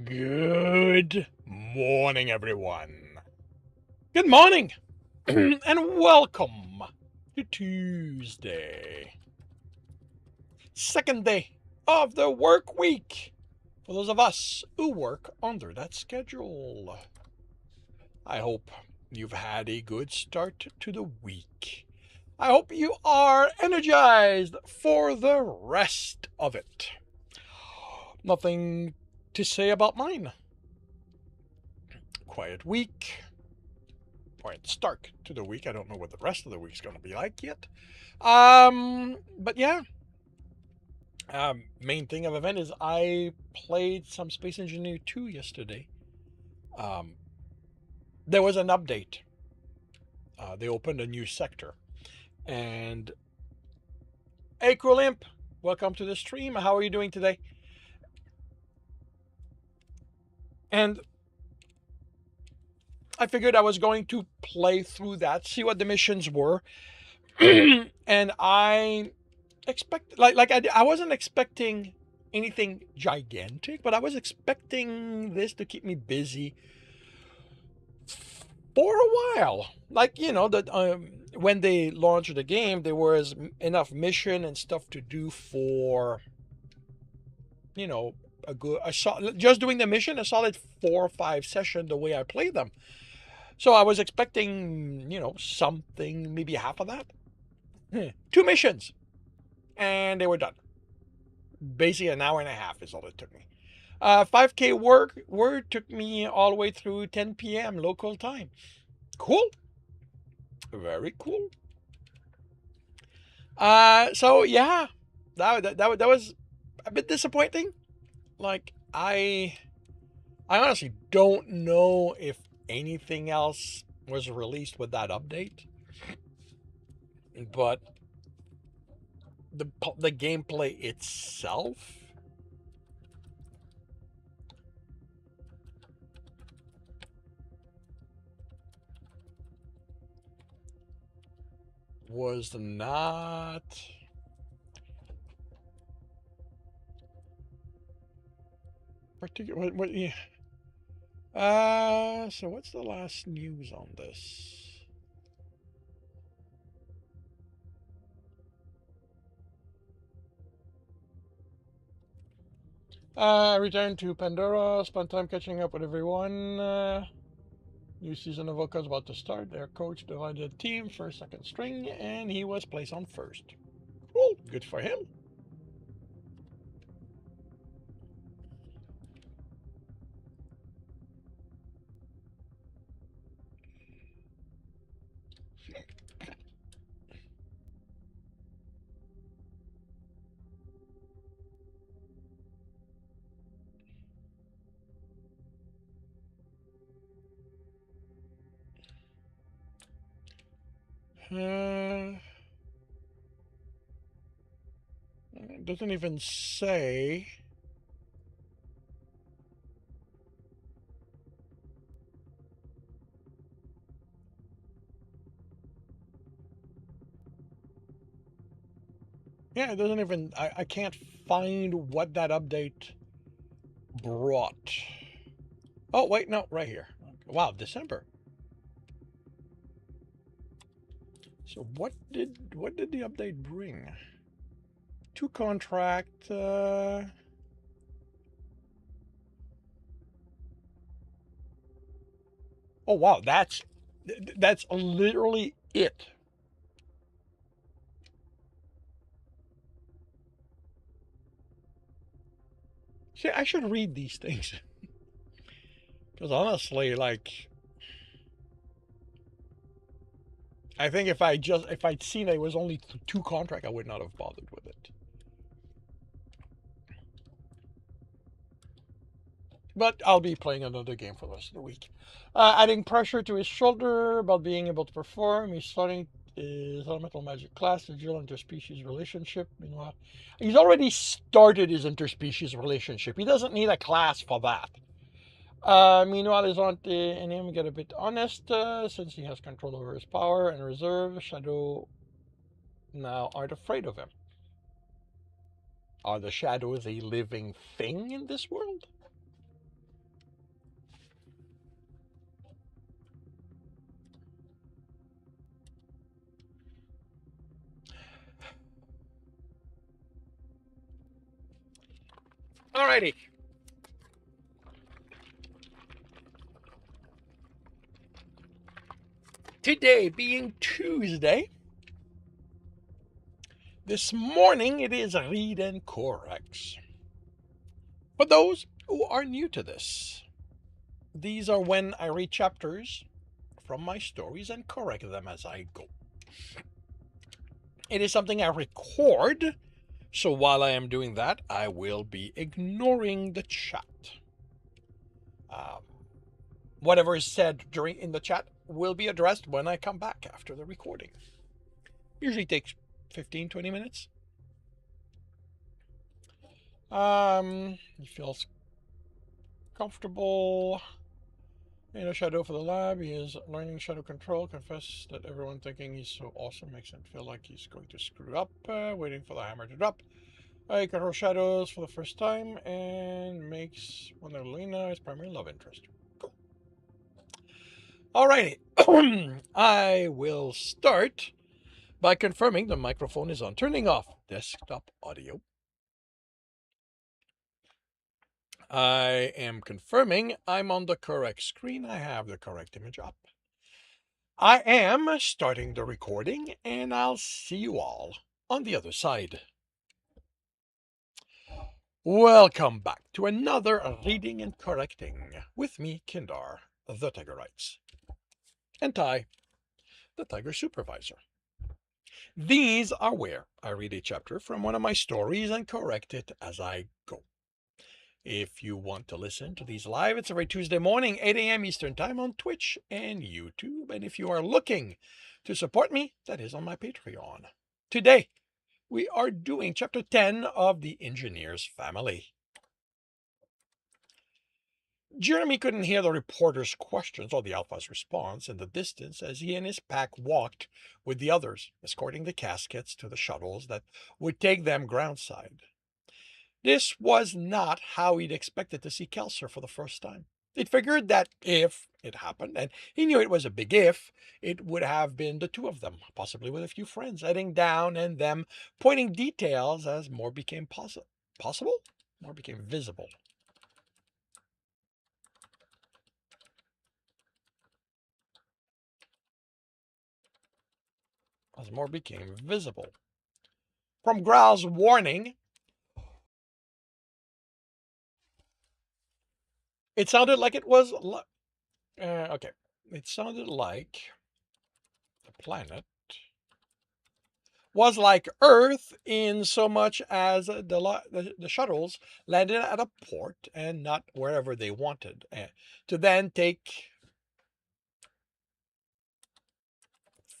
Good morning, everyone. Good morning, and welcome to Tuesday, second day of the work week for those of us who work under that schedule. I hope you've had a good start to the week. I hope you are energized for the rest of it. Nothing to say about mine. Quiet week. Quiet start to the week. I don't know what the rest of the week's going to be like yet. But yeah. Main thing of event is I played some Space Engineer 2 yesterday. There was an update. They opened a new sector. And hey, Cool Imp, welcome to the stream. How are you doing today? And I figured I was going to play through that, see what the missions were. And I I wasn't expecting anything gigantic, but I was expecting this to keep me busy for a while. When they launched the game, there was enough mission and stuff to do for just doing the mission, a solid 4 or 5 sessions the way I play them. So I was expecting something, maybe half of that. 2 missions, and they were done. Basically, an hour and a half is all it took me. 5K word took me all the way through 10 p.m. local time. Cool. Very cool. So yeah, that was a bit disappointing. Like I honestly don't know if anything else was released with that update, but the gameplay itself was not particular. Yeah. So what's the last news on this? I returned to Pandora, spent time catching up with everyone. New season of Oka is about to start. Their coach divided the team for second string, and he was placed on first. Cool, good for him. It doesn't even say. Yeah, it doesn't even. I can't find what that update brought. Oh, wait, no, right here. Wow, December. So what did the update bring? 2 contract. Oh wow, that's literally it. See, I should read these things because honestly, like, I think if I'd seen it was only 2 contract, I would not have bothered with it. But I'll be playing another game for the rest of the week. Adding pressure to his shoulder about being able to perform. He's starting his elemental magic class to drill interspecies relationship. Meanwhile, he's already started his interspecies relationship. He doesn't need a class for that. Meanwhile, his aunt and him get a bit honest since he has control over his power and reserve. Shadow now aren't afraid of him. Are the shadows a living thing in this world? Alrighty. Today being Tuesday, this morning it is Read and Corrects. For those who are new to this, these are when I read chapters from my stories and correct them as I go. It is something I record, so while I am doing that, I will be ignoring the chat. Um, Whatever is said during in the chat will be addressed when I come back after the recording. Usually takes 15-20 minutes. He feels comfortable. In a shadow for the lab, he is learning shadow control. Confess that everyone thinking he's so awesome makes him feel like he's going to screw up. Waiting for the hammer to drop. He controls shadows for the first time and makes Lena his primary love interest. Cool. Alrighty. I will start by confirming the microphone is on. Turning off desktop audio. I am confirming I'm on the correct screen. I have the correct image up. I am starting the recording, and I'll see you all on the other side. Welcome back to another Reading and Correcting with me, Kindar, the Tiger Writes, and Ty, the Tiger Supervisor. These are where I read a chapter from one of my stories and correct it as I go. If you want to listen to these live, it's every Tuesday morning, 8 a.m. Eastern Time on Twitch and YouTube. And if you are looking to support me, that is on my Patreon. Today, we are doing Chapter 10 of The Engineer's Family. Jeremy couldn't hear the reporter's questions or the Alpha's response in the distance as he and his pack walked with the others, escorting the caskets to the shuttles that would take them groundside. This was not how he'd expected to see Kelser for the first time. He'd figured that if it happened, and he knew it was a big if, it would have been the two of them, possibly with a few friends, heading down and them pointing details as more became possible? More became visible. As more became visible. From Growl's warning, it sounded like it was... okay. It sounded like the planet was like Earth in so much as the shuttles landed at a port and not wherever they wanted, to then take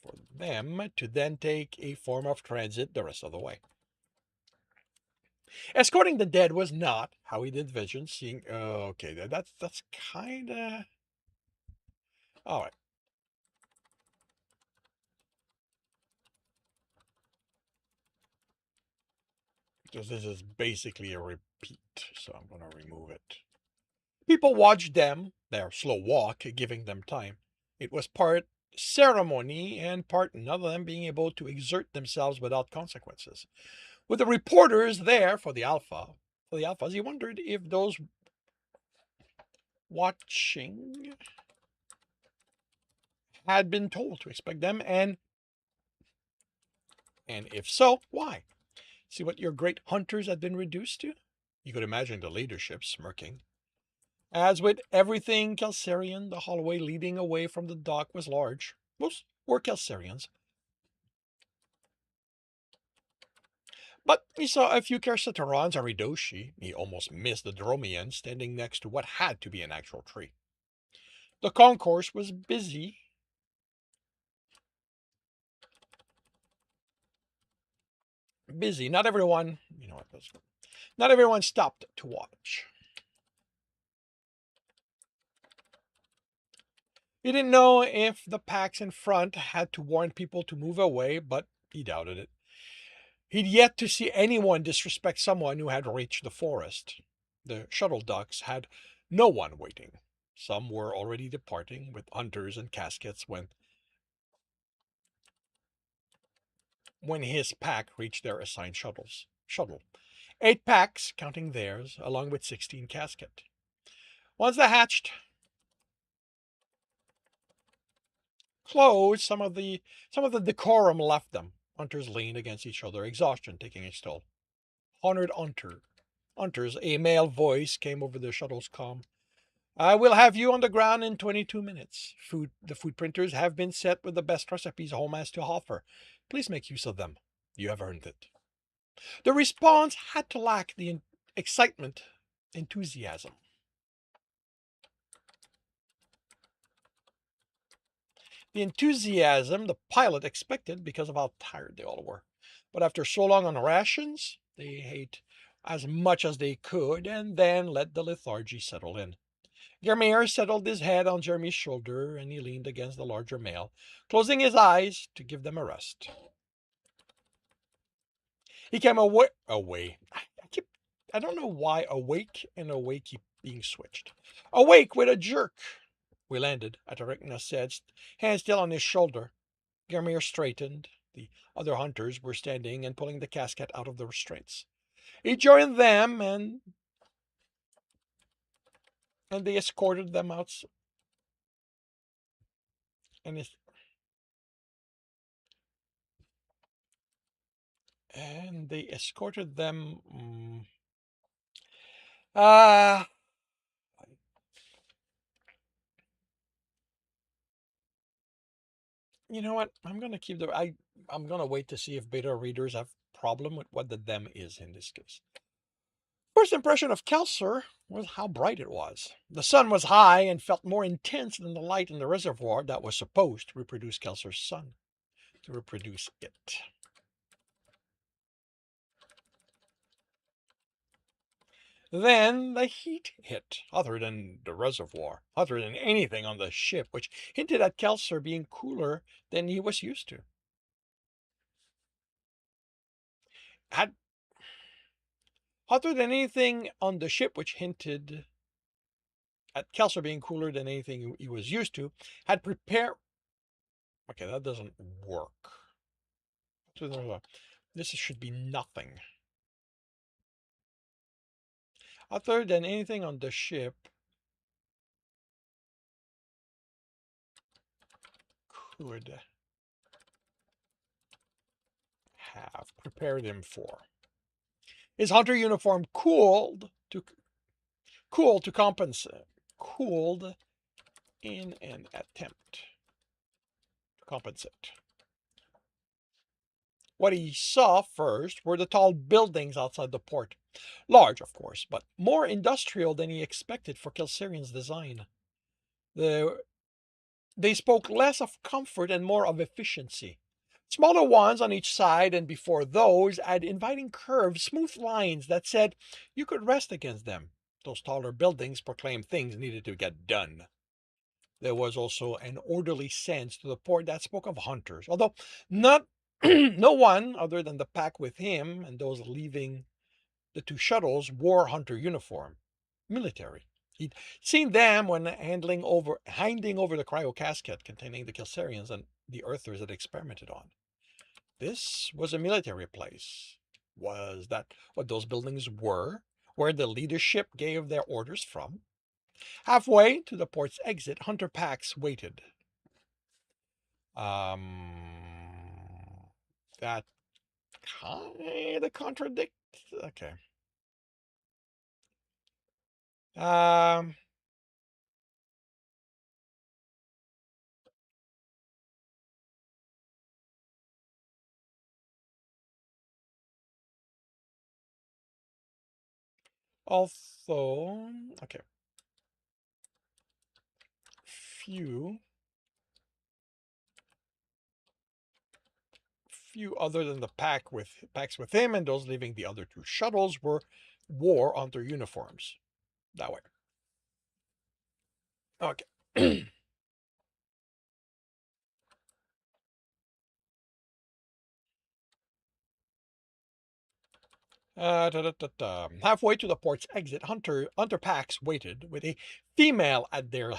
for them to then take a form of transit the rest of the way. Escorting the dead was not how he did vision. Seeing, okay, that's kind of all right. Because this is basically a repeat, so I'm going to remove it. People watched them, their slow walk, giving them time. It was part ceremony and part none of them being able to exert themselves without consequences. With the reporters there for the Alphas, he wondered if those watching had been told to expect them, and if so, why? See what your great hunters had been reduced to? You could imagine the leadership smirking. As with everything Kelsarian, the hallway leading away from the dock was large. Most were Kelsarians. But he saw a few Kersaterons or Ridoshi. He almost missed the Dromian standing next to what had to be an actual tree. The concourse was busy. Not everyone, not everyone stopped to watch. He didn't know if the packs in front had to warn people to move away, but he doubted it. He'd yet to see anyone disrespect someone who had reached the forest. The shuttle ducks had no one waiting. Some were already departing with hunters and caskets when his pack reached their assigned shuttle. 8 packs, counting theirs, along with 16 casket. Once they hatched, closed, some of the decorum left them. Hunters leaned against each other, exhaustion taking its toll. Honored hunters, a male voice came over the shuttle's comm. I will have you on the ground in 22 minutes. The food printers have been set with the best recipes home has to offer. Please make use of them. You have earned it. The response had to lack the excitement, enthusiasm. The enthusiasm the pilot expected because of how tired they all were. But after so long on rations, they ate as much as they could and then let the lethargy settle in. Germier settled his head on Jeremy's shoulder and he leaned against the larger male, closing his eyes to give them a rest. He came away. I don't know why awake and awake keep being switched. Awake with a jerk. We landed, Atarikna said, hand still on his shoulder. Germier straightened. The other hunters were standing and pulling the casket out of the restraints. He joined them and they escorted them out. And they escorted them. Uh, you know what? I'm gonna wait to see if beta readers have problem with what the them is in this case. First impression of Kelser was how bright it was. The sun was high and felt more intense than the light in the reservoir that was supposed to reproduce Kelser's sun. To reproduce it. Then the heat hit, other than the reservoir, other than anything on the ship, which hinted at Kelser being cooler than he was used to. Had Other than anything on the ship, which hinted at Kelser being cooler than anything he was used to, had prepared. Okay, that doesn't work. This should be nothing. Other than anything on the ship could have prepared him for. His hunter uniform cooled to compensate. Cooled in an attempt to compensate. What he saw first were the tall buildings outside the port. Large, of course, but more industrial than he expected for Kelsarian's design. They spoke less of comfort and more of efficiency. Smaller ones on each side and before those had inviting curves, smooth lines that said you could rest against them. Those taller buildings proclaimed things needed to get done. There was also an orderly sense to the port that spoke of hunters, although not no one other than the pack with him and those leaving the two shuttles wore hunter uniform, military. He'd seen them when handing over the cryo casket containing the Kelsarians and the Earthers had experimented on. This was a military place. Was that what those buildings were? Where the leadership gave their orders from? Halfway to the port's exit, hunter packs waited. That kind of contradicts. Okay. Um, Also, okay. Few other than the packs with him and those leaving the other two shuttles wore on their uniforms. That way. Okay. Halfway to the port's exit, Hunter Pax waited with a female at their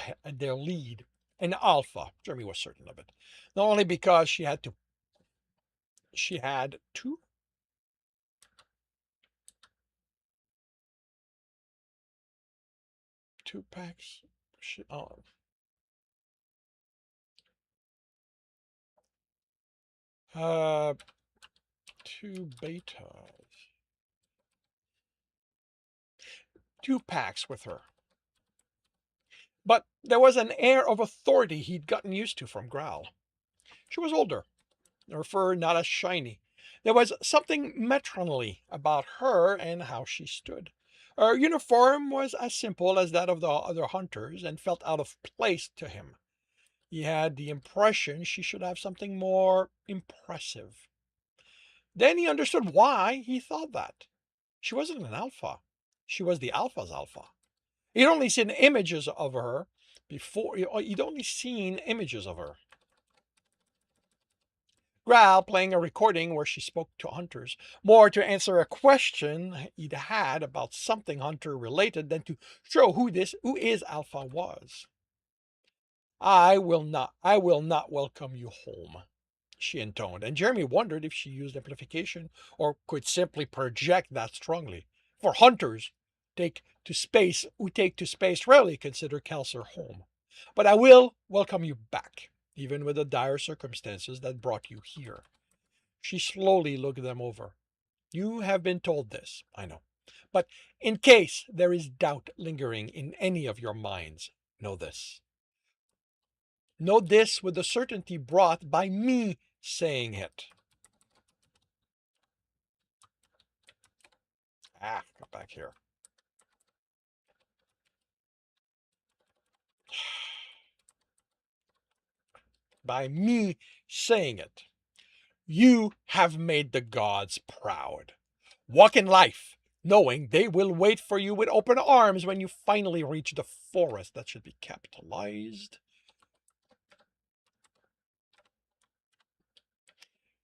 lead, an alpha. Jeremy was certain of it, not only because she had two Two packs. Oh, uh, two betas. Two packs with her. But there was an air of authority he'd gotten used to from Growl. She was older, her fur not as shiny. There was something matronly about her and how she stood. Her uniform was as simple as that of the other hunters and felt out of place to him. He had the impression she should have something more impressive. Then he understood why he thought that. She wasn't an alpha. She was the alpha's alpha. He'd only seen images of her before. He'd only seen images of her. Growl playing a recording where she spoke to hunters, more to answer a question he'd had about something hunter related than to show who is Alpha was. I will not welcome you home, she intoned, and Jeremy wondered if she used amplification or could simply project that strongly. For hunters who take to space rarely consider Kelser home. But I will welcome you back, even with the dire circumstances that brought you here. She slowly looked them over. You have been told this, I know. But in case there is doubt lingering in any of your minds, know this. Know this with the certainty brought by me saying it. Come back here. By me saying it. You have made the gods proud. Walk in life, knowing they will wait for you with open arms when you finally reach the forest. That should be capitalized.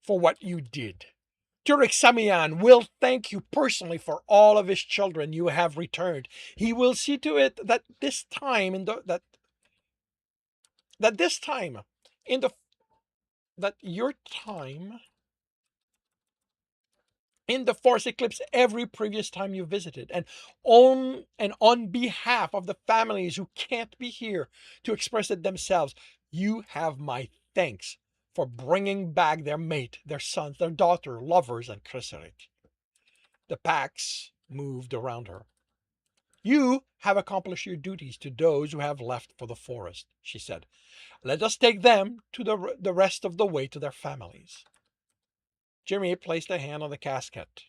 For what you did. Turek will thank you personally for all of his children you have returned. He will see to it that this time in the that this time in the that your time in the force eclipse every previous time you visited, and on behalf of the families who can't be here to express it themselves, you have my thanks for bringing back their mate, their sons, their daughter, lovers, and Chrysarik. The packs moved around her. You have accomplished your duties to those who have left for the forest, she said. Let us take them to the rest of the way to their families. Jimmy placed a hand on the casket.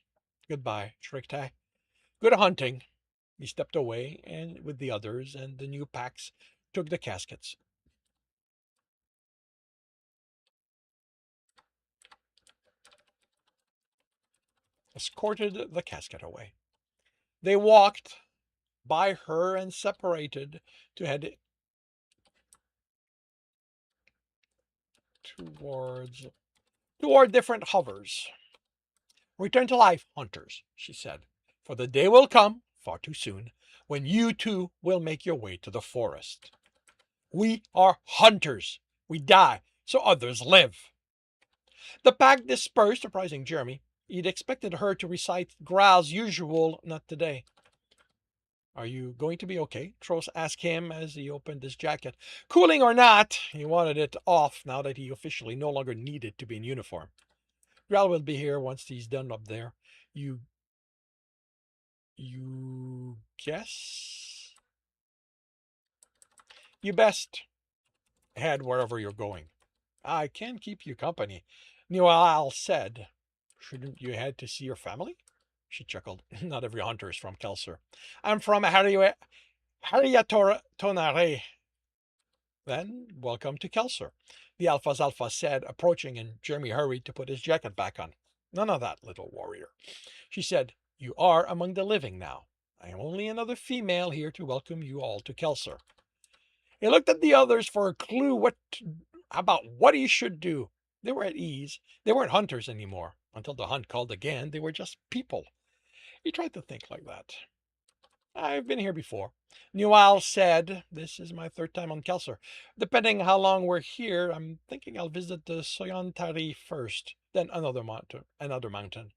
Goodbye, Shriktai. Good hunting. He stepped away and with the others, and the new packs took the caskets. Escorted the casket away. They walked by her and separated to head toward different hovers. Return to life, hunters, she said, for the day will come, far too soon, when you too will make your way to the forest. We are hunters. We die so others live. The pack dispersed, surprising Jeremy. He'd expected her to recite Growl's usual, not today. Are you going to be okay? Trost asked him as he opened his jacket. Cooling or not, he wanted it off now that he officially no longer needed to be in uniform. Growl will be here once he's done up there. You guess? You best head wherever you're going. I can keep you company. Niwal said. Shouldn't you head to see your family? She chuckled. Not every hunter is from Kelser. I'm from Hariyatonare. Then, welcome to Kelser, the Alpha's Alpha said, approaching, and Jeremy hurried to put his jacket back on. None of that, little warrior. She said, you are among the living now. I am only another female here to welcome you all to Kelser. He looked at the others for a clue about what he should do. They were at ease. They weren't hunters anymore. Until the hunt called again, they were just people. He tried to think like that. I've been here before. Newell said, this is my third time on Kelser. Depending how long we're here, I'm thinking I'll visit the Soyantari first, then another mountain.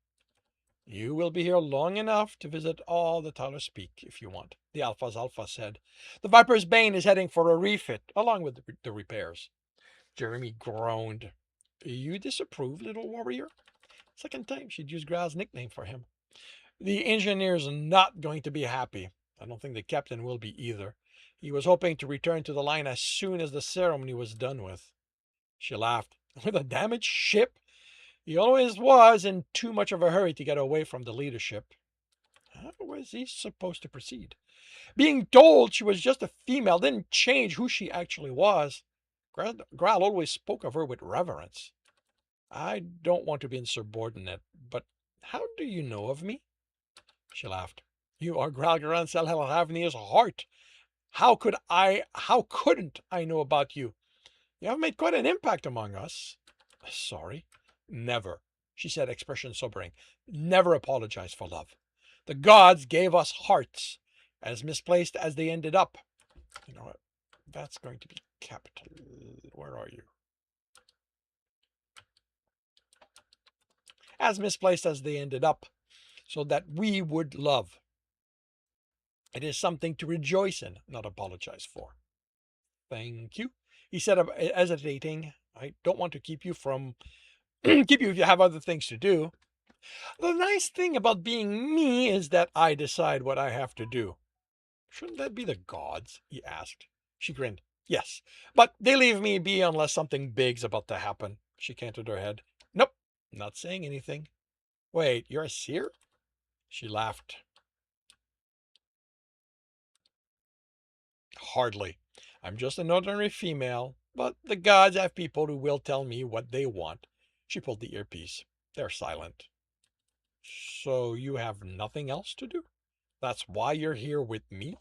You will be here long enough to visit all the Tyler's Peak if you want, the Alpha's Alpha said. The Viper's Bane is heading for a refit, along with the repairs. Jeremy groaned. You disapprove, little warrior? Second time she'd used Gral's nickname for him. The engineer's not going to be happy. I don't think the captain will be either. He was hoping to return to the line as soon as the ceremony was done with. She laughed. With a damaged ship? He always was in too much of a hurry to get away from the leadership. How was he supposed to proceed? Being told she was just a female didn't change who she actually was. Graal always spoke of her with reverence. I don't want to be insubordinate, but how do you know of me? She laughed. You are Gralgaran Selhalhavni's heart. How couldn't I know about you? You have made quite an impact among us. Sorry. Never, she said, expression sobering. Never apologize for love. The gods gave us hearts, as misplaced as they ended up. You know what? That's going to be capital. Where are you? As misplaced as they ended up, so that we would love. It is something to rejoice in, not apologize for. Thank you, he said, hesitating. I don't want to keep you keep you if you have other things to do. The nice thing about being me is that I decide what I have to do. Shouldn't that be the gods? He asked. She grinned. Yes, but they leave me be unless something big's about to happen. She canted her head. Nope, not saying anything. Wait, you're a seer? She laughed. Hardly. I'm just an ordinary female, but the gods have people who will tell me what they want. She pulled the earpiece. They're silent. So you have nothing else to do? That's why you're here with me?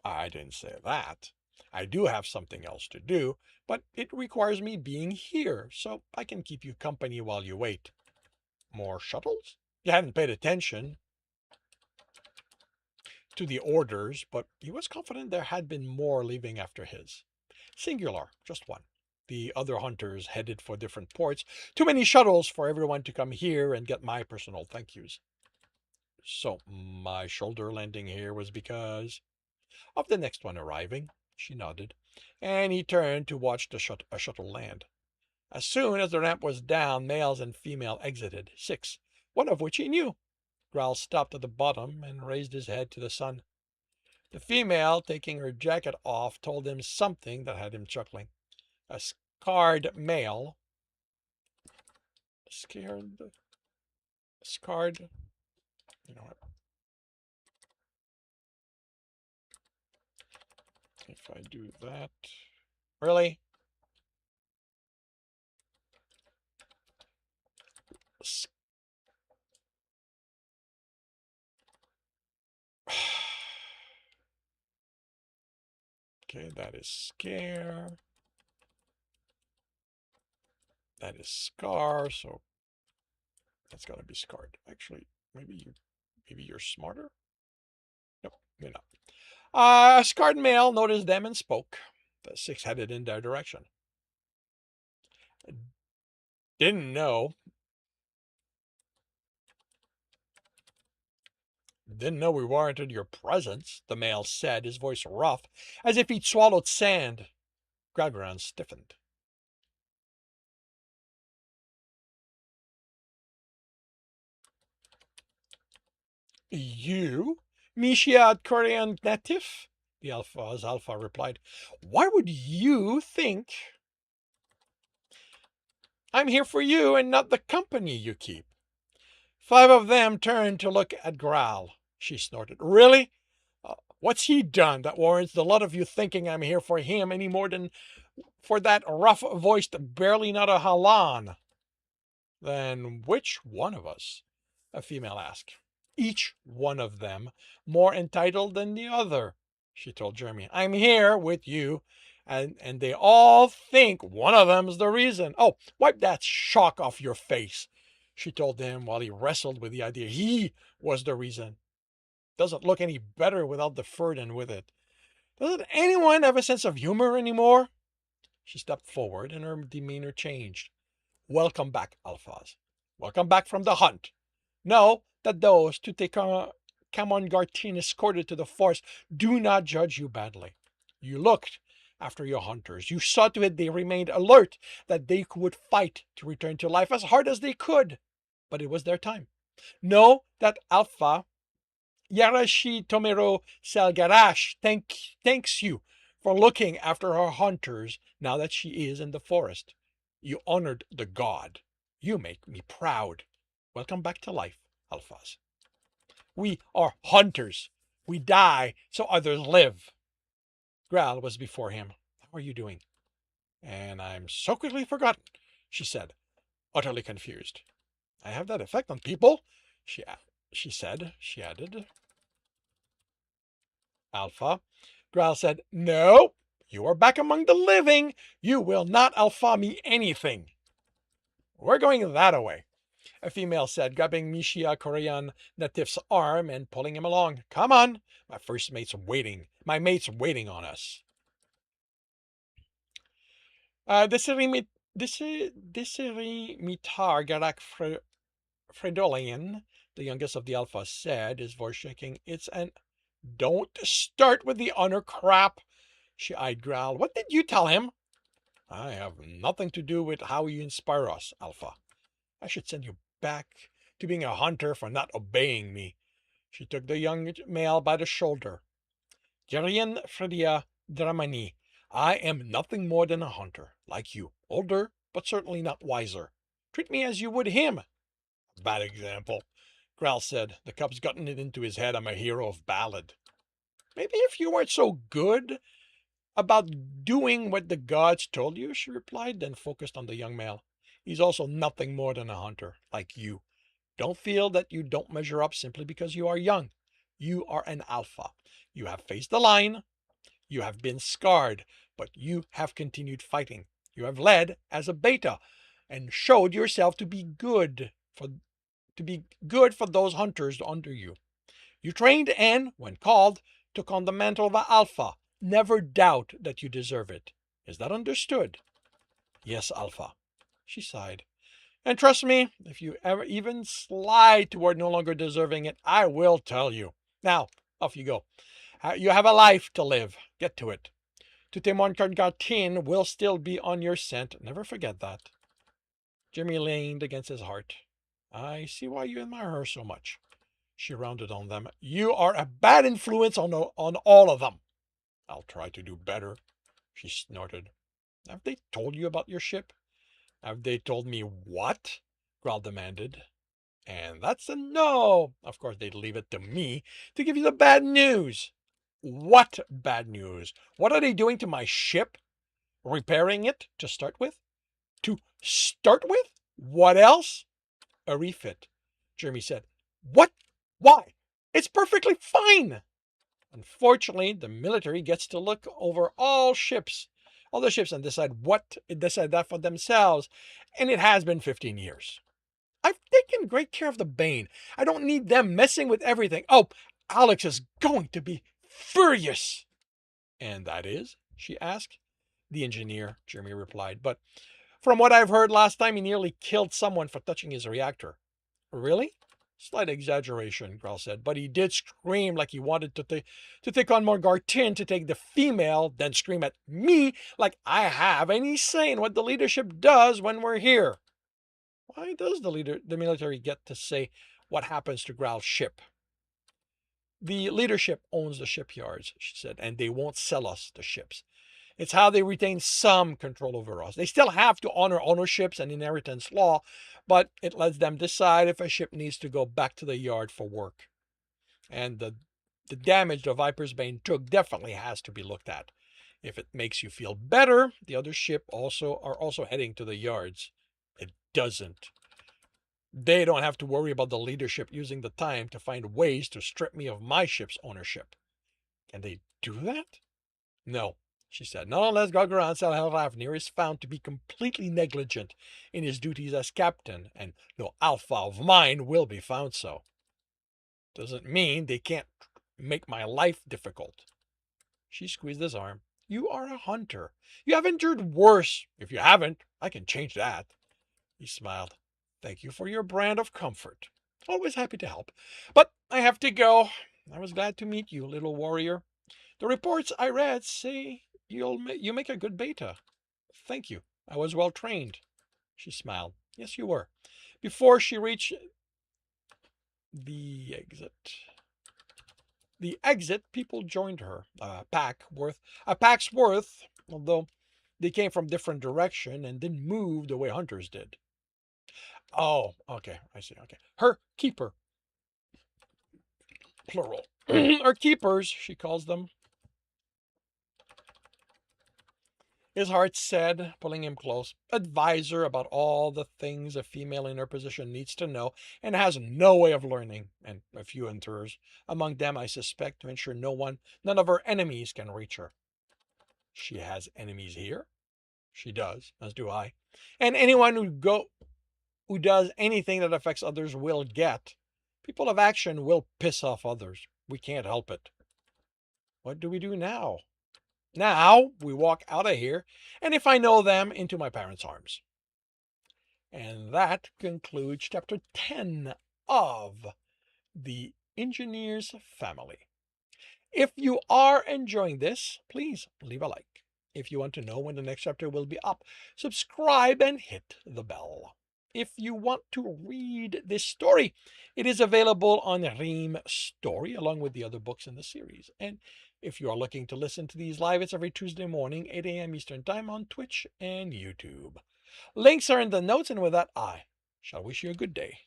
I didn't say that. I do have something else to do, but it requires me being here, so I can keep you company while you wait. More shuttles? You hadn't paid attention to the orders, but he was confident there had been more leaving after his. Singular, just one. The other hunters headed for different ports. Too many shuttles for everyone to come here and get my personal thank yous. So my shoulder landing here was because of the next one arriving. She nodded, and he turned to watch a shuttle land. As soon as the ramp was down, males and female exited, 6, one of which he knew. Growl stopped at the bottom and raised his head to the sun. The female, taking her jacket off, told him something that had him chuckling. A scarred male. Scarred. You know what? If I do that. Really? Okay, that is scare. That is scar, so that's gotta be scarred. Actually, maybe you're smarter? Nope, you're not. A scarred male noticed them and spoke. The 6 headed in their direction. Didn't know. Didn't know we warranted your presence, the male said, his voice rough, as if he'd swallowed sand. Gralgran stiffened. You? Mishia Korean native? The Alpha's Alpha replied. Why would you think I'm here for you and not the company you keep? 5 of them turned to look at Growl. She snorted. Really? What's he done that warrants the lot of you thinking I'm here for him any more than for that rough-voiced barely not a Halan? Then which one of us? A female asked. Each one of them more entitled than the other, she told Jeremy. I'm here with you, and they all think one of them's the reason. Oh, wipe that shock off your face, she told him while he wrestled with the idea he was the reason. Doesn't look any better without the Ferdin with it. Doesn't anyone have a sense of humor anymore? She stepped forward and her demeanor changed. Welcome back, Alphaz. Welcome back from the hunt. Know that those to take Camongartin escorted to the forest do not judge you badly. You looked after your hunters. You saw to it they remained alert, that they would fight to return to life as hard as they could. But it was their time. Know that Alpha Yarashi Tomero Salgarash thanks you for looking after her hunters now that she is in the forest. You honored the god. You make me proud. Welcome back to life, Alphas. We are hunters. We die so others live. Graal was before him. How are you doing? And I'm so quickly forgotten, she said, utterly confused. I have that effect on people, she said. She added. Alpha. Graal said, no, you are back among the living. You will not alpha me anything. We're going that way, a female said, grabbing Mishia Korean Natif's arm and pulling him along. Come on, my mate's waiting on us. Desirimitar Garak Fredolian, the youngest of the Alphas, said, his voice shaking. It's an... Don't start with the honor crap, she eyed Graal. What did you tell him? I have nothing to do with how you inspire us, Alpha. I should send you back to being a hunter for not obeying me. She took the young male by the shoulder. Jarian Fredia Dramani, I am nothing more than a hunter, like you. Older, but certainly not wiser. Treat me as you would him. Bad example, Graal said. The cub's gotten it into his head I'm a hero of ballad. Maybe if you weren't so good about doing what the gods told you, she replied, then focused on the young male. He's also nothing more than a hunter, like you. Don't feel that you don't measure up simply because you are young. You are an alpha. You have faced the line. You have been scarred, but you have continued fighting. You have led as a beta and showed yourself to be good for those hunters under you. You trained and, when called, took on the mantle of an alpha. Never doubt that you deserve it. Is that understood? Yes, Alpha. She sighed. And trust me, if you ever even slide toward no longer deserving it, I will tell you. Now, off you go. You have a life to live. Get to it. Tutemon Kargatin will still be on your scent. Never forget that. Jimmy leaned against his heart. I see why you admire her so much. She rounded on them. You are a bad influence on all of them. I'll try to do better, she snorted. Have they told you about your ship? Have they told me what? Graal demanded. And that's a no. Of course, they'd leave it to me to give you the bad news. What bad news? What are they doing to my ship? Repairing it to start with? To start with? What else? A refit, Jeremy said. What? Why? It's perfectly fine. Unfortunately, the military gets to look over all the ships, and decide that for themselves, and it has been 15 years. I've taken great care of the Bane. I don't need them messing with everything. Oh, Alex is going to be furious. And that is? She asked. The engineer, Jeremy replied. But from what I've heard, last time he nearly killed someone for touching his reactor. Really? Slight exaggeration, Graal said, but he did scream like he wanted to take on Morgartin to take the female, then scream at me like I have any say in what the leadership does when we're here. Why does the military get to say what happens to Graal's ship? The leadership owns the shipyards, she said, and they won't sell us the ships. It's how they retain some control over us. They still have to honor ownerships and inheritance law, but it lets them decide if a ship needs to go back to the yard for work. And the damage the Viper's Bane took definitely has to be looked at. If it makes you feel better, the other ship are also heading to the yards. It doesn't. They don't have to worry about the leadership using the time to find ways to strip me of my ship's ownership. Can they do that? No, she said, not unless Gargaran Salharavnir is found to be completely negligent in his duties as captain, and no alpha of mine will be found so. Doesn't mean they can't make my life difficult. She squeezed his arm. You are a hunter. You have endured worse. If you haven't, I can change that. He smiled. Thank you for your brand of comfort. Always happy to help. But I have to go. I was glad to meet you, little warrior. The reports I read say you make a good beta. Thank you. I was well trained. She smiled. Yes, you were. Before she reached the exit. The exit, people joined her. A pack's worth, although they came from different direction and didn't move the way hunters did. Oh, okay, I see. Okay, her keeper, plural. Her keepers, she calls them. His heart said, pulling him close. Advise her about all the things a female in her position needs to know and has no way of learning, and a few interers. Among them, I suspect, to ensure none of her enemies can reach her. She has enemies here? She does, as do I. And anyone who does anything that affects others will get. People of action will piss off others. We can't help it. What do we do now? Now we walk out of here, and if I know them, into my parents' arms. And that concludes chapter 10 of The Engineer's Family. If you are enjoying this, please leave a like. If you want to know when the next chapter will be up, subscribe and hit the bell. If you want to read this story, it is available on Ream Story along with the other books in the series. And if you are looking to listen to these live, it's every Tuesday morning, 8 a.m. Eastern Time on Twitch and YouTube. Links are in the notes, and with that, I shall wish you a good day.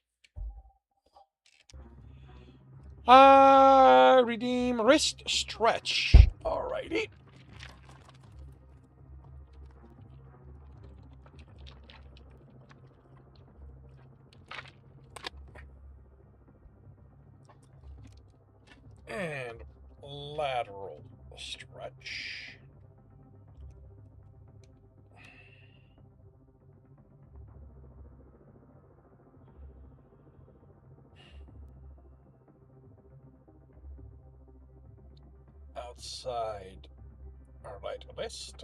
Redeem wrist stretch. Alrighty. And lateral stretch. Outside our right wrist.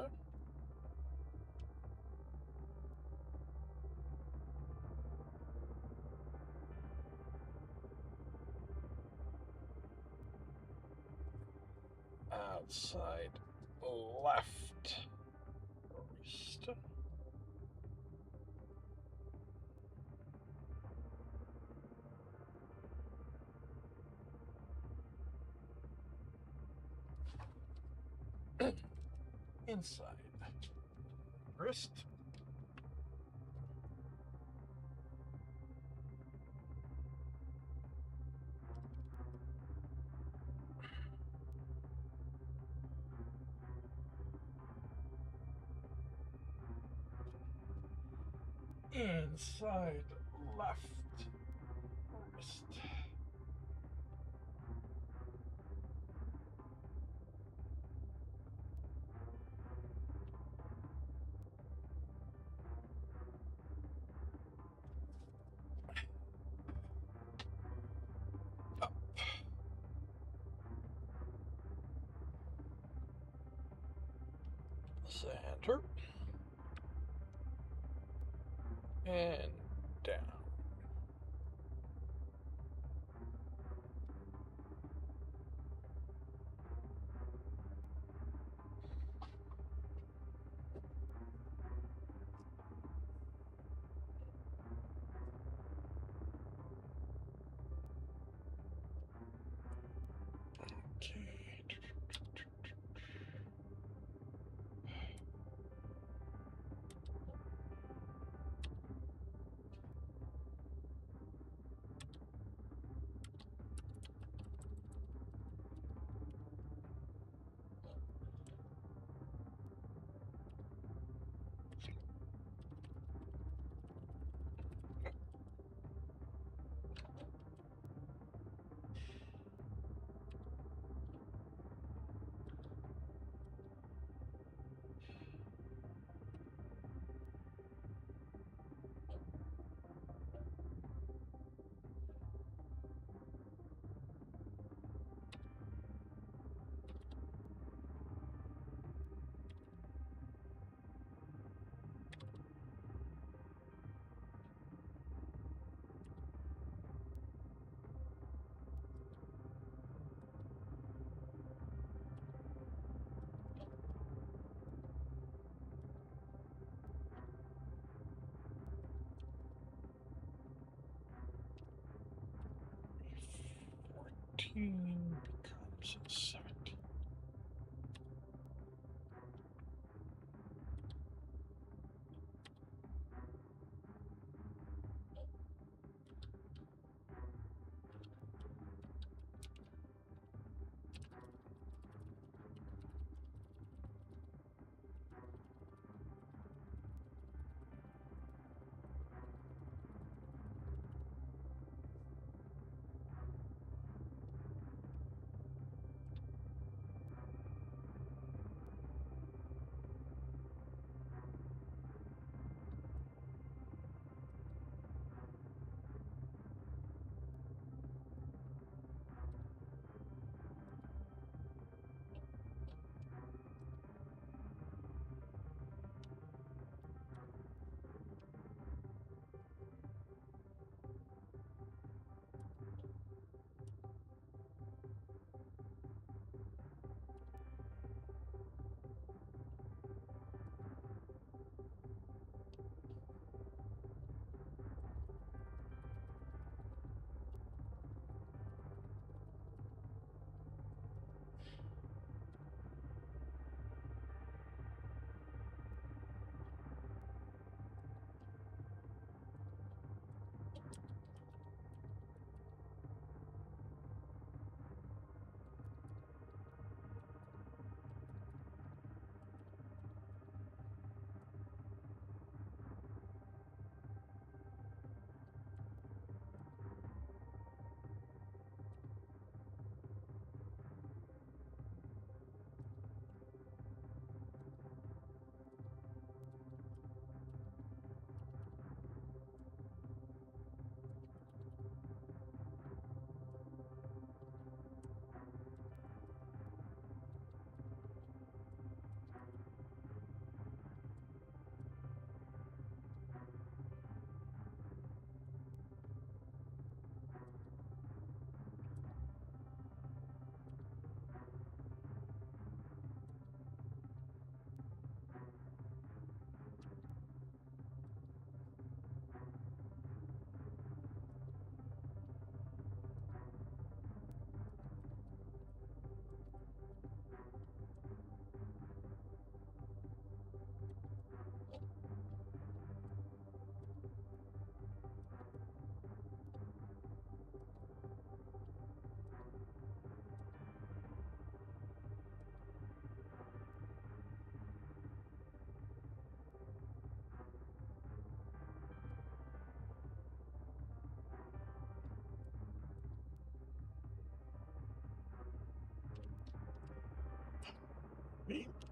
Outside left wrist. Inside wrist. Inside left wrist. Up. Center. And down. Okay. 16 becomes 17.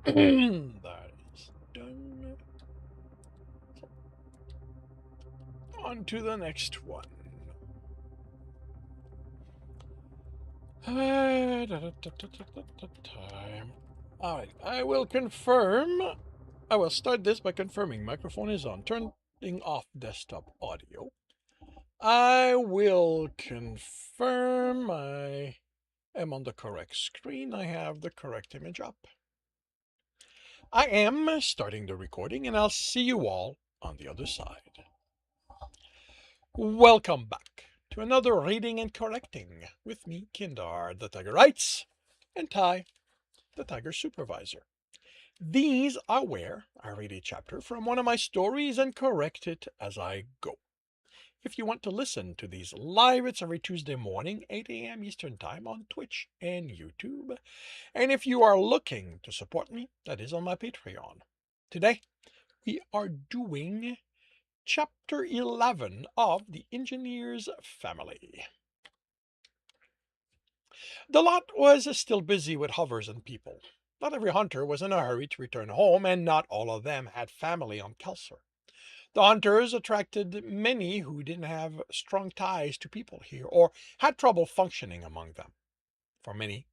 That is done. On to the next one. Time. Alright, I will confirm. I will start this by confirming microphone is on, turning off desktop audio. I will confirm I am on the correct screen. I have the correct image up. I am starting the recording, and I'll see you all on the other side. Welcome back to another reading and correcting with me, Kindar, the Tiger Writes, and Ty, the Tiger Supervisor. These are where I read a chapter from one of my stories and correct it as I go. If you want to listen to these live, it's every Tuesday morning, 8 a.m. Eastern Time on Twitch and YouTube. And if you are looking to support me, that is on my Patreon. Today, we are doing Chapter 11 of The Engineer's Family. The lot was still busy with hovers and people. Not every hunter was in a hurry to return home, and not all of them had family on Kelser. The hunters attracted many who didn't have strong ties to people here, or had trouble functioning among them. For many,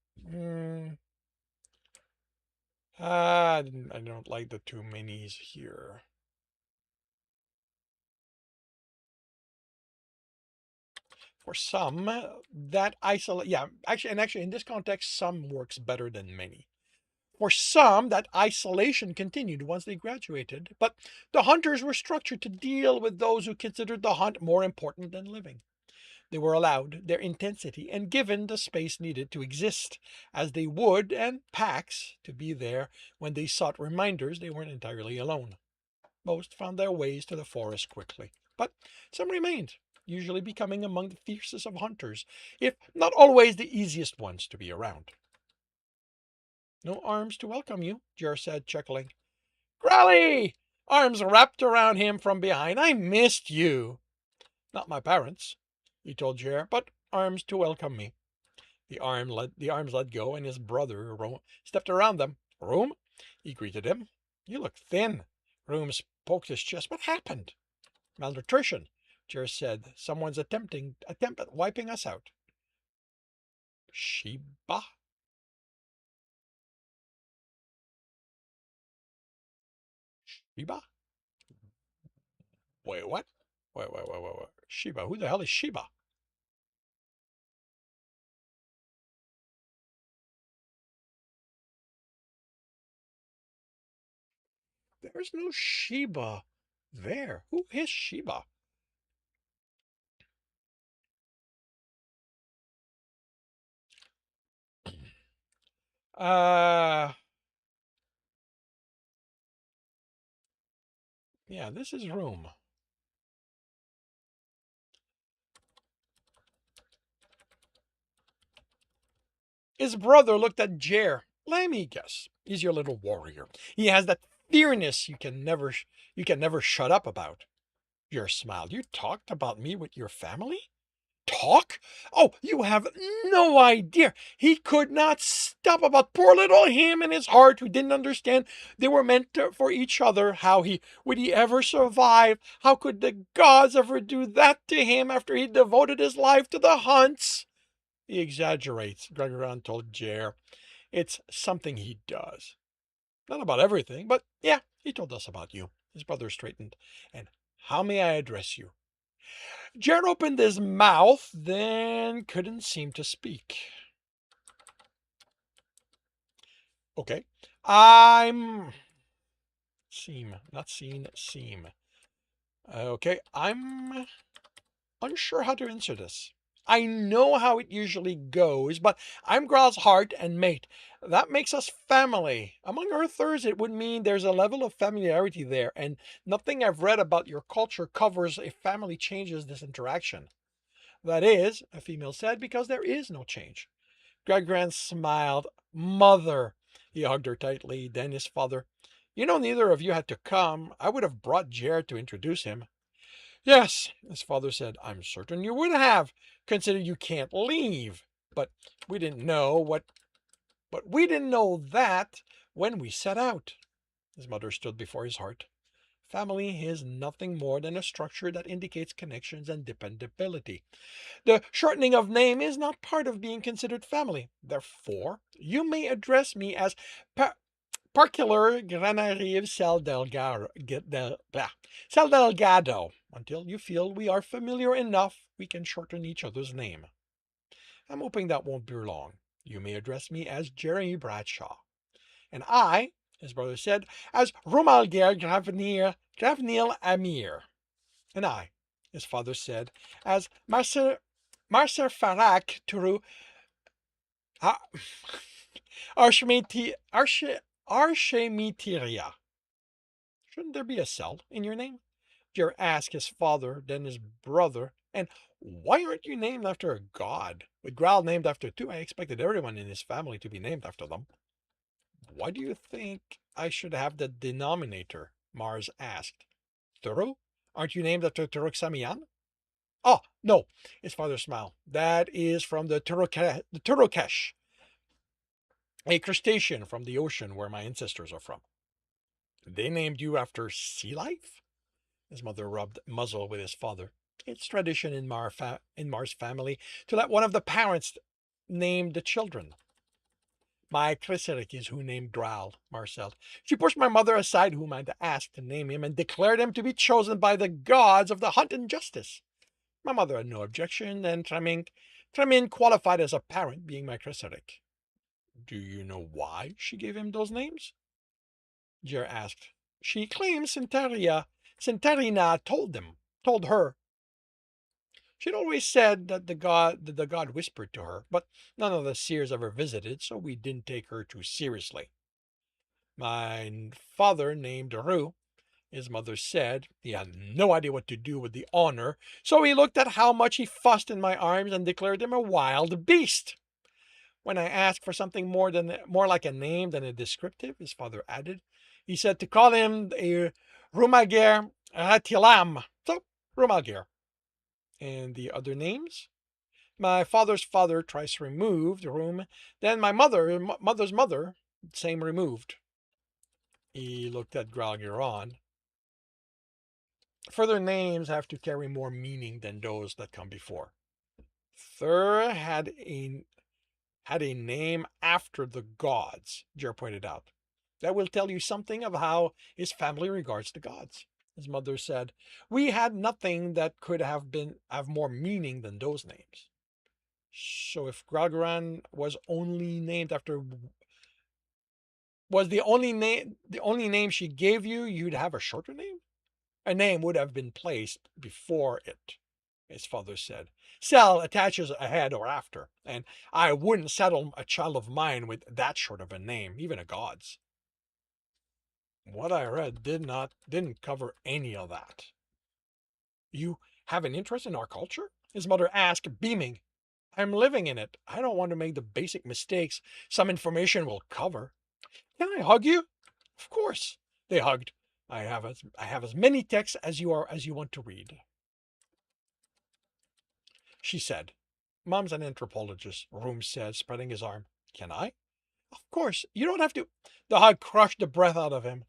I don't like the too manys here. For some, that isolate, yeah, actually, in this context, some works better than many. For some, that isolation continued once they graduated, but the hunters were structured to deal with those who considered the hunt more important than living. They were allowed their intensity and given the space needed to exist, as they would, and packs to be there when they sought reminders they weren't entirely alone. Most found their ways to the forest quickly, but some remained, usually becoming among the fiercest of hunters, if not always the easiest ones to be around. No arms to welcome you, Jer said, chuckling. Growly! Arms wrapped around him from behind. I missed you. Not my parents, he told Jer, but arms to welcome me. The arms let go, and his brother stepped around them. Room? He greeted him. You look thin. Room poked his chest. What happened? Malnutrition, Jer said. Someone's attempt at wiping us out. Sheba? Sheba? Wait, what? Wait. Sheba? Who the hell is Sheba? There's no Sheba there. Who is Sheba? Uh, yeah, this is room. His brother looked at Jer. Let me guess. He's your little warrior. He has that fierceness you can never shut up about. Jer smiled. You talked about me with your family? Talk? Oh, you have no idea. He could not stop about poor little him and his heart who didn't understand they were for each other. Would he ever survive? How could the gods ever do that to him after he devoted his life to the hunts? He exaggerates, Gregoron told Jer. It's something he does. Not about everything, but yeah, he told us about you. His brother straightened. And how may I address you? Jer opened his mouth, then couldn't seem to speak. Okay. I'm. Seem. Not seen, seem. Okay. I'm unsure how to answer this. I know how it usually goes, but I'm Graal's heart and mate. That makes us family. Among Earthers, it would mean there's a level of familiarity there, and nothing I've read about your culture covers if family changes this interaction. That is, a female said, because there is no change. Gregran smiled. Mother. He hugged her tightly, then his father. You know, neither of you had to come. I would have brought Jared to introduce him. Yes, his father said, I'm certain you would have, considering you can't leave. But we didn't know that when we set out. His mother stood before his heart. Family is nothing more than a structure that indicates connections and dependability. The shortening of name is not part of being considered family. Therefore, you may address me as Particular Granarive Sal Delgado until you feel we are familiar enough we can shorten each other's name. I'm hoping that won't be long. You may address me as Jeremy Bradshaw. And I, his brother said, as Romalger Gravnil Amir. And I, his father said, as Marser Farak Turu Arshemitiria. Shouldn't there be a cell in your name? Jer asked his father, then his brother, and why aren't you named after a god? With Graal named after two, I expected everyone in his family to be named after them. Why do you think I should have the denominator? Mars asked. Turu? Aren't you named after Turuk Samian? Oh, no, his father smiled. That is from the Turukesh, a crustacean from the ocean where my ancestors are from. They named you after sea life? His mother rubbed muzzle with his father. It's tradition in Mars family to let one of the parents name the children. My Chrysarik is who named Dral, Marcel. She pushed my mother aside, whom I'd asked to name him, and declared him to be chosen by the gods of the hunt and justice. My mother had no objection, and Tramin qualified as a parent, being my Chrysarik. Do you know why she gave him those names? Jer asked. She claims Centarina told her. She'd always said that the god whispered to her, but none of the seers ever visited, so we didn't take her too seriously. My father named Rue. His mother said he had no idea what to do with the honor, so he looked at how much he fussed in my arms and declared him a wild beast. When I asked for something more like a name than a descriptive, his father added, he said to call him a Rumager Ratilam. So, Rumager. And the other names? My father's father twice removed room, then my mother's mother, same removed. He looked at Gralgiron. Further names have to carry more meaning than those that come before. Thur had a name after the gods, Jer pointed out. That will tell you something of how his family regards the gods. His mother said, we had nothing that could have more meaning than those names. So if Gralgaran was the only name she gave you, you'd have a shorter name? A name would have been placed before it, his father said. Sel attaches a head or after, and I wouldn't saddle a child of mine with that short of a name, even a god's. What I read didn't cover any of that. You have an interest in our culture? His mother asked, beaming. I'm living in it. I don't want to make the basic mistakes some information will cover. Can I hug you? Of course. They hugged. I have as many texts as you want to read, she said. Mom's an anthropologist, Room said, spreading his arm. Can I? Of course. You don't have to. The hug crushed the breath out of him.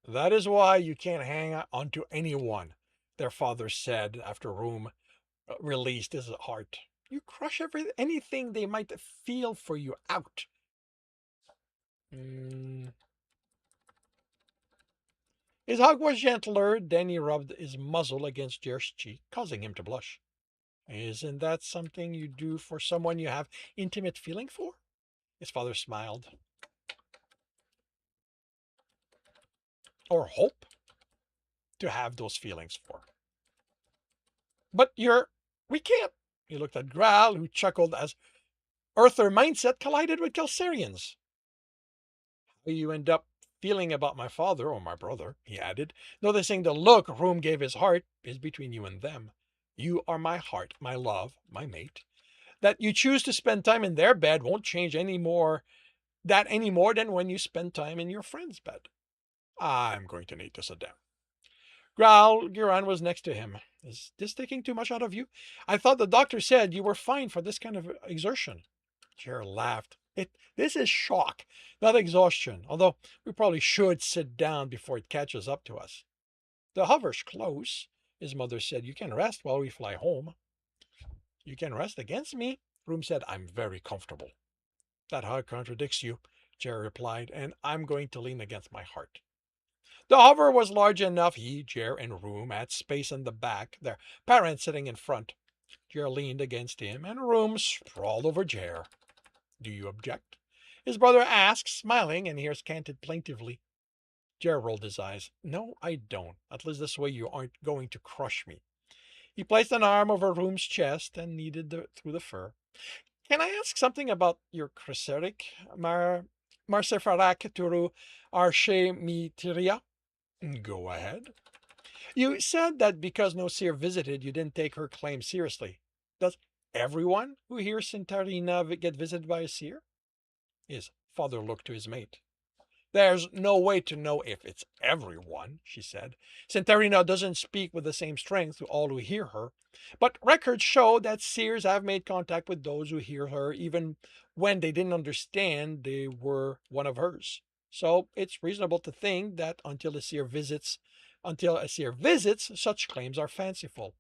That is why you can't hang onto anyone, their father said after Room released his heart. You crush anything they might feel for you out. Mm. His hug was gentler, then he rubbed his muzzle against Jer's cheek, causing him to blush. Isn't that something you do for someone you have intimate feeling for? His father smiled. Or hope to have those feelings for. But we can't. He looked at Graal, who chuckled as Earther mindset collided with Kelsarian's. How you end up feeling about my father or my brother, he added, noticing the look Room gave his heart, is between you and them. You are my heart, my love, my mate. That you choose to spend time in their bed won't change any more than when you spend time in your friend's bed. I'm going to need to sit down. Growl, Giran was next to him. Is this taking too much out of you? I thought the doctor said you were fine for this kind of exertion. Jer laughed. This is shock, not exhaustion, although we probably should sit down before it catches up to us. The hover's close, his mother said. You can rest while we fly home. You can rest against me, Room said. I'm very comfortable. That hug contradicts you, Jer replied, and I'm going to lean against my heart. The hover was large enough he, Jer, and Room had space in the back, their parents sitting in front. Jer leaned against him, and Room sprawled over Jer. Do you object? His brother asked, smiling, and ears canted plaintively. Jer rolled his eyes. No, I don't. At least this way you aren't going to crush me. He placed an arm over Room's chest and kneaded through the fur. Can I ask something about your creseric, Marsefarak Turu Arche Mitiria? Go ahead. You said that because no seer visited, you didn't take her claim seriously. Does everyone who hears Sintarina get visited by a seer? His father looked to his mate. There's no way to know if it's everyone, she said. Centarina doesn't speak with the same strength to all who hear her, but records show that seers have made contact with those who hear her even when they didn't understand they were one of hers. So it's reasonable to think that until a seer visits, such claims are fanciful.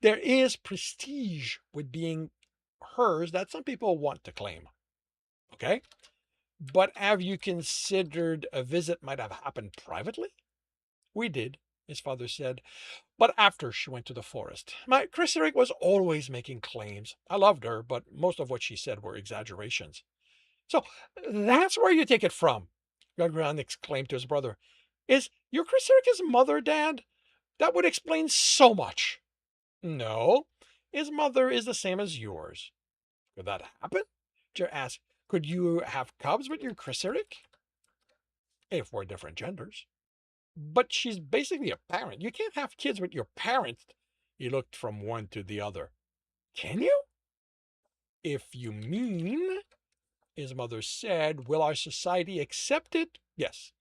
There is prestige with being hers that some people want to claim. Okay? But have you considered a visit might have happened privately? We did, his father said, but after she went to the forest. My Chryseric was always making claims. I loved her, but most of what she said were exaggerations. So that's where you take it from, Gagran exclaimed to his brother. Is your Chryseric his mother, Dad? That would explain so much. No, His mother is the same as yours. Could that happen? Jer asked. Could you have cubs with your Chrysarik? If we're different genders. But she's basically a parent. You can't have kids with your parents. He looked from one to the other. Can you? If you mean, his mother said, will our society accept it? Yes.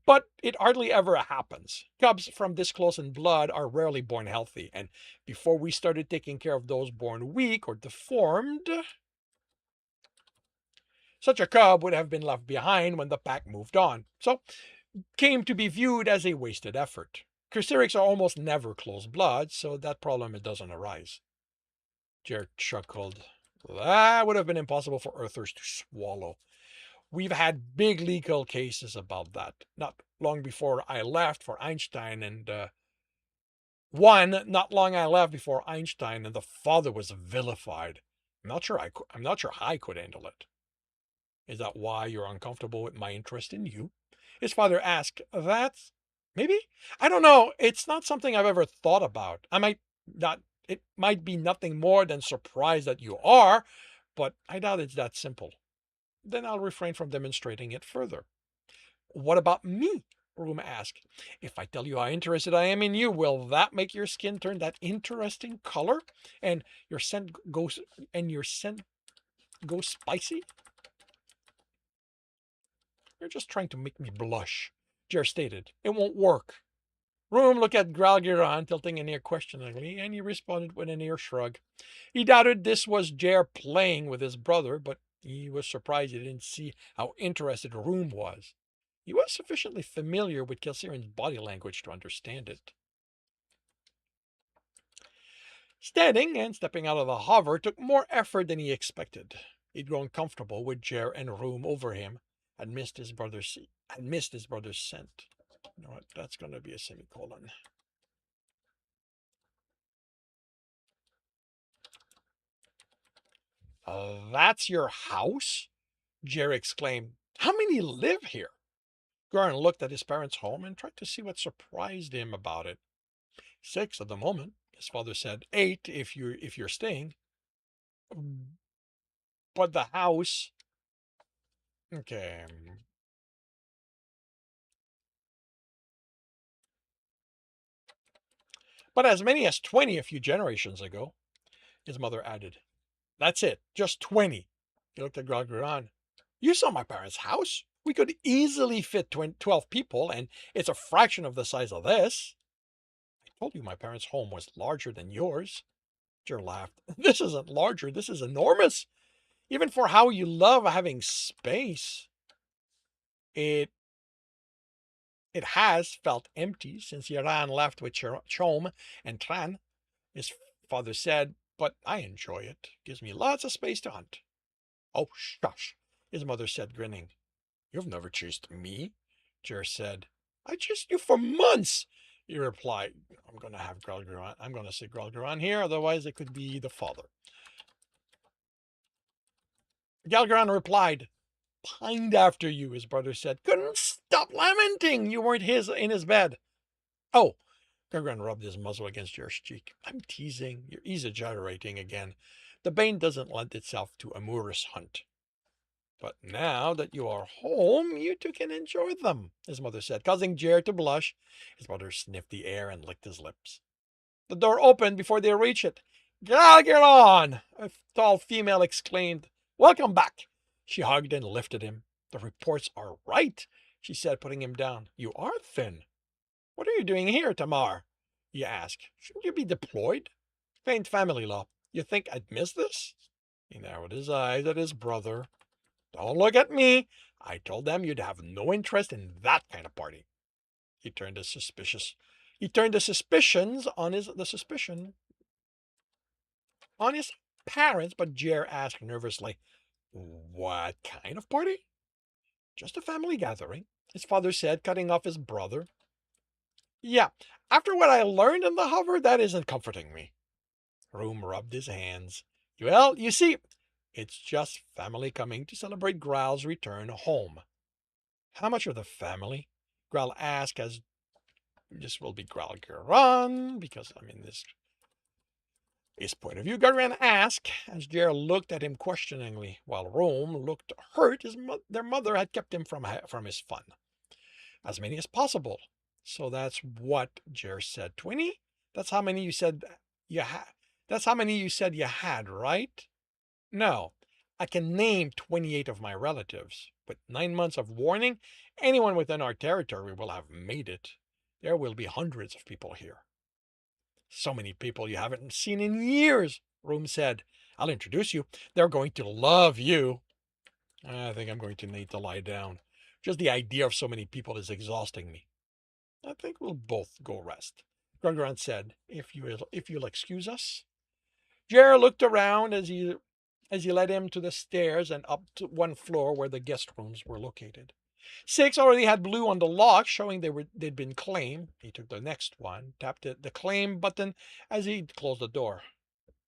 But it hardly ever happens. Cubs from this close in blood are rarely born healthy, and before we started taking care of those born weak or deformed, such a cub would have been left behind when the pack moved on, so came to be viewed as a wasted effort. Crucerics are almost never close blood, so that problem doesn't arise. Jared chuckled. That would have been impossible for Earthers to swallow. We've had big legal cases about that. Not long before I left for Einstein, and not long I left before Einstein, and the father was vilified. I'm not sure I could handle it. Is that why you're uncomfortable with my interest in you? His father asked. That's maybe? I don't know. It's not something I've ever thought about. It might be nothing more than surprise that you are, but I doubt it's that simple. Then I'll refrain from demonstrating it further. What about me? Room asked. If I tell you how interested I am in you, will that make your skin turn that interesting color and your scent goes spicy? You're just trying to make me blush, Jer stated. It won't work. Room looked at Gralgiran, tilting an ear questioningly, and he responded with an ear shrug. He doubted this was Jer playing with his brother, but he was surprised he didn't see how interested Room was. He was sufficiently familiar with Kelsirian's body language to understand it. Standing and stepping out of the hover took more effort than he expected. He'd grown comfortable with Jer and Room over him, had missed his brother's scent. You know what? That's going to be a semicolon. That's your house? Jer exclaimed. How many live here? Garn looked at his parents' home and tried to see what surprised him about it. 6 at the moment, his father said. 8 if you're staying. But the house. Okay. But as many as 20 a few generations ago, his mother added. That's it, just 20. He looked at Grogran. You saw my parents' house. We could easily fit 12 people, and it's a fraction of the size of this. I told you my parents' home was larger than yours. Jer laughed. This isn't larger, this is enormous. Even for how you love having space. It has felt empty since Yaran left with Chom and Tran, his father said, but I enjoy it. Gives me lots of space to hunt. Oh, shush, his mother said, grinning. You've never chased me, Jer said. I chased you for months, he replied. I'm going to say Gralgaran here, otherwise it could be the father. Galgaran replied, pined after you, his brother said. Couldn't stop lamenting you weren't in his bed. Oh, Galgaran rubbed his muzzle against Jer's cheek. I'm teasing. You're exaggerating again. The bane doesn't lend itself to amorous hunt. But now that you are home, you two can enjoy them, his mother said, causing Jer to blush. His mother sniffed the air and licked his lips. The door opened before they reached it. Galgaron! A tall female exclaimed. Welcome back. She hugged and lifted him. The reports are right, she said, putting him down. You are thin. What are you doing here, Tamar? He asked. Shouldn't you be deployed? Faint family law. You think I'd miss this? He narrowed his eyes at his brother. Don't look at me. I told them you'd have no interest in that kind of party. He turned the suspicions on his parents, but Jer asked nervously, what kind of party? Just a family gathering, his father said, cutting off his brother. Yeah, after what I learned in the hover, that isn't comforting me. Room rubbed his hands. Well, you see, it's just family coming to celebrate Growl's return home. How much of the family? Growl asked, as this will be Growl Garan, because, this His point of view, Gagran asked, as Jer looked at him questioningly, while Rome looked hurt. Their mother had kept him from his fun. As many as possible. So that's what Jer said. 20? That's how many you said you had. That's how many you said you had, right? No. I can name 28 of my relatives. With 9 months of warning, anyone within our territory will have made it. There will be hundreds of people here. So many people you haven't seen in years, Room said. I'll introduce you. They're going to love you. I think I'm going to need to lie down. Just the idea of so many people is exhausting me. I think we'll both go rest, Grungrant said, if you'll excuse us. Jer looked around as he led him to the stairs and up to one floor where the guest rooms were located. 6 already had blue on the lock, showing they'd been claimed. He took the next one, tapped the claim button as he closed the door.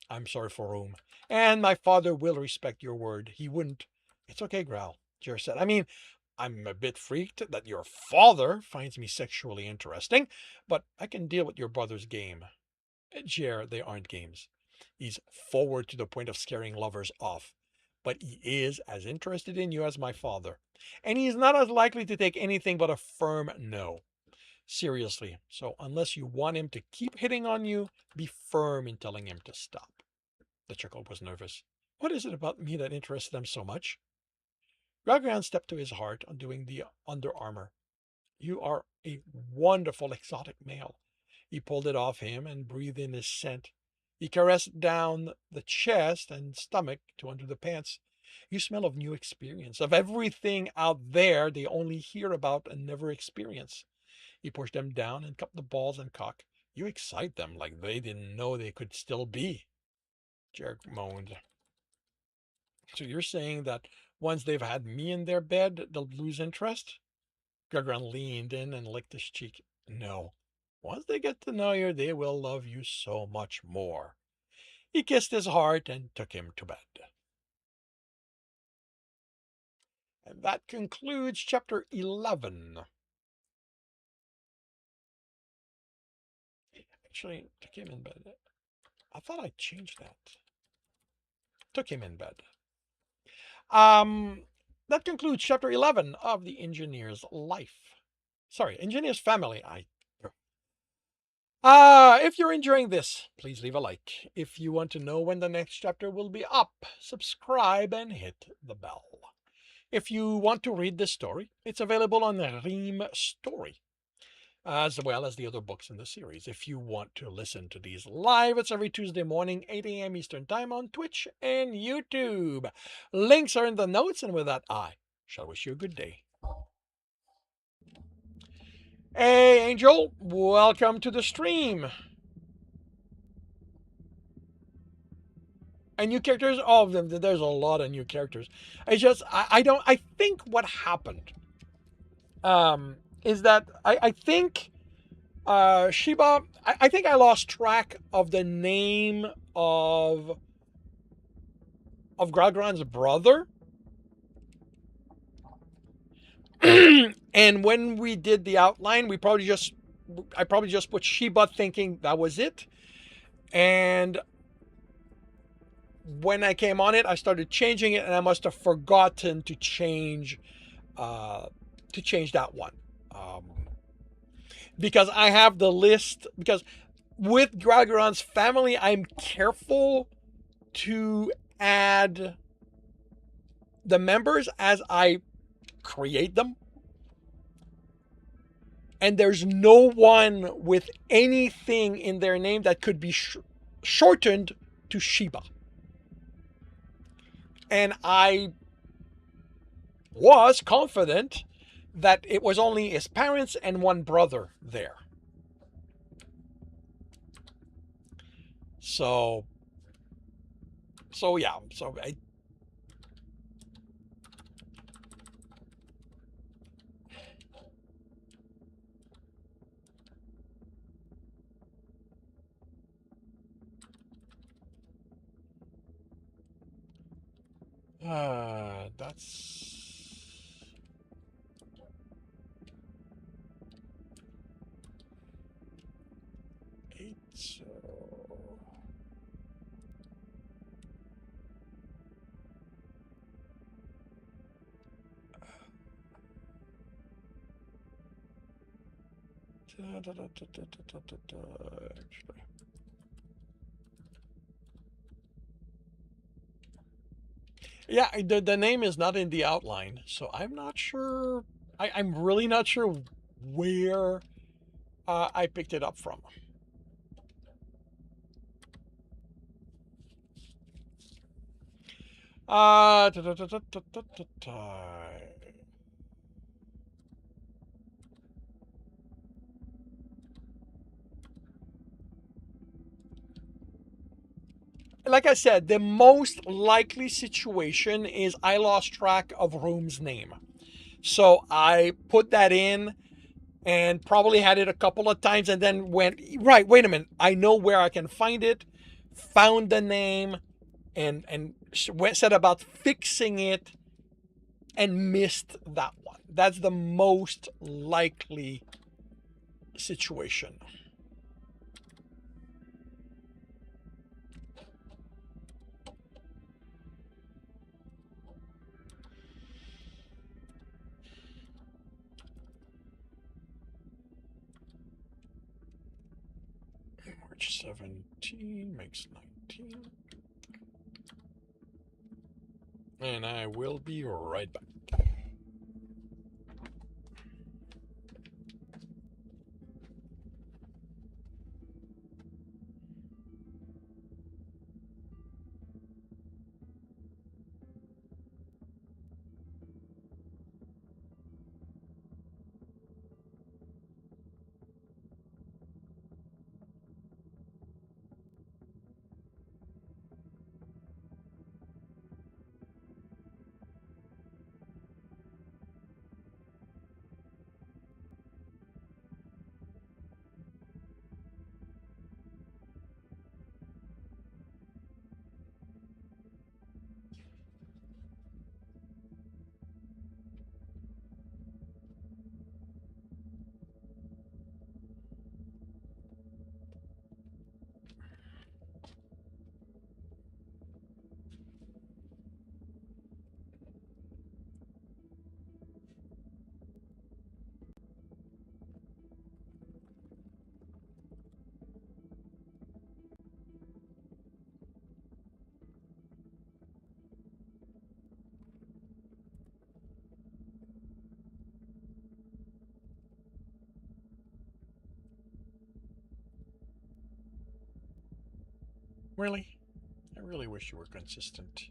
I'm sorry for Room, and my father will respect your word. He wouldn't. It's okay, Growl, Jer said. I mean, I'm a bit freaked that your father finds me sexually interesting, but I can deal with your brother's game. Jer, they aren't games. He's forward to the point of scaring lovers off, but he is as interested in you as my father, and he is not as likely to take anything but a firm no. Seriously, so unless you want him to keep hitting on you, be firm in telling him to stop. The child was nervous. What is it about me that interests them so much? Ragran stepped to his heart, undoing the under armor. You are a wonderful exotic male. He pulled it off him and breathed in his scent. He caressed down the chest and stomach to under the pants. You smell of new experience, of everything out there they only hear about and never experience. He pushed them down and cupped the balls and cock. You excite them like they didn't know they could still be. Jarek moaned. So you're saying that once they've had me in their bed, they'll lose interest? Gregran leaned in and licked his cheek. No. Once they get to know you, they will love you so much more. He kissed his heart and took him to bed. And that concludes chapter 11. Actually, took him in bed. I thought I changed that. Took him in bed. That concludes chapter 11 of the engineer's life. Sorry, engineer's family. If you're enjoying this, please leave a like. If you want to know when the next chapter will be up, subscribe and hit the bell. If you want to read this story, it's available on Ream Story, as well as the other books in the series. If you want to listen to these live, it's every Tuesday morning, 8 a.m. Eastern Time on Twitch and YouTube. Links are in the notes, and with that, I shall wish you a good day. Hey, Angel, welcome to the stream. And new characters, all of them. There's a lot of new characters. It's just I think what happened is that I think Shiba. I think I lost track of the name of Gragran's brother. And when we did the outline, I probably just put Shiba, thinking that was it. And when I came on it, I started changing it, and I must have forgotten to change that one. Because I have the list. Because with Gragran's family, I'm careful to add the members as I create them. And there's no one with anything in their name that could be shortened to Shiba. And I was confident that it was only his parents and one brother there. So yeah. So that's 8. So Yeah, the name is not in the outline, so I'm not sure. I'm really not sure where I picked it up from. Uh, da, da, da, da, da, da, da, da. Like I said, the most likely situation is I lost track of room's name. So I put that in and probably had it a couple of times and then went, right, wait a minute, I know where I can find it, found the name, and said about fixing it and missed that one. That's the most likely situation. March 17 makes 19. And I will be right back. Really? I really wish you were consistent.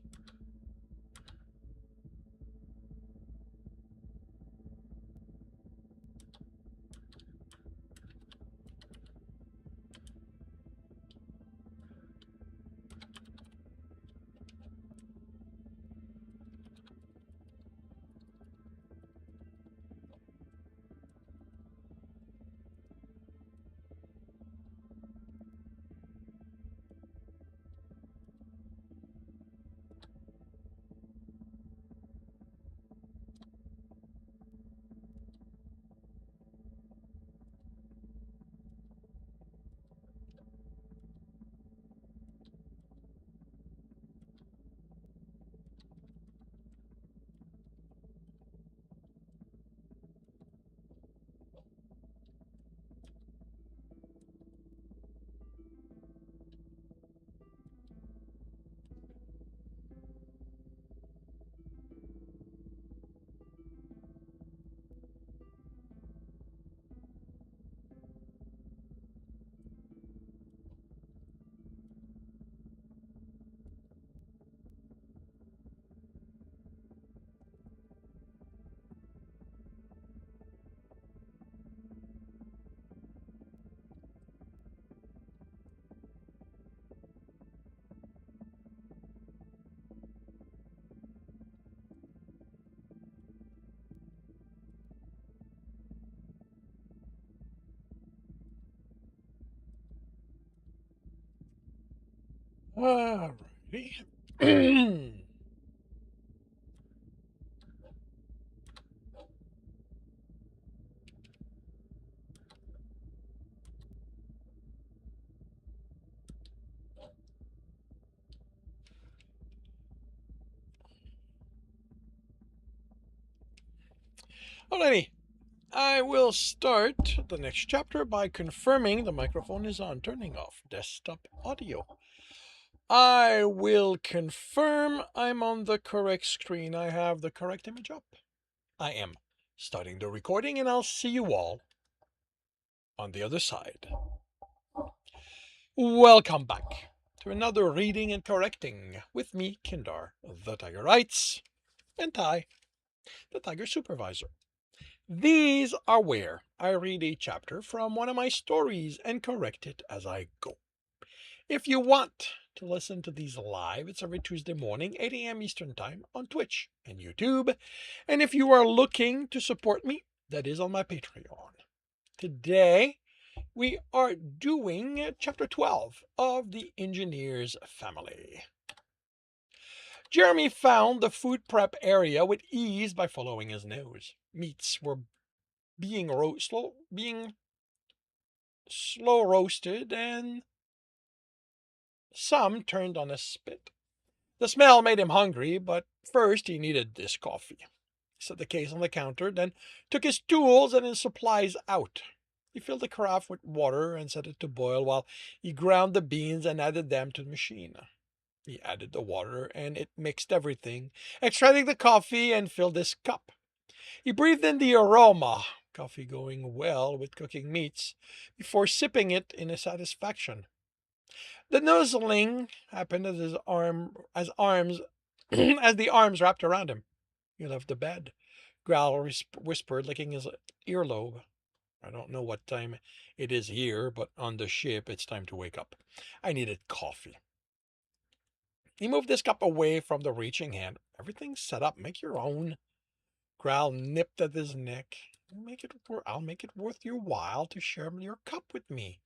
Alrighty. Alrighty. I will start the next chapter by confirming the microphone is on, turning off desktop audio. I will confirm I'm on the correct screen. I have the correct image up. I am starting the recording, and I'll see you all on the other side. Welcome back to another reading and correcting with me, Kindar, the Tiger Writes, and Ty, the Tiger Supervisor. These are where I read a chapter from one of my stories and correct it as I go. If you want to listen to these live, it's every Tuesday morning, 8 a.m. Eastern Time on Twitch and YouTube. And if you are looking to support me, that is on my Patreon. Today, we are doing chapter 12 of The Engineer's Family. Jeremy found the food prep area with ease by following his nose. Meats were being slow roasted, and some turned on a spit. The smell made him hungry, but first he needed this coffee. He set the case on the counter, then took his tools and his supplies out. He filled the carafe with water and set it to boil while he ground the beans and added them to the machine. He added the water and it mixed everything, extracting the coffee and filled his cup. He breathed in the aroma, coffee going well with cooking meats, before sipping it in satisfaction. The nuzzling happened as as the arms wrapped around him. "You left the bed," Growl whispered, licking his earlobe. "I don't know what time it is here, but on the ship it's time to wake up. I needed coffee." He moved his cup away from the reaching hand. "Everything's set up. Make your own." Growl nipped at his neck. I'll make it worth your while to share your cup with me."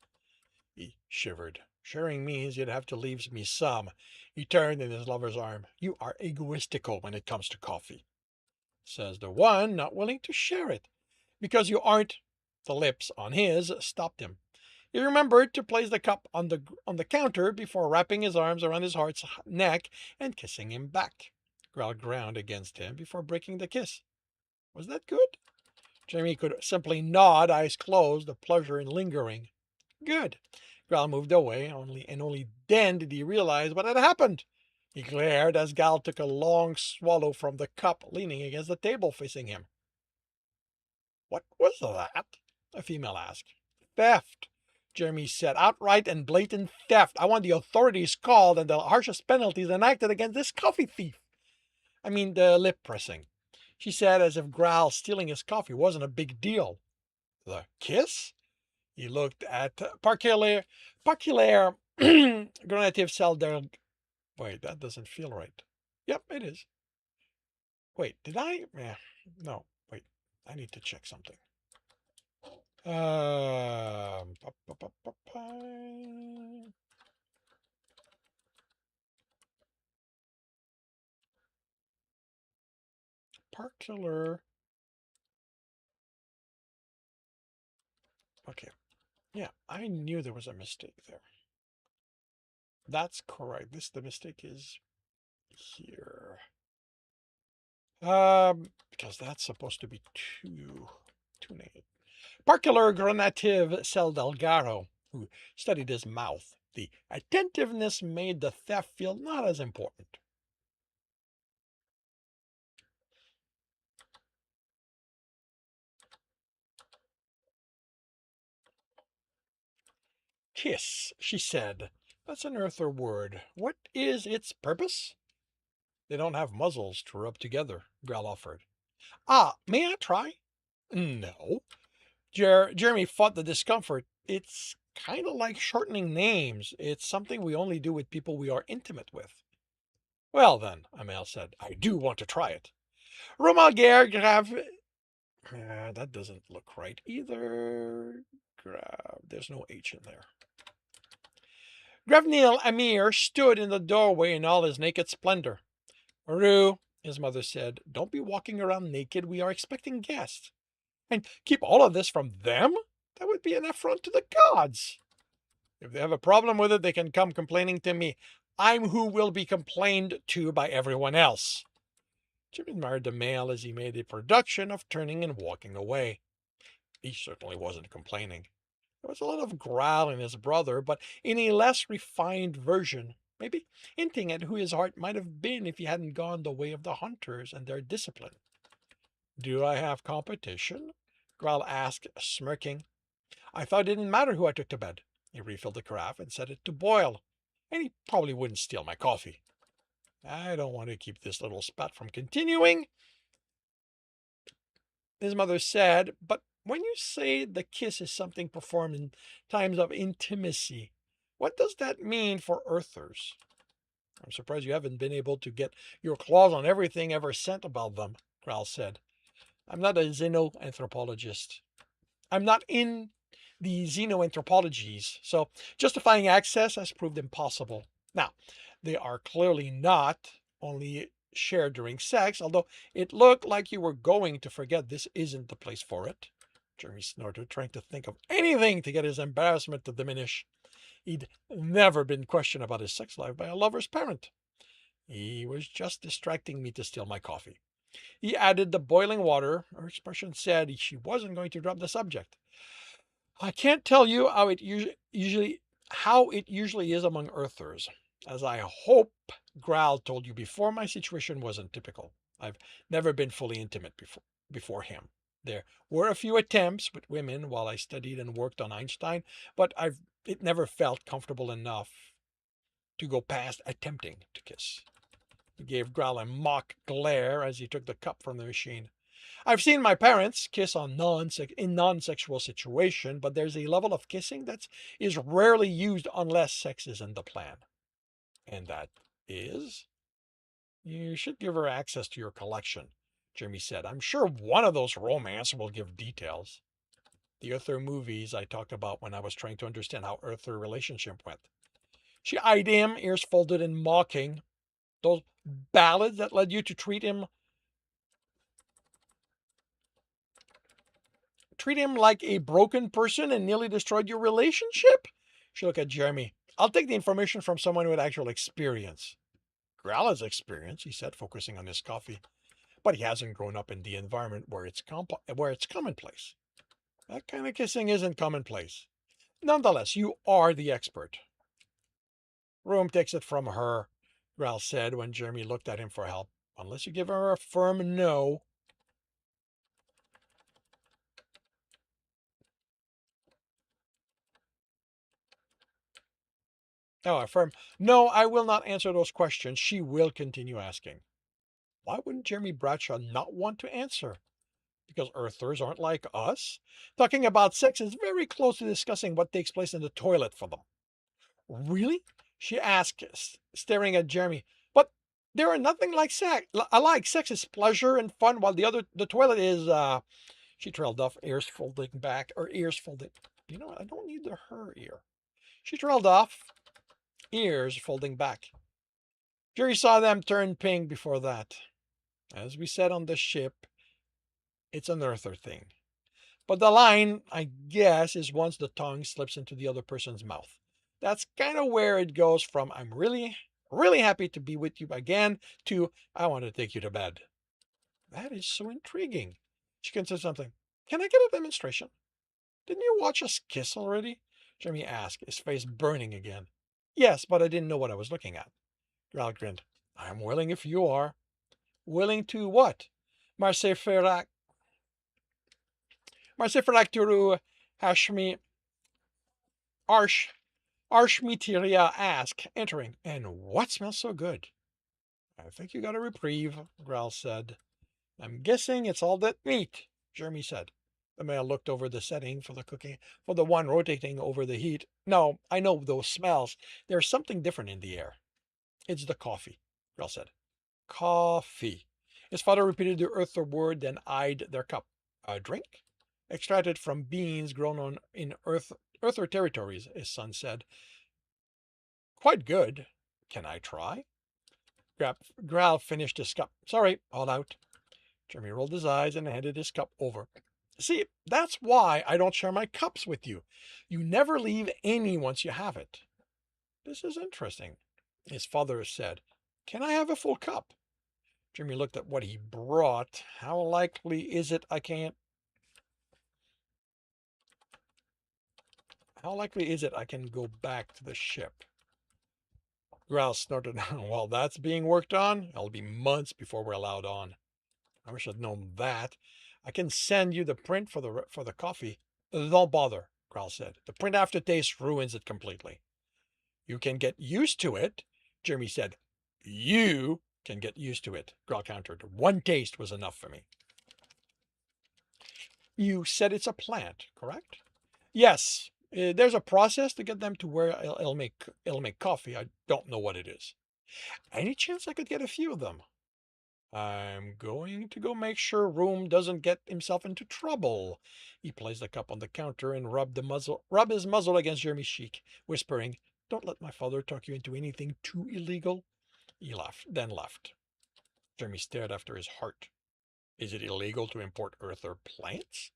He shivered. "Sharing means you'd have to leave me some." He turned in his lover's arm. "You are egoistical when it comes to coffee," says the one not willing to share it. "Because you aren't." The lips on his stopped him. He remembered to place the cup on the counter before wrapping his arms around his heart's neck and kissing him back. Growl ground against him before breaking the kiss. Was that good? Jamie could simply nod, eyes closed, the pleasure in lingering. Good. Growl moved away, only then did he realize what had happened. He glared as Gal took a long swallow from the cup, leaning against the table facing him. "What was that?" a female asked. "Theft," Jeremy said. "Outright and blatant theft. I want the authorities called and the harshest penalties enacted against this coffee thief." "I mean the lip pressing," she said, as if Growl stealing his coffee wasn't a big deal. "The kiss?" He looked at Parculaire Granative Cell del. Wait, that doesn't feel right. Yep, it is. Wait, did I? No, wait. I need to check something. Pa, pa, pa, pa, pa. Parcular. Okay. Yeah, I knew there was a mistake there. That's correct. The mistake is here. Because that's supposed to be two names. Parcular Granative Cell Delgaro, who studied his mouth. The attentiveness made the theft feel not as important. "Kiss," she said. "That's an earther word. What is its purpose?" "They don't have muzzles to rub together," Growl offered. "Ah, may I try?" "No." Jeremy fought the discomfort. "It's kind of like shortening names. It's something we only do with people we are intimate with." "Well then," Amel said, "I do want to try it." Romalguer Grave. That doesn't look right either. There's no H in there. Grevnil Amir stood in the doorway in all his naked splendor. "Rue," his mother said, "don't be walking around naked. We are expecting guests. And keep all of this from them? That would be an affront to the gods. If they have a problem with it, they can come complaining to me. I'm who will be complained to by everyone else." Jim admired the male as he made a production of turning and walking away. He certainly wasn't complaining. There was a lot of growl in his brother, but in a less refined version, maybe hinting at who his heart might have been if he hadn't gone the way of the hunters and their discipline. Do I have competition? Growl asked, smirking. I thought it didn't matter who I took to bed. He refilled the carafe and set it to boil, and he probably wouldn't steal my coffee. I don't want to keep this little spat from continuing, his mother said, but when you say the kiss is something performed in times of intimacy, what does that mean for Earthers? I'm surprised you haven't been able to get your claws on everything ever sent about them, Growl said. I'm not a xenoanthropologist. I'm not in the xenoanthropologies, so justifying access has proved impossible. Now, they are clearly not only shared during sex, although it looked like you were going to forget this isn't the place for it. Jeremy snorted, trying to think of anything to get his embarrassment to diminish. He'd never been questioned about his sex life by a lover's parent. He was just distracting me to steal my coffee. He added the boiling water. Her expression said she wasn't going to drop the subject. I can't tell you how it usually is among Earthers. As I hope Growl told you before, my situation wasn't typical. I've never been fully intimate before him. There were a few attempts with women while I studied and worked on Einstein, but it never felt comfortable enough to go past attempting to kiss. He gave Growl a mock glare as he took the cup from the machine. I've seen my parents kiss in non-sexual situation, but there's a level of kissing that is rarely used unless sex is in the plan. And that is? You should give her access to your collection, Jimmy said. I'm sure one of those romance will give details. The Earther movies I talked about when I was trying to understand how Earther relationship went. She eyed him, ears folded and mocking. Those ballads that led you to treat him like a broken person and nearly destroyed your relationship? She looked at Jeremy. I'll take the information from someone with actual experience. Growl has experience, he said, focusing on his coffee. But he hasn't grown up in the environment where it's commonplace. That kind of kissing isn't commonplace. Nonetheless, you are the expert. Room takes it from her, Growl said when Jeremy looked at him for help. Unless you give her a firm no. Oh, a firm no, I will not answer those questions. She will continue asking. Why wouldn't Jeremy Bradshaw not want to answer? Because Earthers aren't like us? Talking about sex is very close to discussing what takes place in the toilet for them. Really? She asked, staring at Jeremy. But there are nothing like sex. Alike, sex is pleasure and fun, while the toilet is. She trailed off, ears folding back, or ears folding. You know what? I don't need her ear. She trailed off, ears folding back. Jerry saw them turn pink before that. As we said on the ship, it's an Earther thing. But the line, I guess, is once the tongue slips into the other person's mouth. That's kind of where it goes from I'm really, really happy to be with you again to I want to take you to bed. That is so intriguing. She considered something. Can I get a demonstration? Didn't you watch us kiss already? Jeremy asked, his face burning again. Yes, but I didn't know what I was looking at. Growl grinned. I'm willing if you are. Willing to what? Marseille Ferrac Turu Hashmi Arsh Arshmitiria asked, entering. And what smells so good? I think you got a reprieve, Growl said. I'm guessing it's all that meat, Jeremy said. The male looked over the setting for the one rotating over the heat. No, I know those smells. There's something different in the air. It's the coffee, Growl said. Coffee. His father repeated the Earther word, then eyed their cup. A drink? Extracted from beans grown in Earther territories, his son said. Quite good. Can I try? Growl finished his cup. Sorry, all out. Jeremy rolled his eyes and handed his cup over. See, that's why I don't share my cups with you. You never leave any once you have it. This is interesting, his father said. Can I have a full cup? Jimmy looked at what he brought. How likely is it I can't? How likely is it I can go back to the ship? Grouse snorted. While that's being worked on, it'll be months before we're allowed on. I wish I'd known that. I can send you the print for the coffee. Don't bother, Growl said. The print aftertaste ruins it completely. You can get used to it, Jeremy said. You can get used to it, Growl countered. One taste was enough for me. You said it's a plant, correct? Yes. There's a process to get them to where it'll make coffee. I don't know what it is. Any chance I could get a few of them? I'm going to go make sure Room doesn't get himself into trouble. He placed the cup on the counter and rubbed his muzzle against Jeremy's cheek, whispering, "Don't let my father talk you into anything too illegal." He laughed, then left. Jeremy stared after his heart. Is it illegal to import earther plants?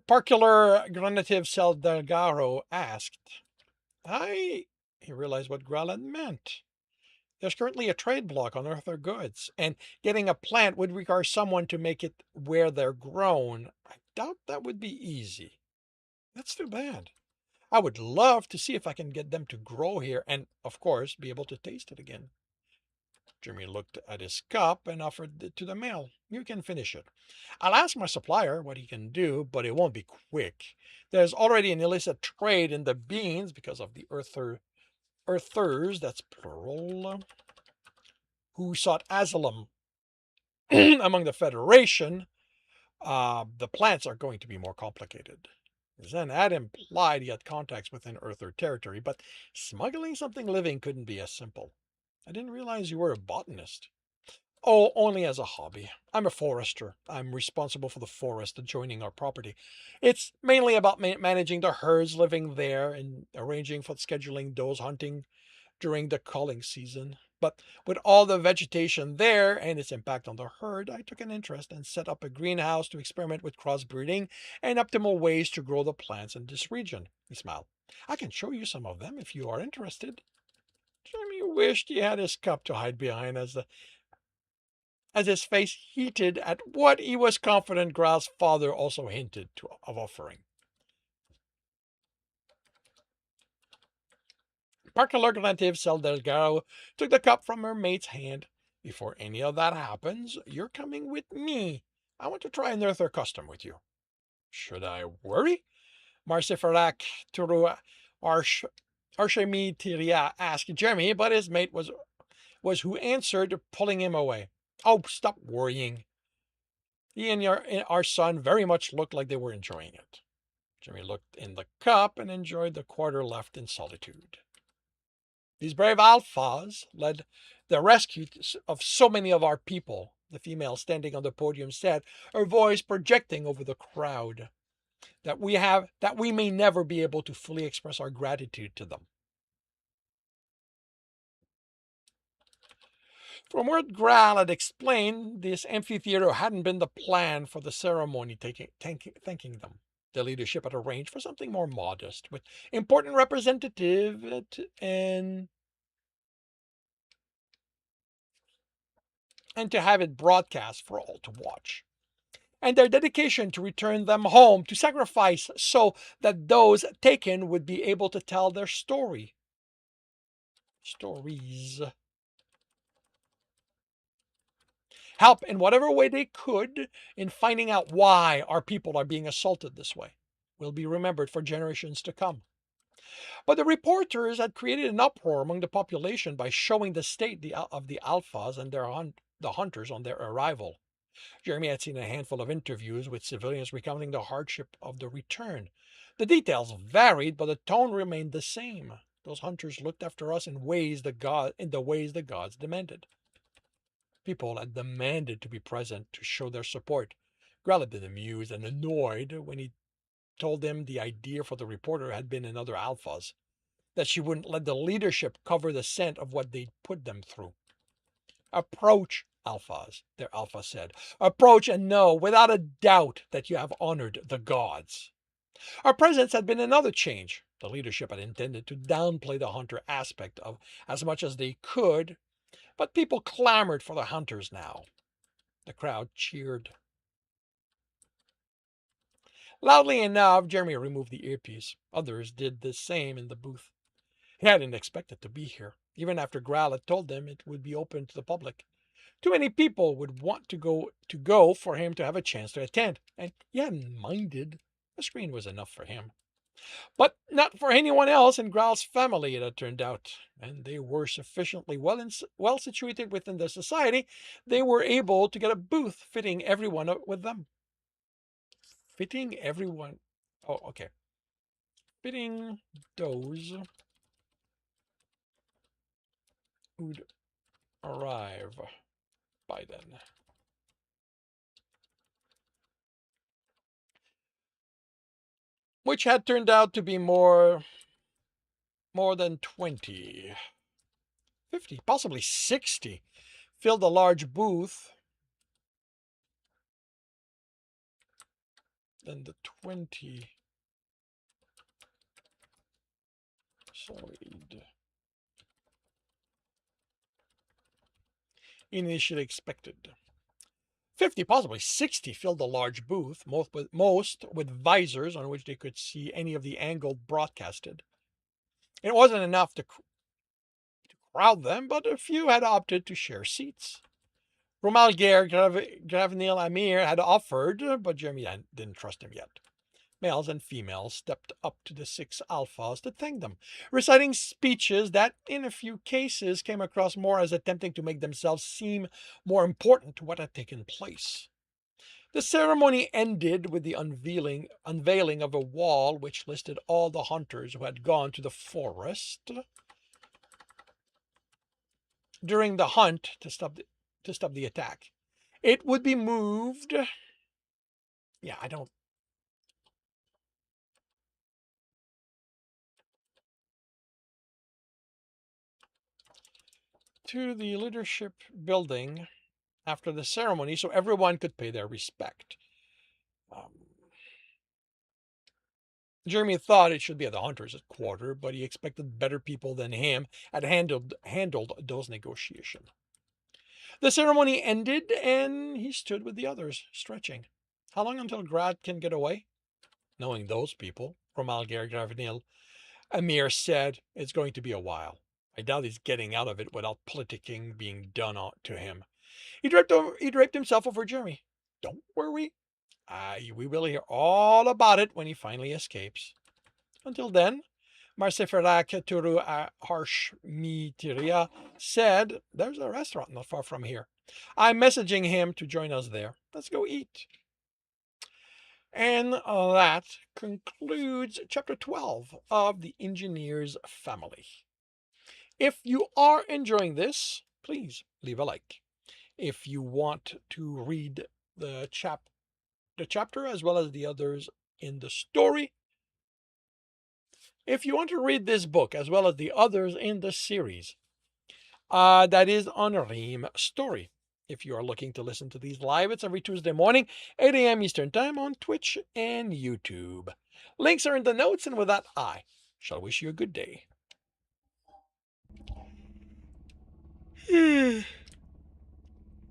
Parcular Granative Saldelgaro asked. He realized what Gralad meant. There's currently a trade block on earther goods, and getting a plant would require someone to make it where they're grown. I doubt that would be easy. That's too bad. I would love to see if I can get them to grow here and, of course, be able to taste it again. Jimmy looked at his cup and offered it to the male. You can finish it. I'll ask my supplier what he can do, but it won't be quick. There's already an illicit trade in the beans because of the earthers, that's plural, who sought asylum among the Federation. The plants are going to be more complicated. Zen had implied he had contacts within Earther territory, but smuggling something living couldn't be as simple. I didn't realize you were a botanist. Oh, only as a hobby. I'm a forester. I'm responsible for the forest adjoining our property. It's mainly about managing the herds living there and arranging for scheduling those hunting during the culling season. But with all the vegetation there and its impact on the herd, I took an interest and set up a greenhouse to experiment with crossbreeding and optimal ways to grow the plants in this region. He smiled. I can show you some of them if you are interested. Jimmy wished he had his cup to hide behind as his face heated at what he was confident Grau's father also hinted of offering. Parcalarganative Cel Delgado took the cup from her mate's hand. Before any of that happens, you're coming with me. I want to try and earth our custom with you. Should I worry? Marciferak Turu Arshemitiria asked Jeremy, but his mate was who answered, pulling him away. Oh, stop worrying. He and our son very much looked like they were enjoying it. Jimmy looked in the cup and enjoyed the quarter left in solitude. These brave alphas led the rescue of so many of our people, the female standing on the podium said, her voice projecting over the crowd, that we may never be able to fully express our gratitude to them. From what Graal had explained, this amphitheater hadn't been the plan for the ceremony thanking them. The leadership had arranged for something more modest, with important representative and to have it broadcast for all to watch. And their dedication to return them home, to sacrifice so that those taken would be able to tell their stories. Help in whatever way they could in finding out why our people are being assaulted this way. Will be remembered for generations to come. But the reporters had created an uproar among the population by showing the state of the alphas and the hunters on their arrival. Jeremy had seen a handful of interviews with civilians recounting the hardship of the return. The details varied, but the tone remained the same. Those hunters looked after us in the ways the gods demanded. People had demanded to be present to show their support. Grell had been amused and annoyed when he told them the idea for the reporter had been another alphas, that she wouldn't let the leadership cover the scent of what they'd put them through. Approach, alphas, their alpha said. Approach and know without a doubt that you have honored the gods. Our presence had been another change. The leadership had intended to downplay the hunter aspect of as much as they could, But people clamored for the hunters now. The crowd cheered. Loudly enough, Jeremy removed the earpiece. Others did the same in the booth. He hadn't expected to be here, even after Graal had told them it would be open to the public. Too many people would want to go for him to have a chance to attend, and he hadn't minded. The screen was enough for him. But not for anyone else in Graal's family, it had turned out. And they were sufficiently well situated within the society, they were able to get a booth fitting everyone with them. Fitting everyone. Oh, okay. Fitting those who'd arrive by then. Which had turned out to be more than 20, 50, possibly 60, filled a large booth. Then the 20 side initially expected. 50, possibly 60 filled a large booth, most with visors on which they could see any of the angle broadcasted. It wasn't enough to crowd them, but a few had opted to share seats. Romalgair Gravnil Amir had offered, but Jeremy didn't trust him yet. Males and females stepped up to the 6 alphas to thank them, reciting speeches that, in a few cases, came across more as attempting to make themselves seem more important to what had taken place. The ceremony ended with the unveiling of a wall which listed all the hunters who had gone to the forest during the hunt to stop the attack. It would be moved. Yeah, I don't. To the leadership building after the ceremony so everyone could pay their respect. Jeremy thought it should be at the hunters' quarter, but he expected better people than him had handled those negotiations. The ceremony ended, and he stood with the others, stretching. How long until Grad can get away? Knowing those people, Romalgair Gravenil, Amir said, it's going to be a while. I doubt he's getting out of it without politicking being done to him. He draped himself over Jeremy. Don't worry. We will hear all about it when he finally escapes. Until then, Marseferak Turu Harshmitiria said, there's a restaurant not far from here. I'm messaging him to join us there. Let's go eat. And that concludes chapter 12 of The Engineer's Family. If you are enjoying this, please leave a like. If you want to read the chapter as well as the others in the story, if you want to read this book as well as the others in the series, that is on Ream Story. If you are looking to listen to these live, it's every Tuesday morning, 8 a.m. Eastern Time on Twitch and YouTube. Links are in the notes, and with that, I shall wish you a good day.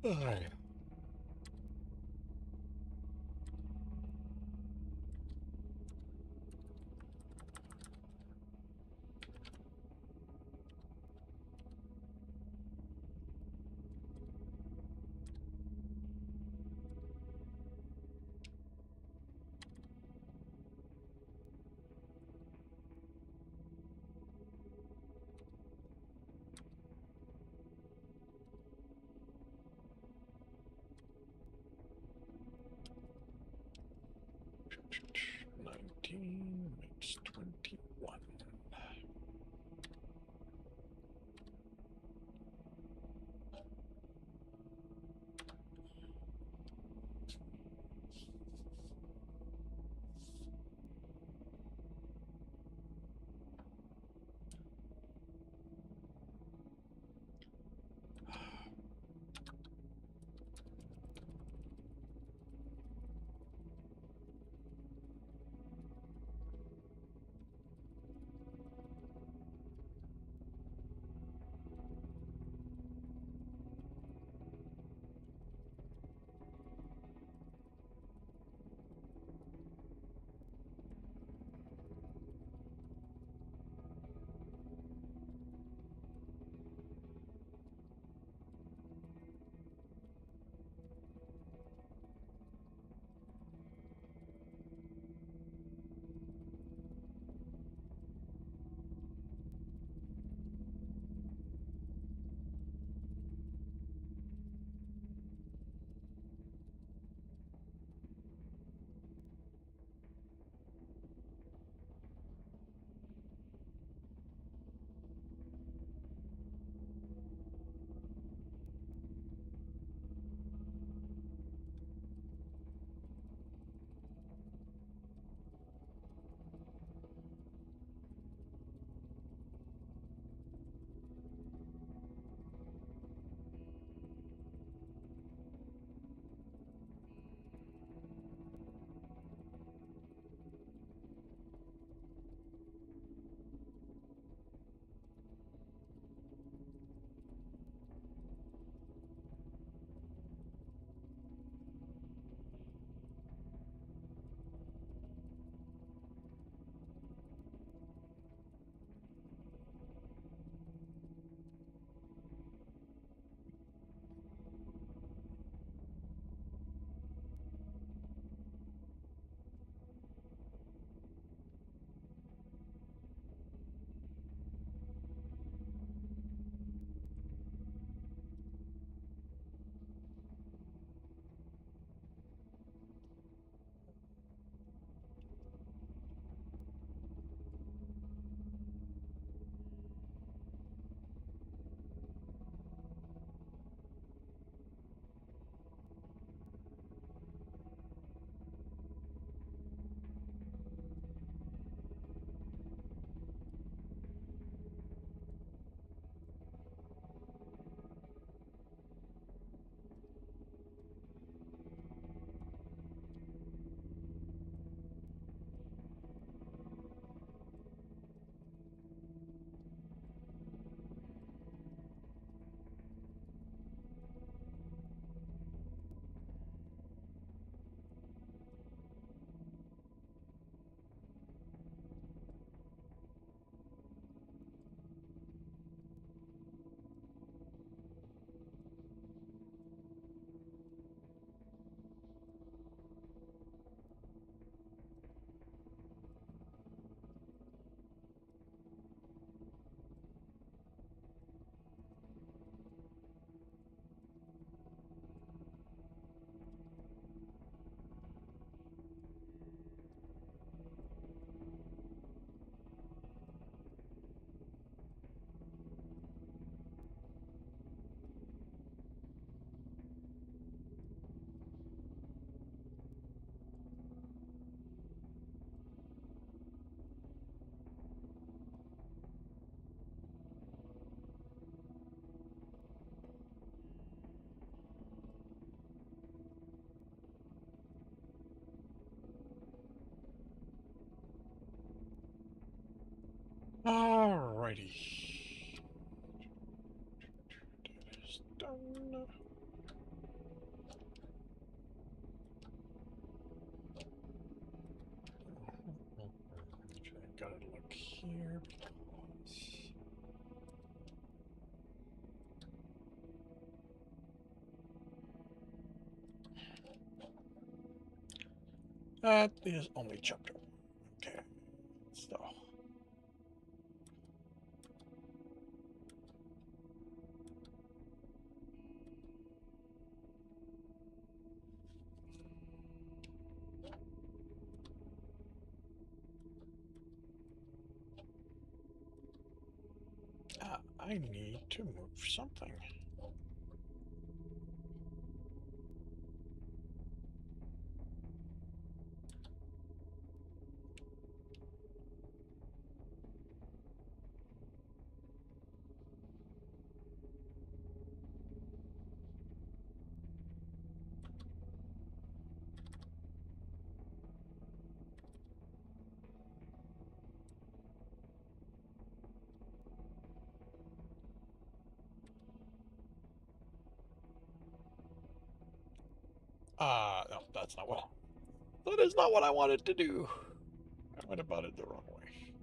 Bye. Makes 21. Alrighty. That is done. I gotta look here because that is only chapter 1. Okay, so I need to move something. No, that's not what. That is not what I wanted to do. I went about it the wrong way.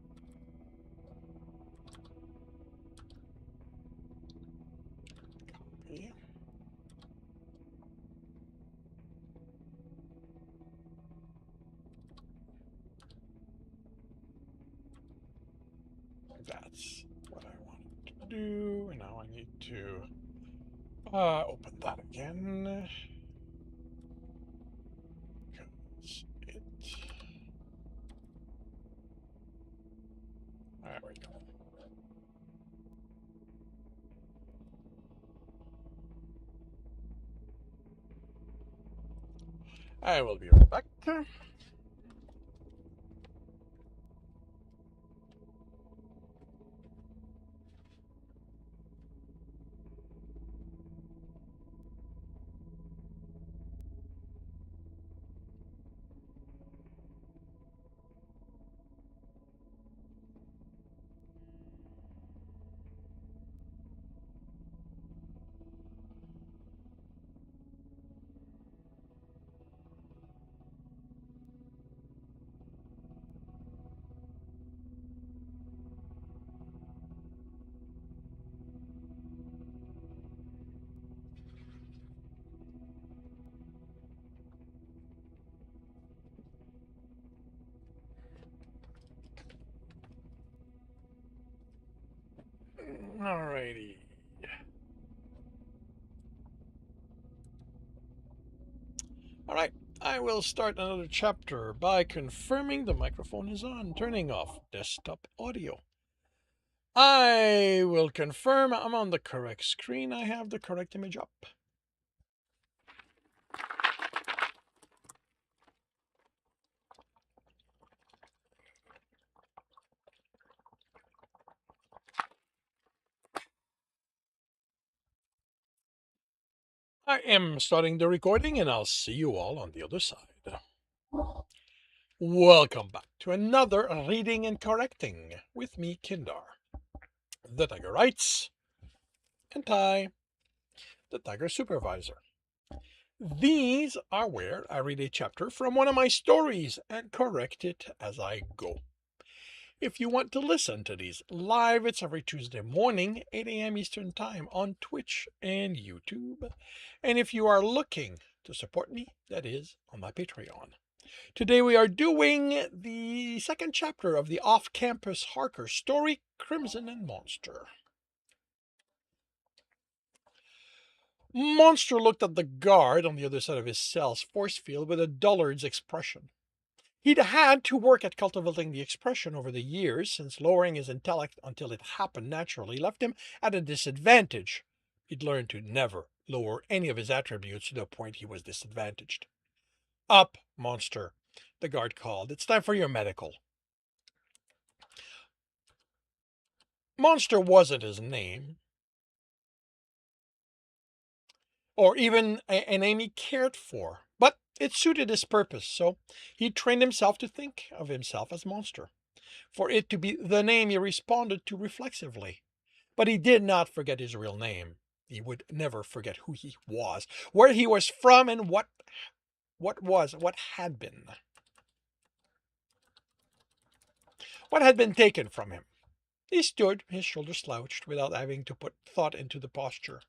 Copy. That's what I wanted to do. And now I need to open that again. Because it. There we go. I will be right back. Alrighty. Alright, I will start another chapter by confirming the microphone is on, turning off desktop audio. I will confirm I'm on the correct screen. I have the correct image up. I am starting the recording and I'll see you all on the other side. Welcome back to another Reading and Correcting with me, Kindar, the Tiger Writes, and Ty, the Tiger Supervisor. These are where I read a chapter from one of my stories and correct it as I go. If you want to listen to these live, it's every Tuesday morning, 8 a.m. Eastern Time on Twitch and YouTube. And if you are looking to support me, that is on my Patreon. Today we are doing the second chapter of the off-campus Harker story, Crimson and Monster. Monster looked at the guard on the other side of his cell's force field with a dullard's expression. He'd had to work at cultivating the expression over the years, since lowering his intellect until it happened naturally left him at a disadvantage. He'd learned to never lower any of his attributes to the point he was disadvantaged. Up, Monster, the guard called. It's time for your medical. Monster wasn't his name, or even a name he cared for, but it suited his purpose, so he trained himself to think of himself as Monster. For it to be the name he responded to reflexively. But he did not forget his real name. He would never forget who he was, where he was from, and what had been. What had been taken from him. He stood, his shoulders slouched, without having to put thought into the posture.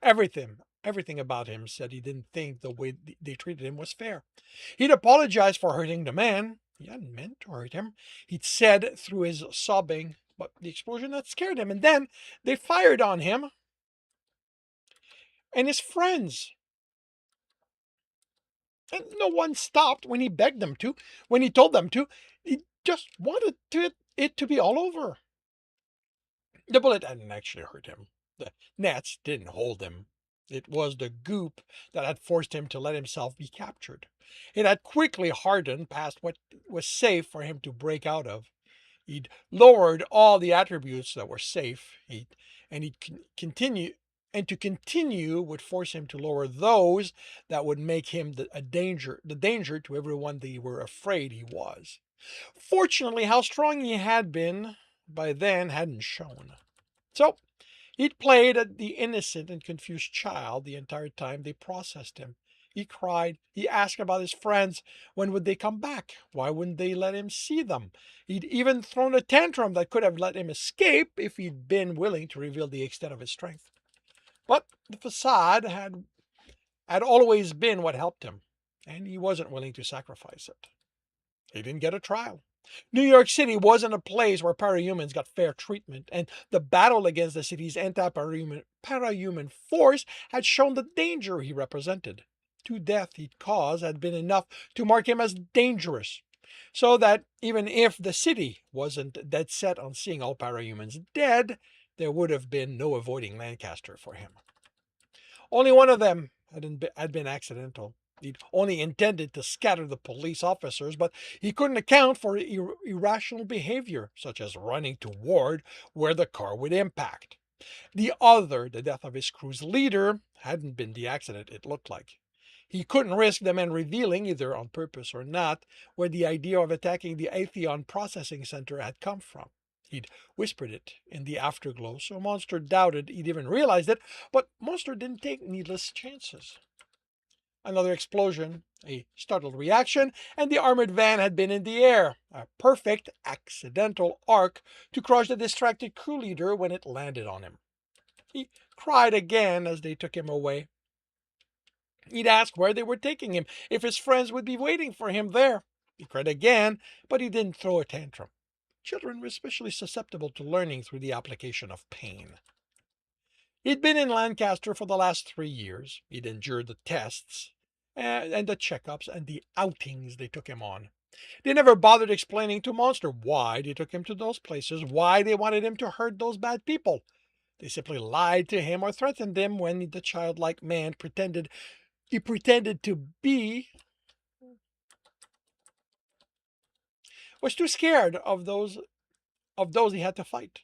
Everything about him said he didn't think the way they treated him was fair. He'd apologized for hurting the man. He hadn't meant to hurt him. He'd said through his sobbing, but the explosion had scared him. And then they fired on him and his friends. And no one stopped when he begged them to, when he told them to. He just wanted it to be all over. The bullet hadn't actually hurt him. The nets didn't hold him. It was the goop that had forced him to let himself be captured. It had quickly hardened past what was safe for him to break out of. He'd lowered all the attributes that were safe. He'd continue, and to continue would force him to lower those that would make him the danger to everyone they were afraid he was. Fortunately, how strong he had been by then hadn't shown. So he'd played at the innocent and confused child the entire time they processed him. He cried. He asked about his friends. When would they come back? Why wouldn't they let him see them? He'd even thrown a tantrum that could have let him escape if he'd been willing to reveal the extent of his strength. But the facade had always been what helped him, and he wasn't willing to sacrifice it. He didn't get a trial. New York City wasn't a place where parahumans got fair treatment, and the battle against the city's anti-parahuman force had shown the danger he represented. Two deaths he'd caused had been enough to mark him as dangerous, so that even if the city wasn't dead set on seeing all parahumans dead, there would have been no avoiding Lancaster for him. Only one of them had been accidental. He'd only intended to scatter the police officers, but he couldn't account for irrational behavior, such as running toward where the car would impact. The other, the death of his crew's leader, hadn't been the accident it looked like. He couldn't risk the men revealing, either on purpose or not, where the idea of attacking the Atheon processing center had come from. He'd whispered it in the afterglow, so Monster doubted he'd even realized it, but Monster didn't take needless chances. Another explosion, a startled reaction, and the armored van had been in the air, a perfect accidental arc to crush the distracted crew leader when it landed on him. He cried again as they took him away. He'd asked where they were taking him, if his friends would be waiting for him there. He cried again, but he didn't throw a tantrum. Children were especially susceptible to learning through the application of pain. He'd been in Lancaster for the last 3 years. He'd endured the tests and the checkups and the outings they took him on. They never bothered explaining to Monster why they took him to those places, why they wanted him to hurt those bad people. They simply lied to him or threatened him when the childlike man pretended to be was too scared of those he had to fight.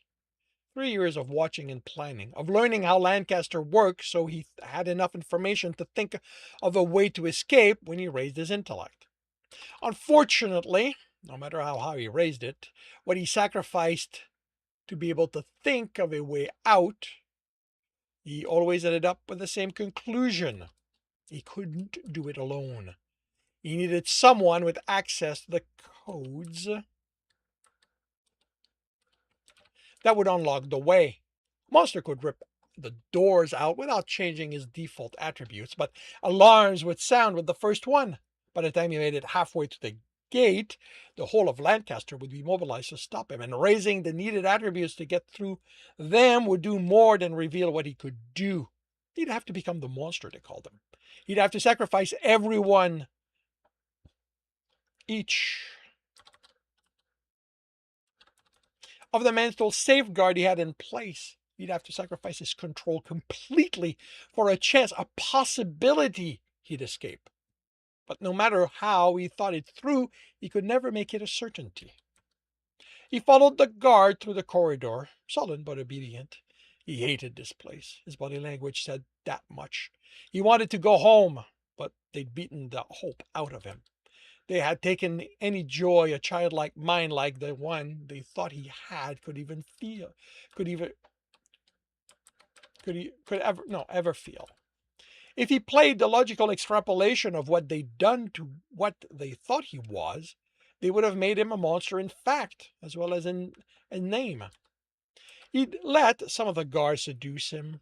3 years of watching and planning, of learning how Lancaster worked so he had enough information to think of a way to escape when he raised his intellect. Unfortunately, no matter how high he raised it, what he sacrificed to be able to think of a way out, he always ended up with the same conclusion. He couldn't do it alone. He needed someone with access to the codes that would unlock the way. Monster could rip the doors out without changing his default attributes, but alarms would sound with the first one. By the time he made it halfway to the gate, the whole of Lancaster would be mobilized to stop him, and raising the needed attributes to get through them would do more than reveal what he could do. He'd have to become the monster, they called him. He'd have to sacrifice everyone, each of the mental safeguard he had in place. He'd have to sacrifice his control completely for a chance, a possibility he'd escape. But no matter how he thought it through, he could never make it a certainty. He followed the guard through the corridor, sullen but obedient. He hated this place. His body language said that much. He wanted to go home, but they'd beaten the hope out of him. They had taken any joy a childlike mind like the one they thought he had could even feel, could even could ever no ever feel. If he played the logical extrapolation of what they'd done to what they thought he was, they would have made him a monster in fact as well as in name. He'd let some of the guards seduce him.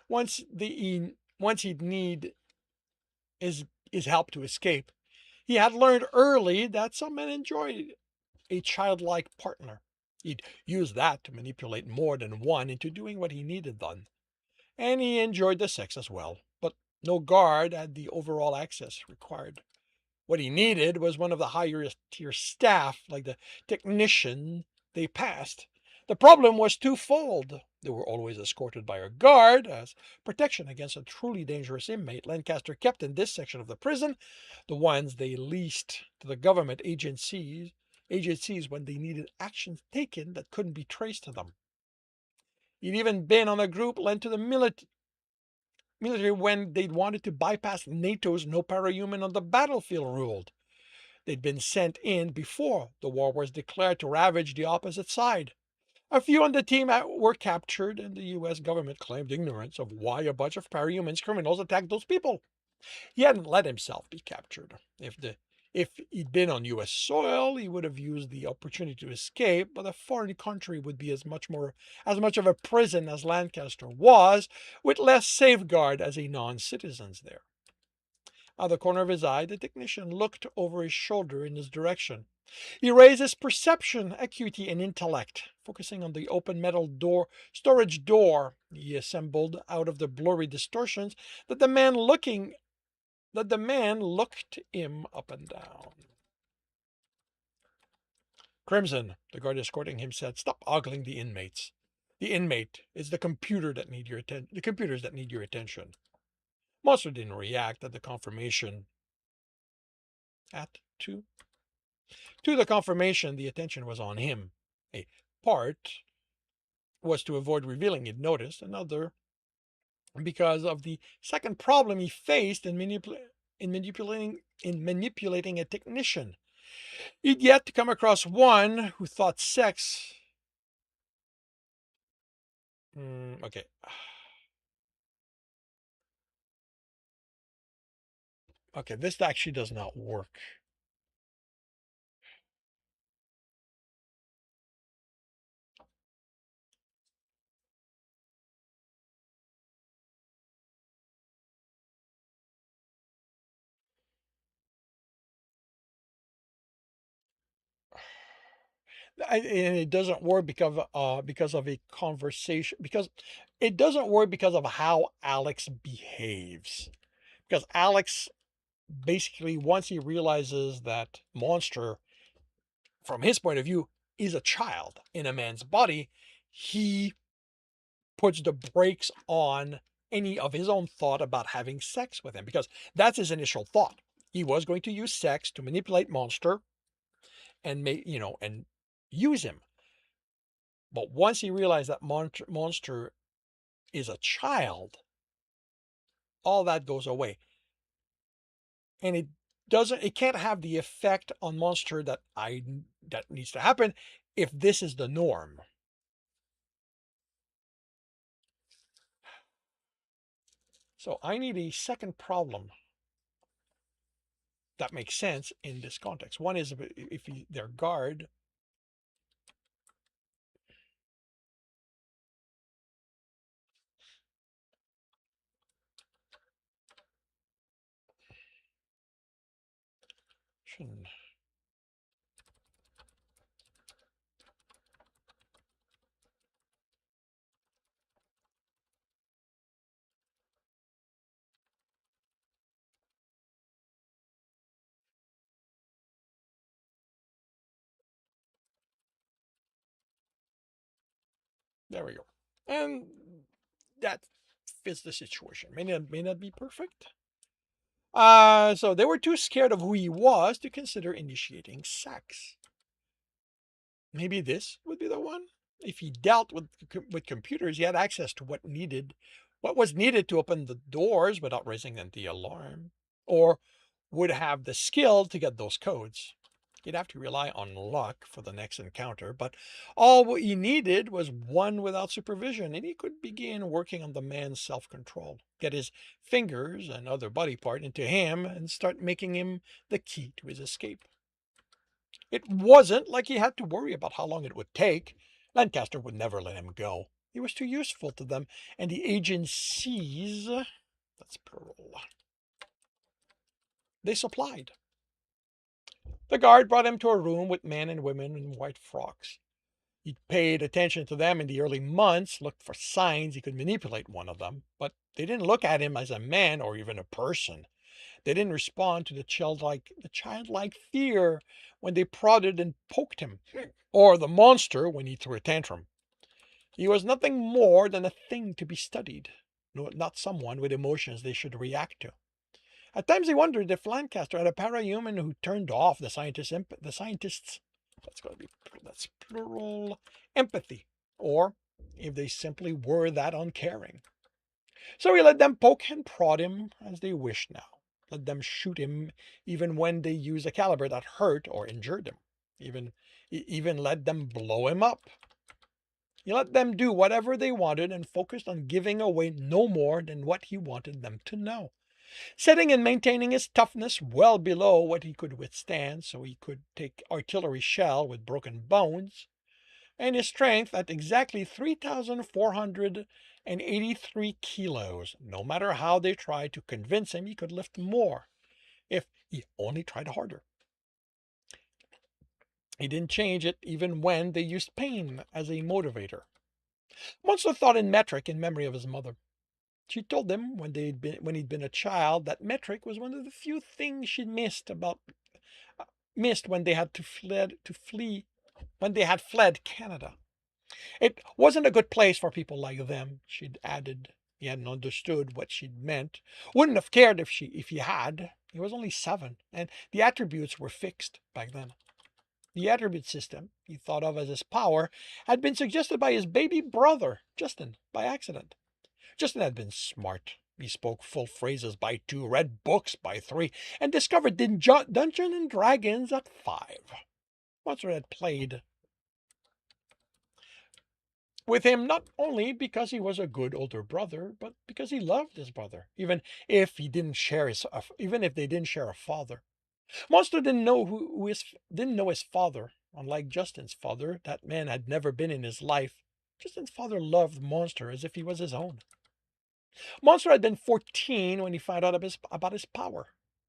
Once he'd need his help to escape, he had learned early that some men enjoyed a childlike partner. He'd use that to manipulate more than one into doing what he needed done. And he enjoyed the sex as well, but no guard had the overall access required. What he needed was one of the higher tier staff, like the technician they passed. The problem was twofold. They were always escorted by a guard as protection against a truly dangerous inmate Lancaster kept in this section of the prison, the ones they leased to the government agencies when they needed actions taken that couldn't be traced to them. He'd even been on a group lent to the military when they'd wanted to bypass NATO's no parahuman on the battlefield rule. They'd been sent in before the war was declared to ravage the opposite side. A few on the team were captured, and the US government claimed ignorance of why a bunch of parahumans criminals attacked those people. He hadn't let himself be captured. If he'd been on US soil, he would have used the opportunity to escape, but a foreign country would be as much of a prison as Lancaster was, with less safeguard as a non-citizen's there. Out of the corner of his eye, the technician looked over his shoulder in his direction. He raised his perception, acuity, and intellect, focusing on the open metal storage door he assembled out of the blurry distortions that the man looked him up and down. Crimson, the guard escorting him, said, "Stop ogling the inmates. The inmate is the computers that need your attention." Monster didn't react at the confirmation. To the confirmation, the attention was on him. A part was to avoid revealing he'd noticed, another because of the second problem he faced in manipulating a technician. He'd yet to come across one who thought sex. Okay. Okay, this actually does not work. And it doesn't work because of a conversation. Because it doesn't work because of how Alex behaves. Because Alex basically, once he realizes that Monster, from his point of view, is a child in a man's body, he puts the brakes on any of his own thought about having sex with him, because that's his initial thought. He was going to use sex to manipulate Monster and and use him. But once he realized that Monster is a child, all that goes away. And it can't have the effect on Monster that needs to happen if this is the norm. So I need a second problem that makes sense in this context. One is if their guard. There we go. And that fits the situation. May not be perfect. So they were too scared of who he was to consider initiating sex. Maybe this would be the one. If he dealt with computers, he had access to what was needed to open the doors without raising the alarm, or would have the skill to get those codes. He'd have to rely on luck for the next encounter, but all what he needed was one without supervision, and he could begin working on the man's self control, get his fingers and other body part into him, and start making him the key to his escape. It wasn't like he had to worry about how long it would take. Lancaster would never let him go. He was too useful to them, and the agencies, that's plural, they supplied. The guard brought him to a room with men and women in white frocks. He paid attention to them in the early months, looked for signs he could manipulate one of them, but they didn't look at him as a man or even a person. They didn't respond to the childlike fear when they prodded and poked him, or the monster when he threw a tantrum. He was nothing more than a thing to be studied, not someone with emotions they should react to. At times he wondered if Lancaster had a parahuman who turned off the scientists, that's plural, empathy, or if they simply were that uncaring. So he let them poke and prod him as they wished now. Let them shoot him even when they used a caliber that hurt or injured him. Even let them blow him up. He let them do whatever they wanted and focused on giving away no more than what he wanted them to know, setting and maintaining his toughness well below what he could withstand so he could take artillery shell with broken bones, and his strength at exactly 3,483 kilos, no matter how they tried to convince him he could lift more if he only tried harder. He didn't change it even when they used pain as a motivator. Monster thought in metric in memory of his mother. She told him when he'd been a child that metric was one of the few things she'd missed when they had fled Canada. It wasn't a good place for people like them, she'd added. He hadn't understood what she'd meant. Wouldn't have cared if he had. He was only 7, and the attributes were fixed back then. The attribute system he thought of as his power had been suggested by his baby brother, Justin, by accident. Justin had been smart. He spoke full phrases by 2, read books by 3, and discovered Dungeons and Dragons at 5. Monster had played with him not only because he was a good older brother, but because he loved his brother, even if they didn't share a father. Monster didn't know his father. Unlike Justin's father, that man had never been in his life. Justin's father loved Monster as if he was his own. Monster had been 14 when he found out about his power.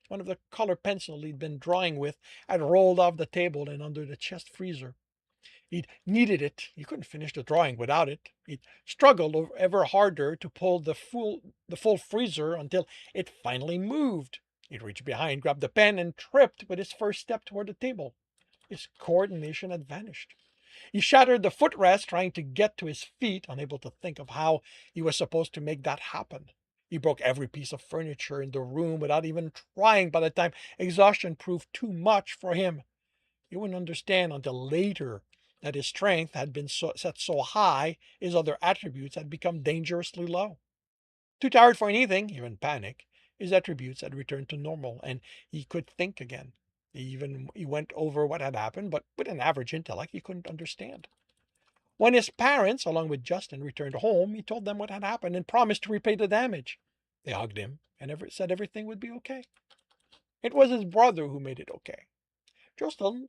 One of the color pencils he'd been drawing with had rolled off the table and under the chest freezer. He'd needed it. He couldn't finish the drawing without it. He'd struggled ever harder to pull the full freezer until it finally moved. He'd reached behind, grabbed the pen, and tripped with his first step toward the table. His coordination had vanished. He shattered the footrest trying to get to his feet, unable to think of how he was supposed to make that happen. He broke every piece of furniture in the room without even trying by the time exhaustion proved too much for him. He wouldn't understand until later that his strength had been set so high, his other attributes had become dangerously low. Too tired for anything, even panic, his attributes had returned to normal, and he could think again. He went over what had happened, but with an average intellect, he couldn't understand. When his parents, along with Justin, returned home, he told them what had happened and promised to repay the damage. They hugged him and said everything would be okay. It was his brother who made it okay. Justin,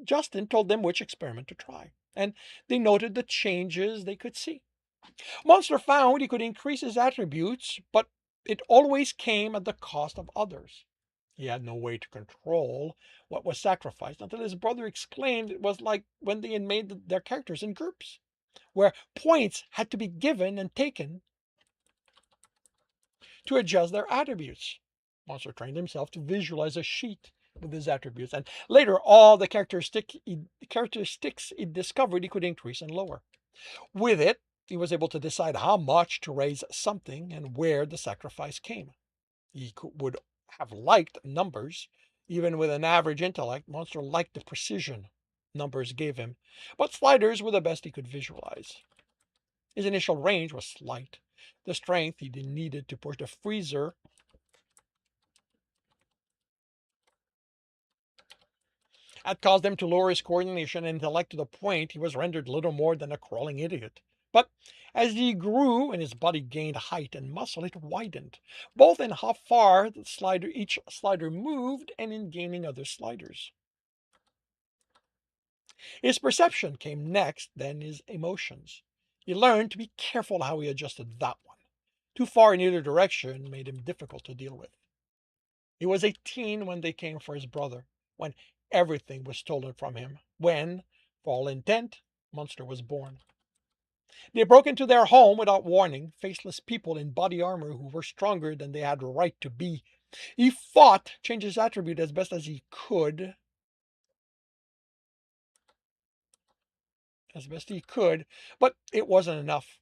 Justin told them which experiment to try, and they noted the changes they could see. Monster found he could increase his attributes, but it always came at the cost of others. He had no way to control what was sacrificed until his brother exclaimed it was like when they had made their characters in groups, where points had to be given and taken to adjust their attributes. Monster trained himself to visualize a sheet with his attributes, and later all the characteristics he discovered he could increase and lower. With it, he was able to decide how much to raise something and where the sacrifice came. Would have liked numbers. Even with an average intellect, Monster liked the precision numbers gave him, but sliders were the best he could visualize. His initial range was slight. The strength he needed to push the freezer had caused him to lower his coordination and intellect to the point he was rendered little more than a crawling idiot. But as he grew and his body gained height and muscle, it widened, both in how far each slider moved and in gaining other sliders. His perception came next, then his emotions. He learned to be careful how he adjusted that one. Too far in either direction made him difficult to deal with. He was 18 when they came for his brother, when everything was stolen from him, when, for all intent, Munster was born. They broke into their home without warning, faceless people in body armor who were stronger than they had a right to be. He fought, changed his attribute as best he could, but it wasn't enough.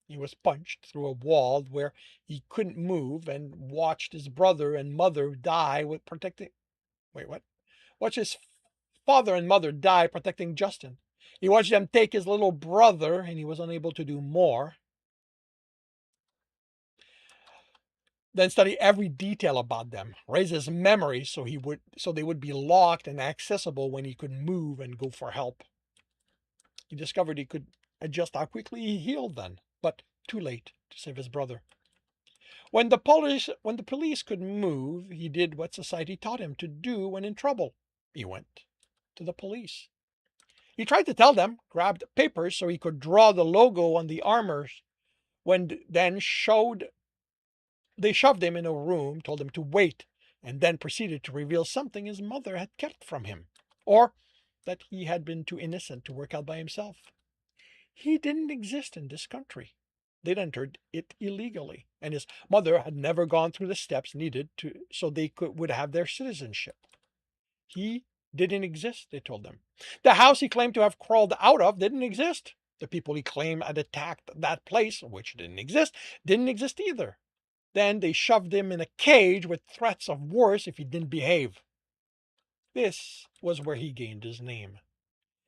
He was punched through a wall where he couldn't move and watched his brother and mother die with protecting. Wait, what? Watch his father and mother die protecting Justin. He watched them take his little brother, and he was unable to do more. Then study every detail about them, raise his memory so they would be locked and accessible when he could move and go for help. He discovered he could adjust how quickly he healed then, but too late to save his brother. When the police could move, he did what society taught him to do when in trouble. He went to the police. He tried to tell them, grabbed papers so he could draw the logo on the armors, they shoved him in a room, told him to wait, and then proceeded to reveal something his mother had kept from him, or that he had been too innocent to work out by himself. He didn't exist in this country. They'd entered it illegally, and his mother had never gone through the steps needed so they would have their citizenship. He didn't exist, they told them. The house he claimed to have crawled out of didn't exist. The people he claimed had attacked that place, which didn't exist either. Then they shoved him in a cage with threats of worse if he didn't behave. This was where he gained his name.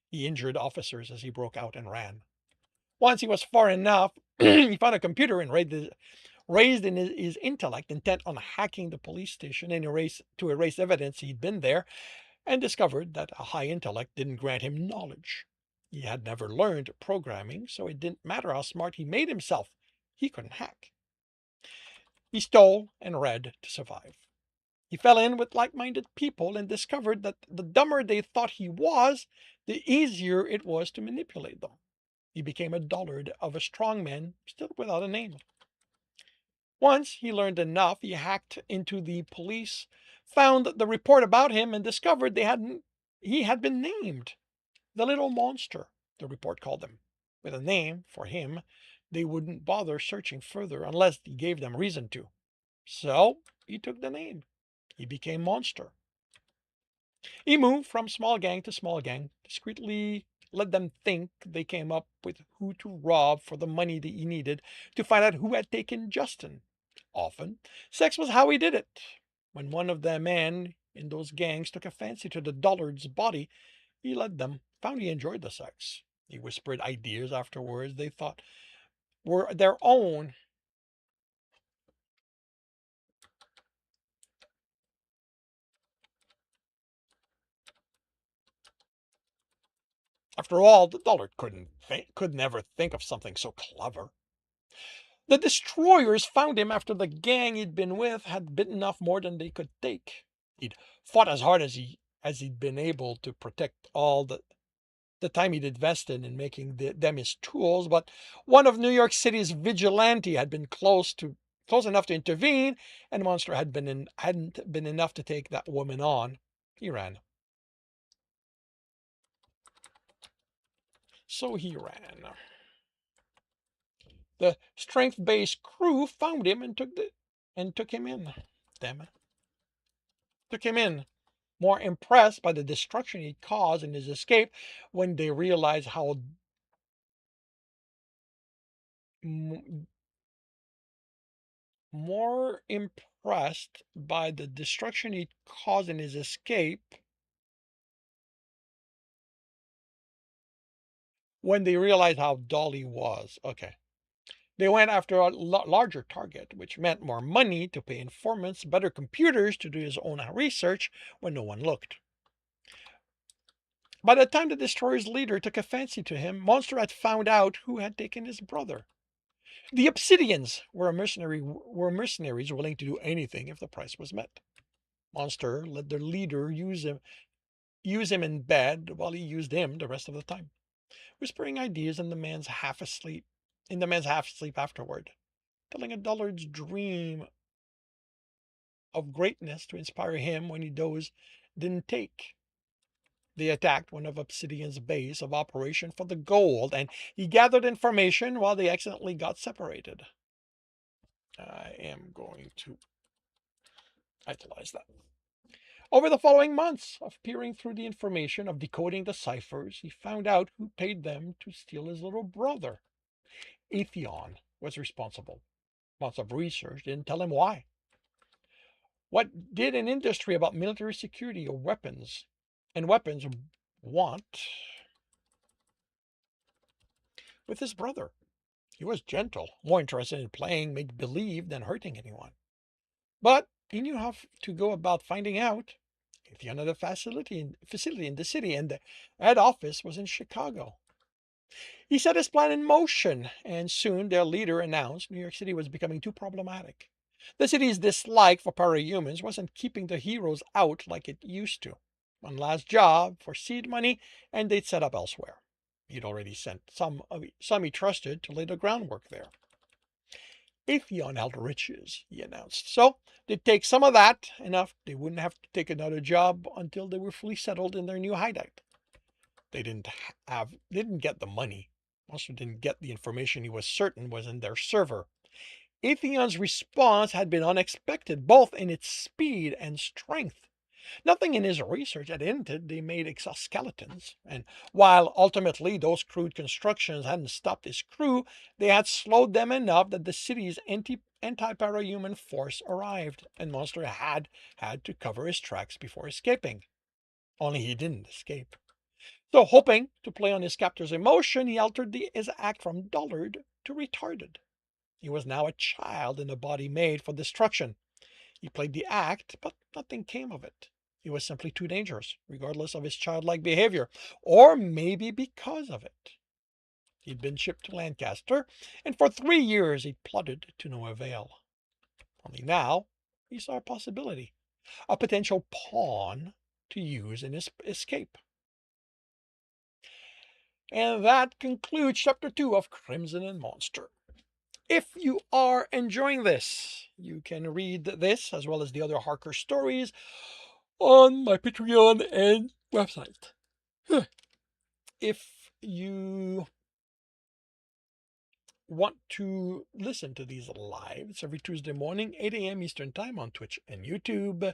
He injured officers as he broke out and ran. Once he was far enough, he found a computer and raised in his intellect, intent on hacking the police station and to erase evidence he'd been there, and discovered that a high intellect didn't grant him knowledge. He had never learned programming, so it didn't matter how smart he made himself. He couldn't hack. He stole and read to survive. He fell in with like-minded people and discovered that the dumber they thought he was, the easier it was to manipulate them. He became a dullard of a strong man, still without a name. Once he learned enough, he hacked into the police, found the report about him, and discovered he had been named the little monster, the report called him. With a name for him, they wouldn't bother searching further unless he gave them reason to. So he took the name. He became Monster. He moved from small gang to small gang, discreetly let them think they came up with who to rob for the money that he needed to find out who had taken Justin. Often, sex was how he did it. When one of the men in those gangs took a fancy to the dullard's body, he led them, found he enjoyed the sex. He whispered ideas afterwards they thought were their own. After all, the dullard could never think of something so clever. The destroyers found him after the gang he'd been with had bitten off more than they could take. He'd fought as hard as he'd been able to protect all the time he'd invested in making them his tools, but one of New York City's vigilante had been close enough to intervene, and Monster hadn't been enough to take that woman on. He ran. So he ran. The strength-based crew found him and took him in. Damn it. Took him in, more impressed by the destruction he caused in his escape when they realized how more impressed by the destruction he caused in his escape when they realized how dull he was. Okay. They went after a larger target, which meant more money to pay informants, better computers to do his own research when no one looked. By the time the destroyer's leader took a fancy to him, Monster had found out who had taken his brother. The Obsidians were mercenaries willing to do anything if the price was met. Monster let their leader use him in bed while he used him the rest of the time, whispering ideas in the man's half asleep afterward, telling a dullard's dream of greatness to inspire him when he didn't take. They attacked one of Obsidian's base of operation for the gold, and he gathered information while they accidentally got separated. I am going to italize that. Over the following months of peering through the information, of decoding the ciphers, he found out who paid them to steal his little brother. Atheon was responsible. Months of research didn't tell him why. What did an industry about military security or weapons want with his brother? He was gentle, more interested in playing make believe than hurting anyone. But he knew how to go about finding out. Atheon had a facility in the city, and the head office was in Chicago. He set his plan in motion, and soon their leader announced New York City was becoming too problematic. The city's dislike for parahumans wasn't keeping the heroes out like it used to. One last job for seed money, and they'd set up elsewhere. He'd already sent some he trusted to lay the groundwork there. Atheon held riches, he announced. So they'd take some of that, enough they wouldn't have to take another job until they were fully settled in their new hideout. They didn't get the money. Also didn't get the information he was certain was in their server. Atheon's response had been unexpected, both in its speed and strength. Nothing in his research had hinted they made exoskeletons, and while ultimately those crude constructions hadn't stopped his crew, they had slowed them enough that the city's anti-parahuman force arrived, and Monster had to cover his tracks before escaping. Only he didn't escape. So, hoping to play on his captor's emotion, he altered his act from dullard to retarded. He was now a child in a body made for destruction. He played the act, but nothing came of it. He was simply too dangerous, regardless of his childlike behavior, or maybe because of it. He'd been shipped to Lancaster, and for 3 years he'd plotted to no avail. Only now he saw a possibility, a potential pawn to use in his escape. And that concludes Chapter 2 of Crimson and Monster. If you are enjoying this, you can read this as well as the other Harker stories on my Patreon and website. If you want to listen to these live, it's every Tuesday morning, 8 a.m. Eastern Time on Twitch and YouTube.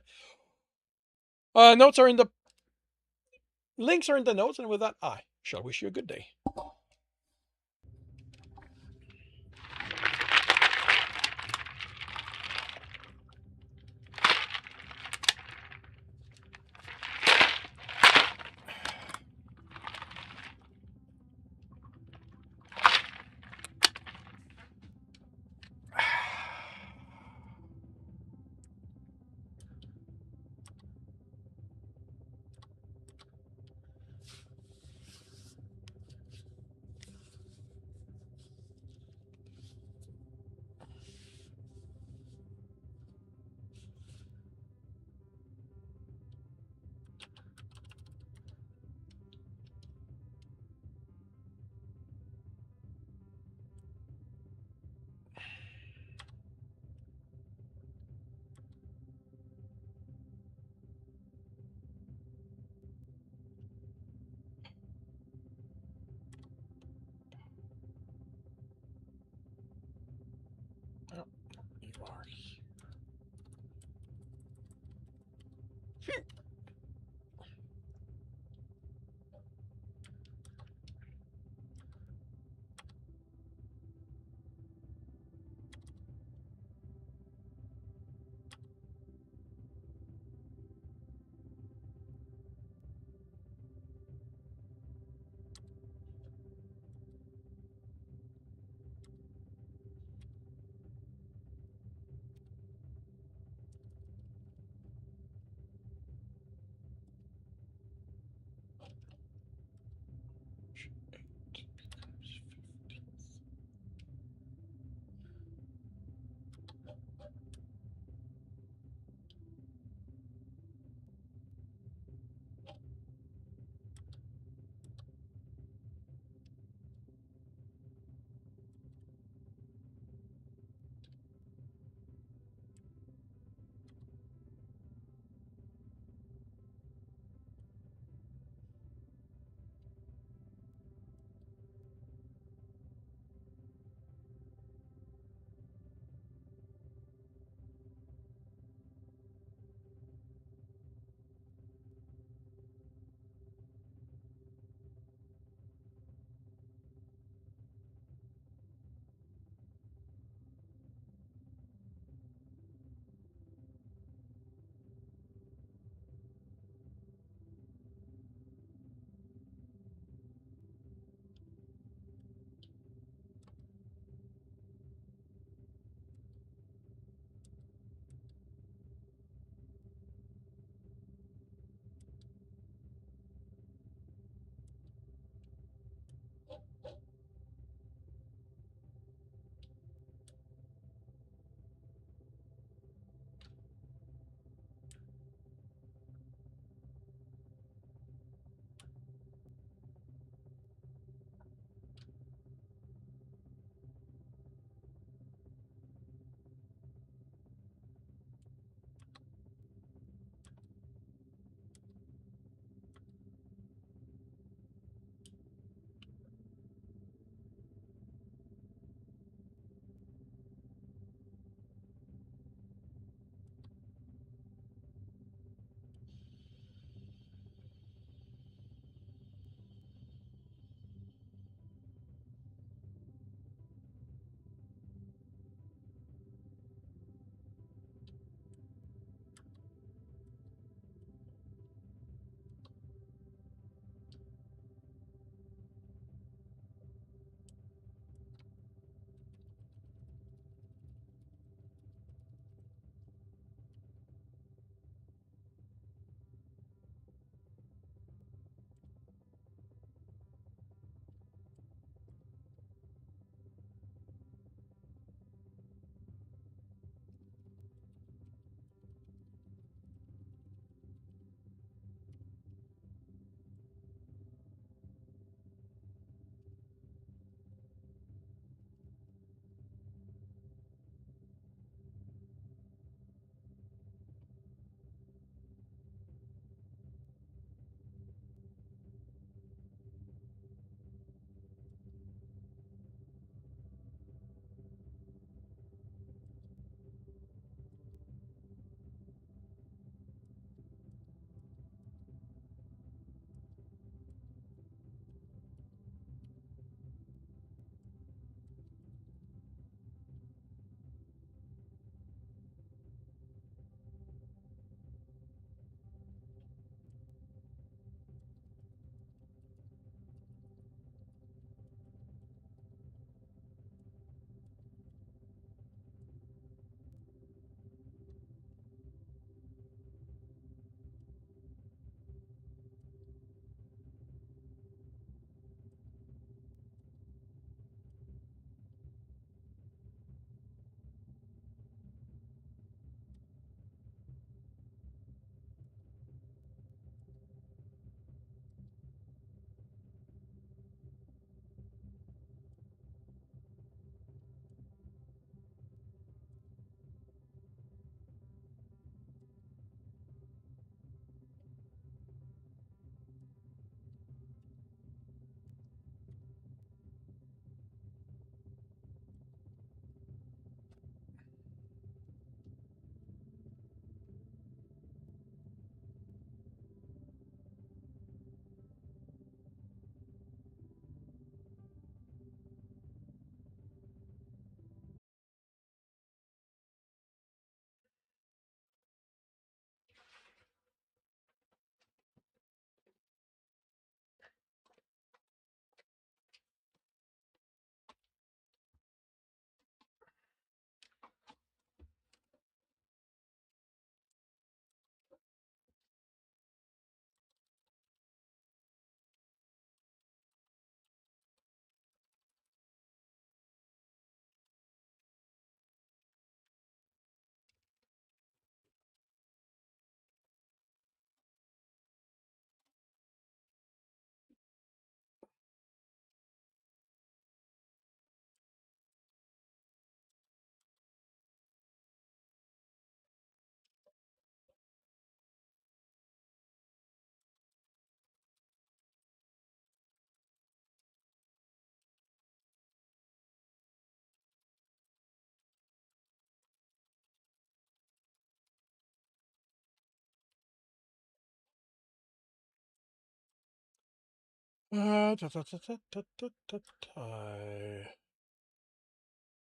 Links are in the notes, and with that, I shall wish you a good day. Oh, you are.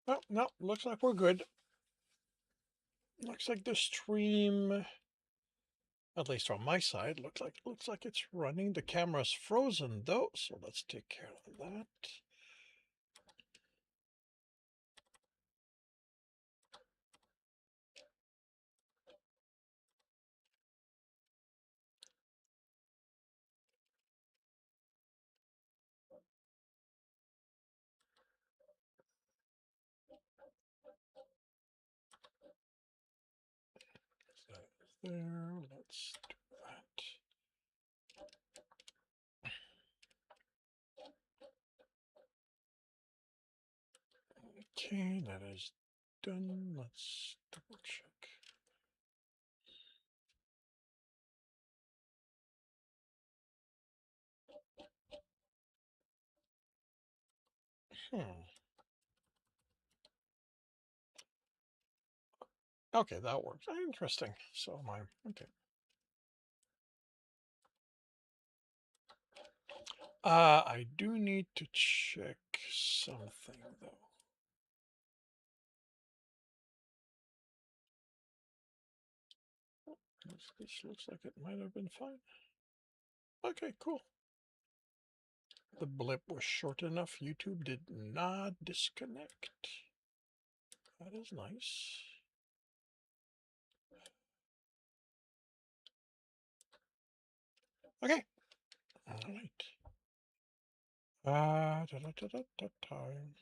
Oh, no, looks like we're good. Looks like the stream, at least on my side, looks like it's running. The camera's frozen though, so let's take care of that. So there, let's do that. Okay, that is done. Let's double check. Hmm. Okay, that works. Interesting. So my okay. I do need to check something though. This looks like it might have been fine. Okay, cool. The blip was short enough. YouTube did not disconnect. That is nice. Okay. All right. Time.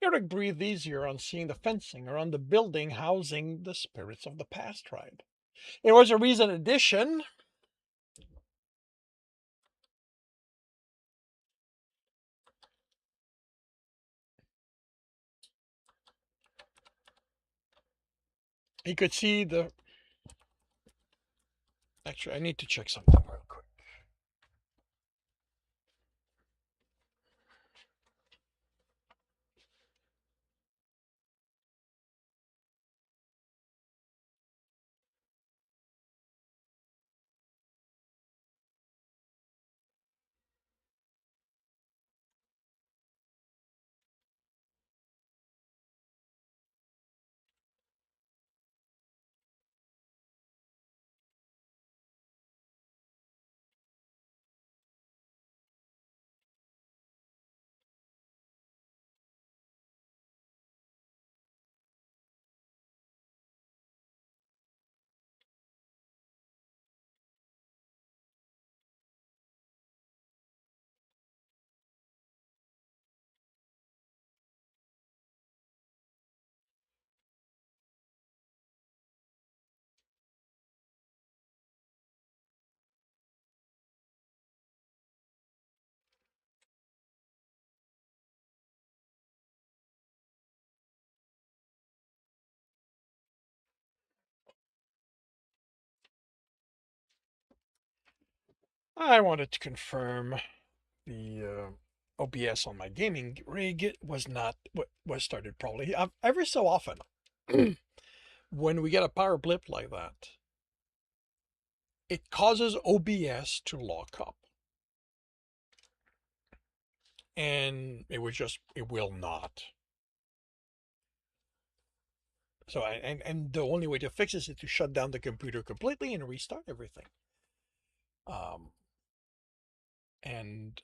Eric breathed easier on seeing the fencing around the building housing the spirits of the past tribe. It was a recent addition. He could see the. Actually, I need to check something real quick. I wanted to confirm the OBS on my gaming rig was not was started properly. Every so often, when we get a power blip like that, it causes OBS to lock up, and it will not. So and the only way to fix this is to shut down the computer completely and restart everything. Um, and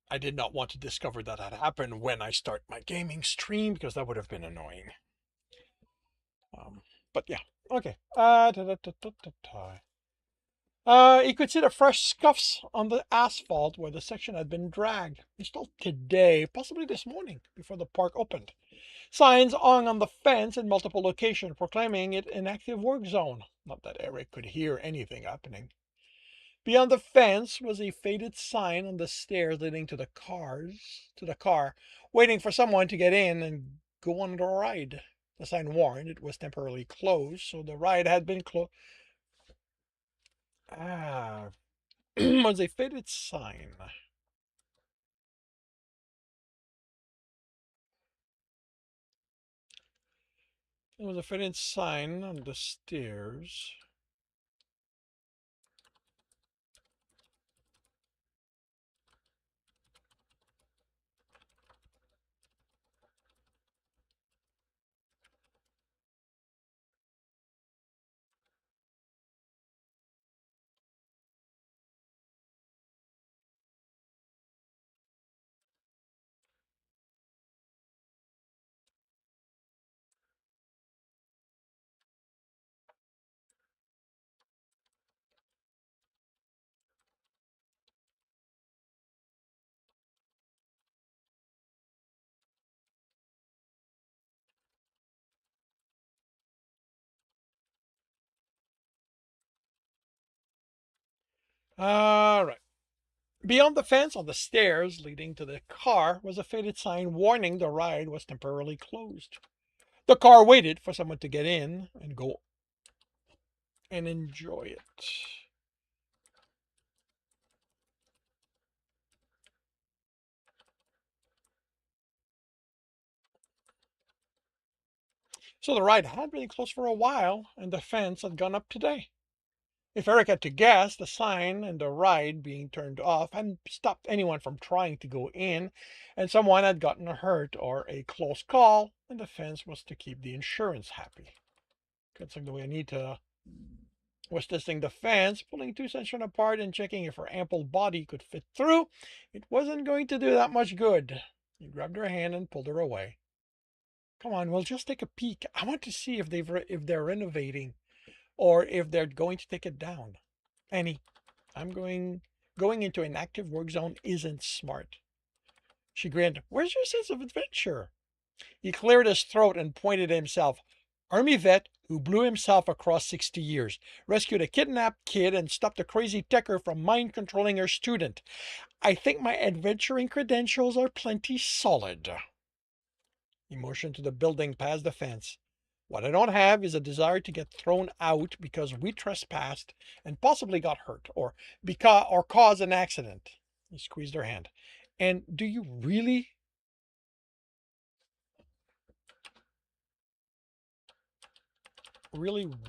I did not want to discover that had happened when I start my gaming stream because that would have been annoying. Um, but yeah, Okay. He could see the fresh scuffs on the asphalt where the section had been dragged. Installed today, possibly this morning, before the park opened. Signs hung on the fence in multiple locations proclaiming it an active work zone. Not that Eric could hear anything happening. Beyond the fence was a faded sign on the stairs leading to the car, waiting for someone to get in and go on the ride. The sign warned it was temporarily closed, so the ride had been closed. Ah, was a faded sign. There was a faded sign on the stairs. All right. Beyond the fence on the stairs leading to the car was a faded sign warning the ride was temporarily closed. The car waited for someone to get in and go and enjoy it. So the ride had been closed for a while, and the fence had gone up today. If Eric had to guess, the sign and the ride being turned off hadn't stopped anyone from trying to go in, and someone had gotten hurt or a close call, and the fence was to keep the insurance happy. Considering the way Anita was testing the fence, pulling two sections apart and checking if her ample body could fit through, it wasn't going to do that much good. He grabbed her hand and pulled her away. Come on, we'll just take a peek. I want to see if they're renovating or if they're going to take it down. Annie, I'm going into an active work zone isn't smart. She grinned. Where's your sense of adventure? He cleared his throat and pointed at himself. Army vet who blew himself across 60 years, rescued a kidnapped kid and stopped a crazy techer from mind controlling her student. I think my adventuring credentials are plenty solid. He motioned to the building past the fence. What I don't have is a desire to get thrown out because we trespassed and possibly got hurt or caused an accident. He squeezed her hand. And do you really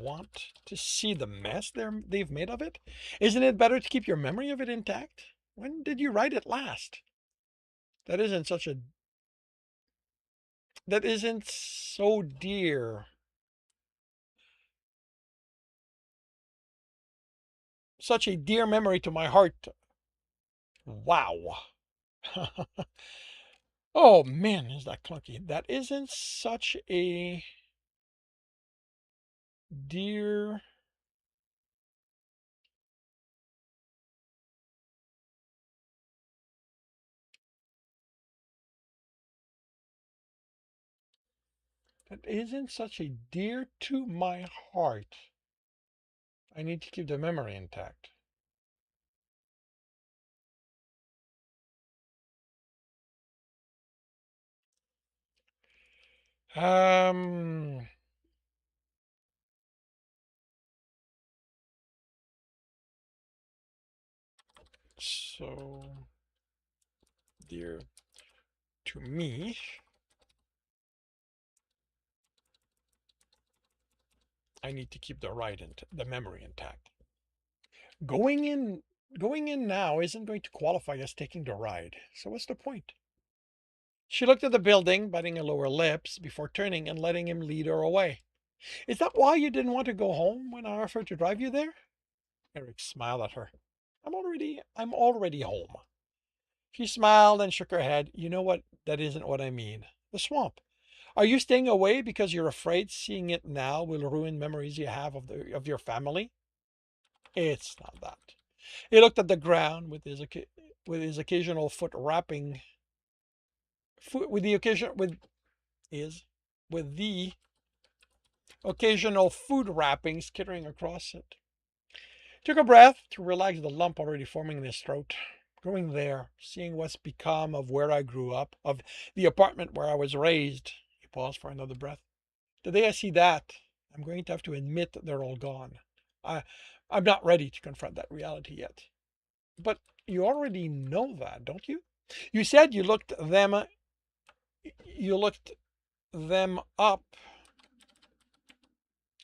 want to see the mess they've made of it? Isn't it better to keep your memory of it intact? When did you write it last? That isn't such a that isn't so dear. Such a dear memory to my heart. Wow. Oh man, is that clunky. That isn't such a dear. That isn't such a dear to my heart. I need to keep the memory intact. Um, so dear to me. I need to keep the memory intact. Going in, going in now isn't going to qualify as taking the ride. So what's the point? She looked at the building, biting her lower lips before turning and letting him lead her away. Is that why you didn't want to go home when I offered to drive you there? Eric smiled at her. I'm already home. She smiled and shook her head. You know what? That isn't what I mean. The swamp. Are you staying away because you're afraid seeing it now will ruin memories you have of your family? It's not that. He looked at the ground with his occasional foot wrapping foot with the occasion is with the occasional food wrapping skittering across it. Took a breath to relax the lump already forming in his throat. Going there, seeing what's become of where I grew up, of the apartment where I was raised. He paused for another breath. The day I see that, I'm going to have to admit that they're all gone. I, I'm not ready to confront that reality yet. But you already know that, don't you? You said you looked them up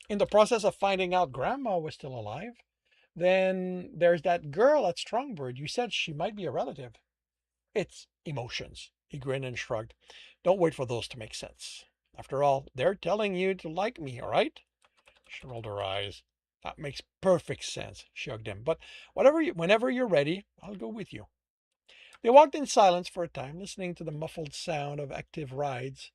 in the process of finding out Grandma was still alive. Then there's that girl at Strongbird. You said she might be a relative. It's emotions. He grinned and shrugged. Don't wait for those to make sense. After all, they're telling you to like me, all right? She rolled her eyes. That makes perfect sense, she hugged him. But whenever you're ready, I'll go with you. They walked in silence for a time, listening to the muffled sound of active rides.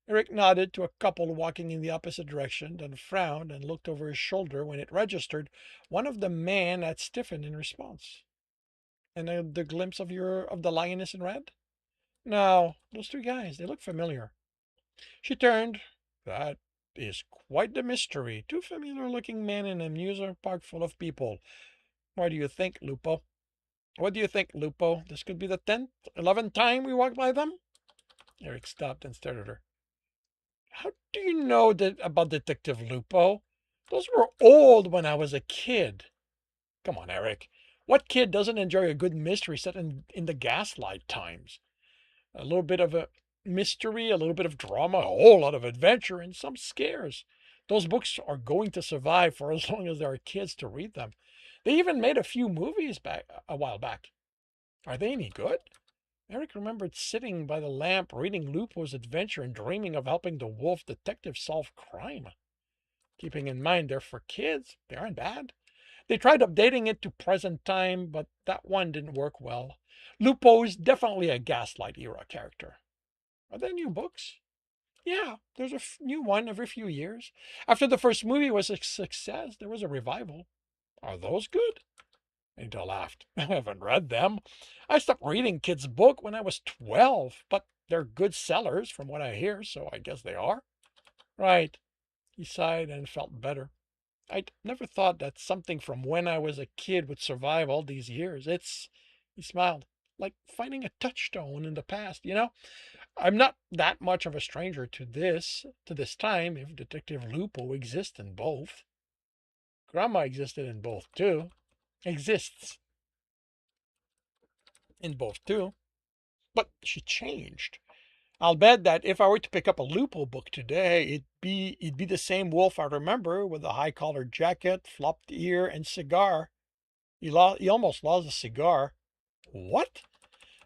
Eric nodded to a couple walking in the opposite direction, then frowned and looked over his shoulder when it registered one of the men had stiffened in response. And the glimpse of the lioness in red? No, those two guys, they look familiar. She turned. That is quite the mystery. Two familiar looking men in an amusement park full of people. What do you think, Lupo? What do you think, Lupo? This could be the 10th, 11th time we walked by them? Eric stopped and stared at her. How do you know that about Detective Lupo? Those were old when I was a kid. Come on, Eric. What kid doesn't enjoy a good mystery set in the gaslight times? A little bit of a mystery, a little bit of drama, a whole lot of adventure, and some scares. Those books are going to survive for as long as there are kids to read them. They even made a few movies back a while back. Are they any good? Eric remembered sitting by the lamp reading Lupo's adventure and dreaming of helping the wolf detective solve crime. Keeping in mind they're for kids, they aren't bad. They tried updating it to present time, but that one didn't work well. Lupo's definitely a Gaslight era character. Are there new books? Yeah, there's a new one every few years. After the first movie was a success, there was a revival. Are those good? Anita laughed. I haven't read them. I stopped reading kids' book when I was 12, but they're good sellers from what I hear, so I guess they are. Right. He sighed and felt better. I'd never thought that something from when I was a kid would survive all these years. He smiled, like finding a touchstone in the past, you know? I'm not that much of a stranger to this time, if Detective Lupo exists in both. Grandma existed in both too. Exists in both too. But she changed. I'll bet that if I were to pick up a Lupo book today, it'd be the same wolf I remember with a high collared jacket, flopped ear, and cigar. He almost lost a cigar. What?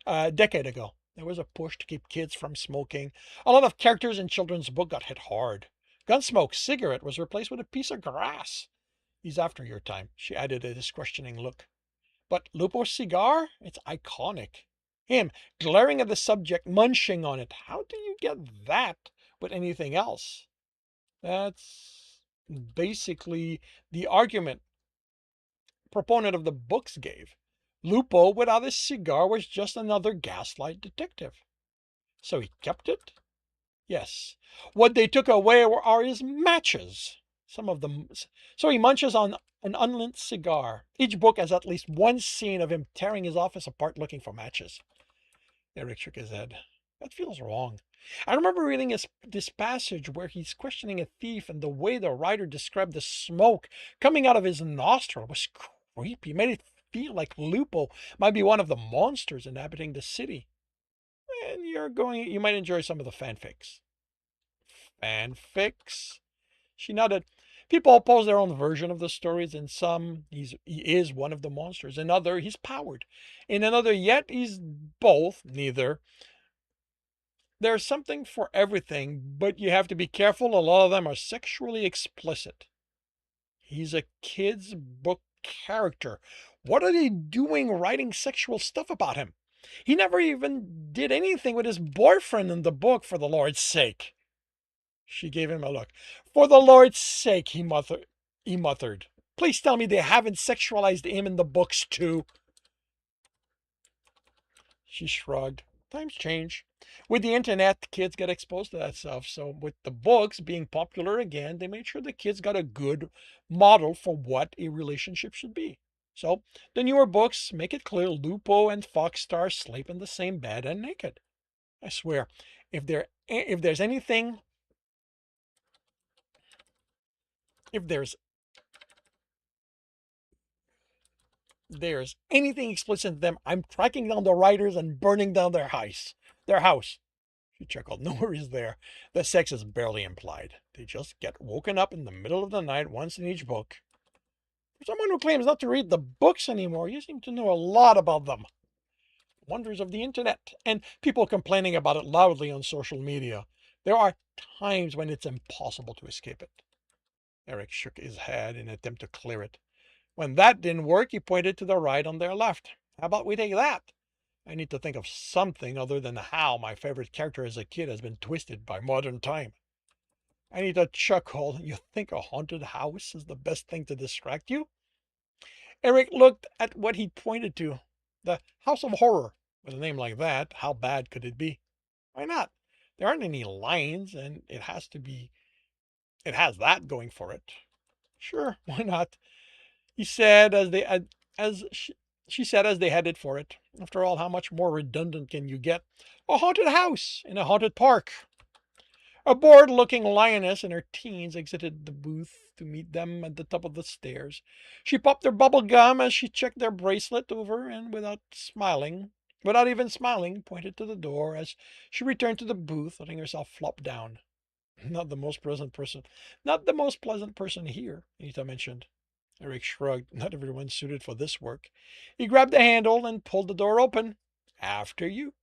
A decade ago, there was a push to keep kids from smoking. A lot of characters in children's book got hit hard. Gunsmoke cigarette was replaced with a piece of grass. He's after your time, she added with his questioning look. But Lupo's cigar? It's iconic. Him, glaring at the subject, munching on it. How do you get that with anything else? That's basically the argument proponent of the books gave. Lupo without his cigar was just another gaslight detective. So he kept it? Yes. What they took away are his matches. Some of them. So he munches on an unlit cigar. Each book has at least one scene of him tearing his office apart looking for matches. Eric shook his head. That feels wrong. I remember reading this passage where he's questioning a thief, and the way the writer described the smoke coming out of his nostril was creepy. It made it feel like Lupo might be one of the monsters inhabiting the city. And you might enjoy some of the fanfics. Fanfics? She nodded. People pose their own version of the stories. In some, he is one of the monsters. In other, he's powered. In another, yet he's both, neither. There's something for everything, but you have to be careful. A lot of them are sexually explicit. He's a kid's book character. What are they doing writing sexual stuff about him? He never even did anything with his boyfriend in the book, for the Lord's sake. She gave him a look. For the Lord's sake, he muttered. Please tell me they haven't sexualized him in the books too. She shrugged. Times change. With the internet, kids get exposed to that stuff. So, with the books being popular again, they made sure the kids got a good model for what a relationship should be. So, the newer books make it clear Lupo and Foxstar sleep in the same bed and naked. I swear, if there's anything, if there's anything explicit in them, I'm tracking down the writers and burning down Their house. She chuckled. No worries there. The sex is barely implied. They just get woken up in the middle of the night once in each book. For someone who claims not to read the books anymore, you seem to know a lot about them. Wonders of the internet, and people complaining about it loudly on social media. There are times when it's impossible to escape it. Eric shook his head in an attempt to clear it. When that didn't work, he pointed to the right on their left. How about we take that? I need to think of something other than how my favorite character as a kid has been twisted by modern time. I need to chuckle. You think a haunted house is the best thing to distract you? Eric looked at what he pointed to. The House of Horror. With a name like that, how bad could it be? Why not? There aren't any lines, and it has that going for it. Sure, why not? He said as she said as they headed for it. After all, how much more redundant can you get? A haunted house in a haunted park. A bored-looking lioness in her teens exited the booth to meet them at the top of the stairs. She popped her bubble gum as she checked their bracelet over and without even smiling, pointed to the door as she returned to the booth, letting herself flop down. Not the most pleasant person. Not the most pleasant person here, Anita mentioned. Eric shrugged. Not everyone's suited for this work. He grabbed the handle and pulled the door open. After you.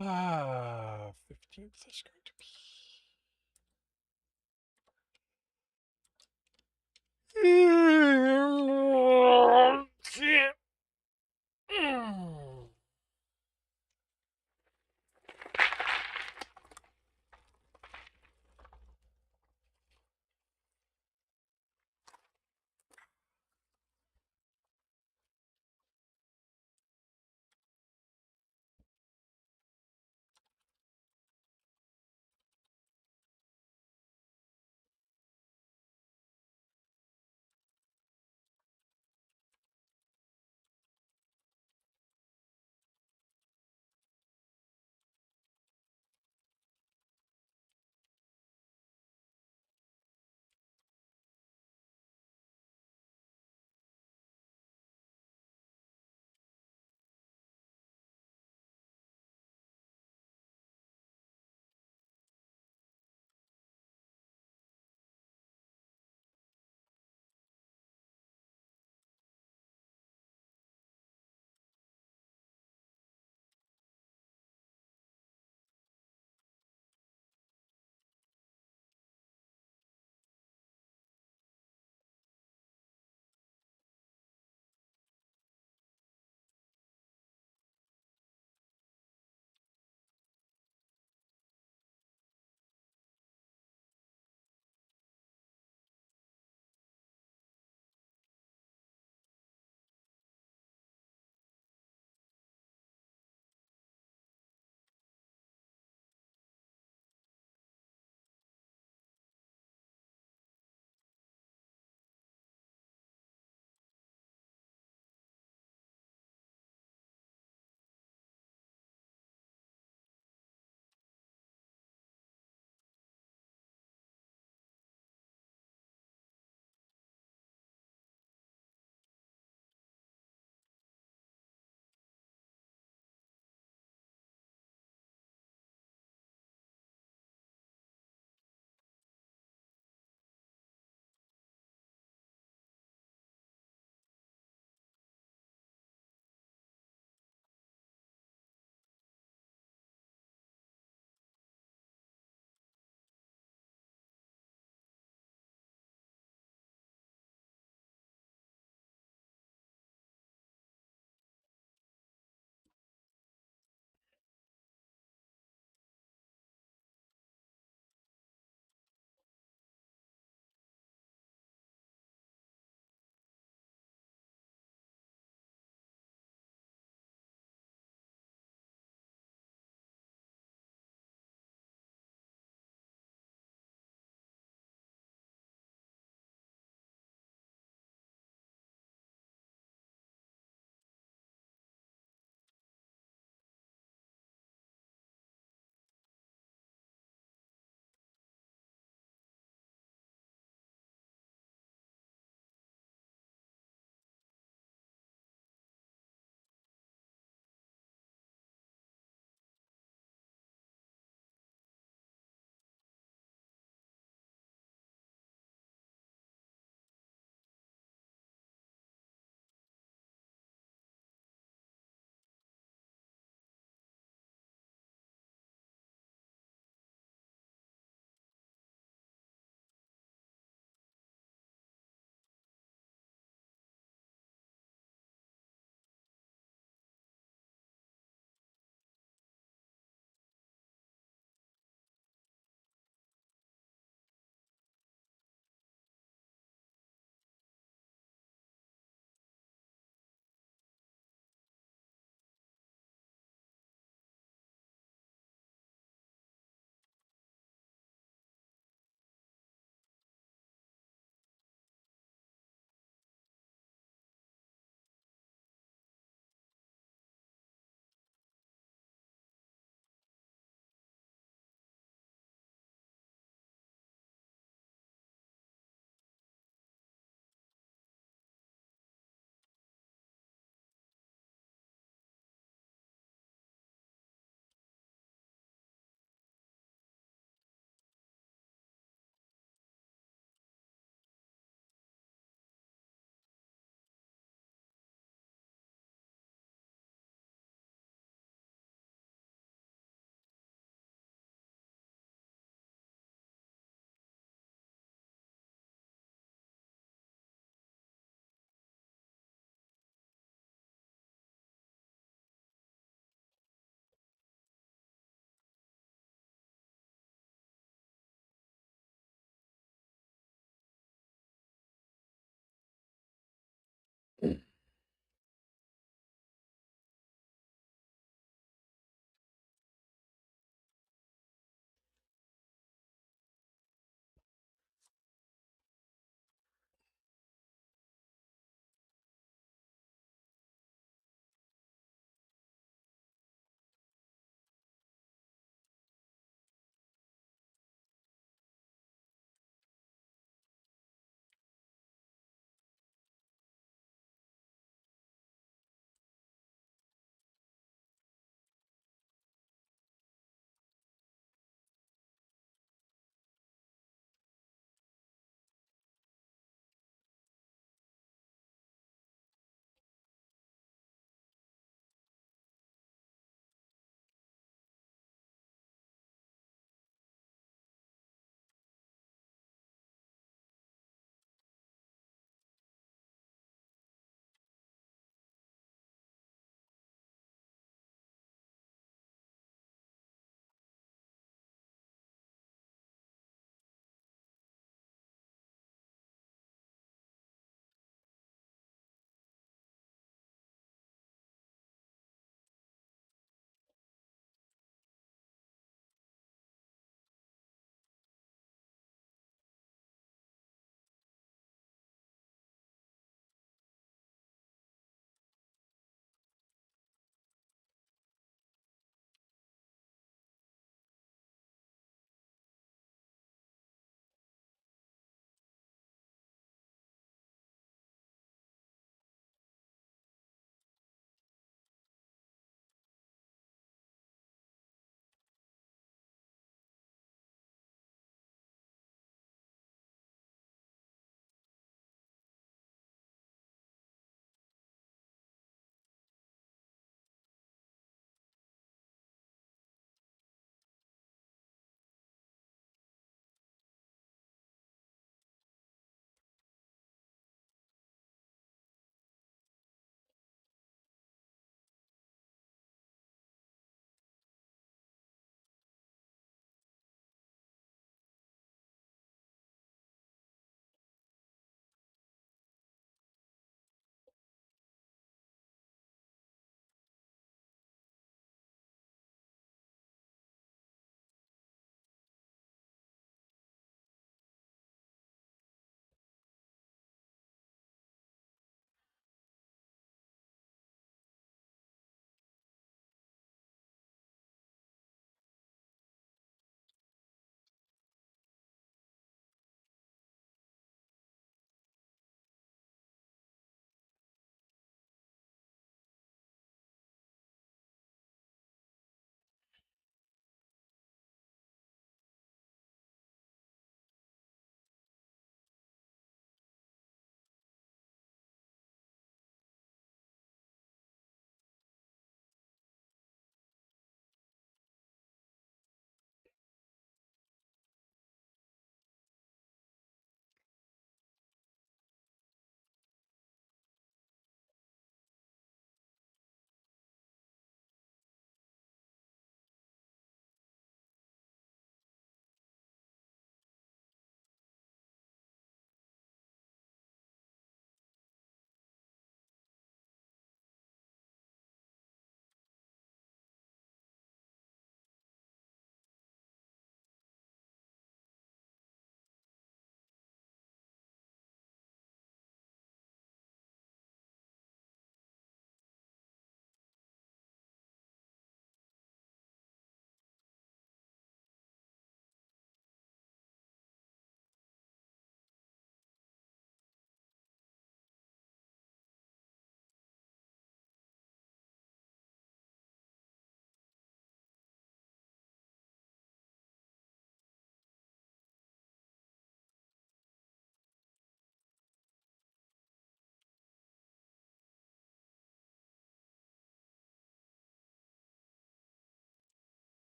Ah, 15th is going to be.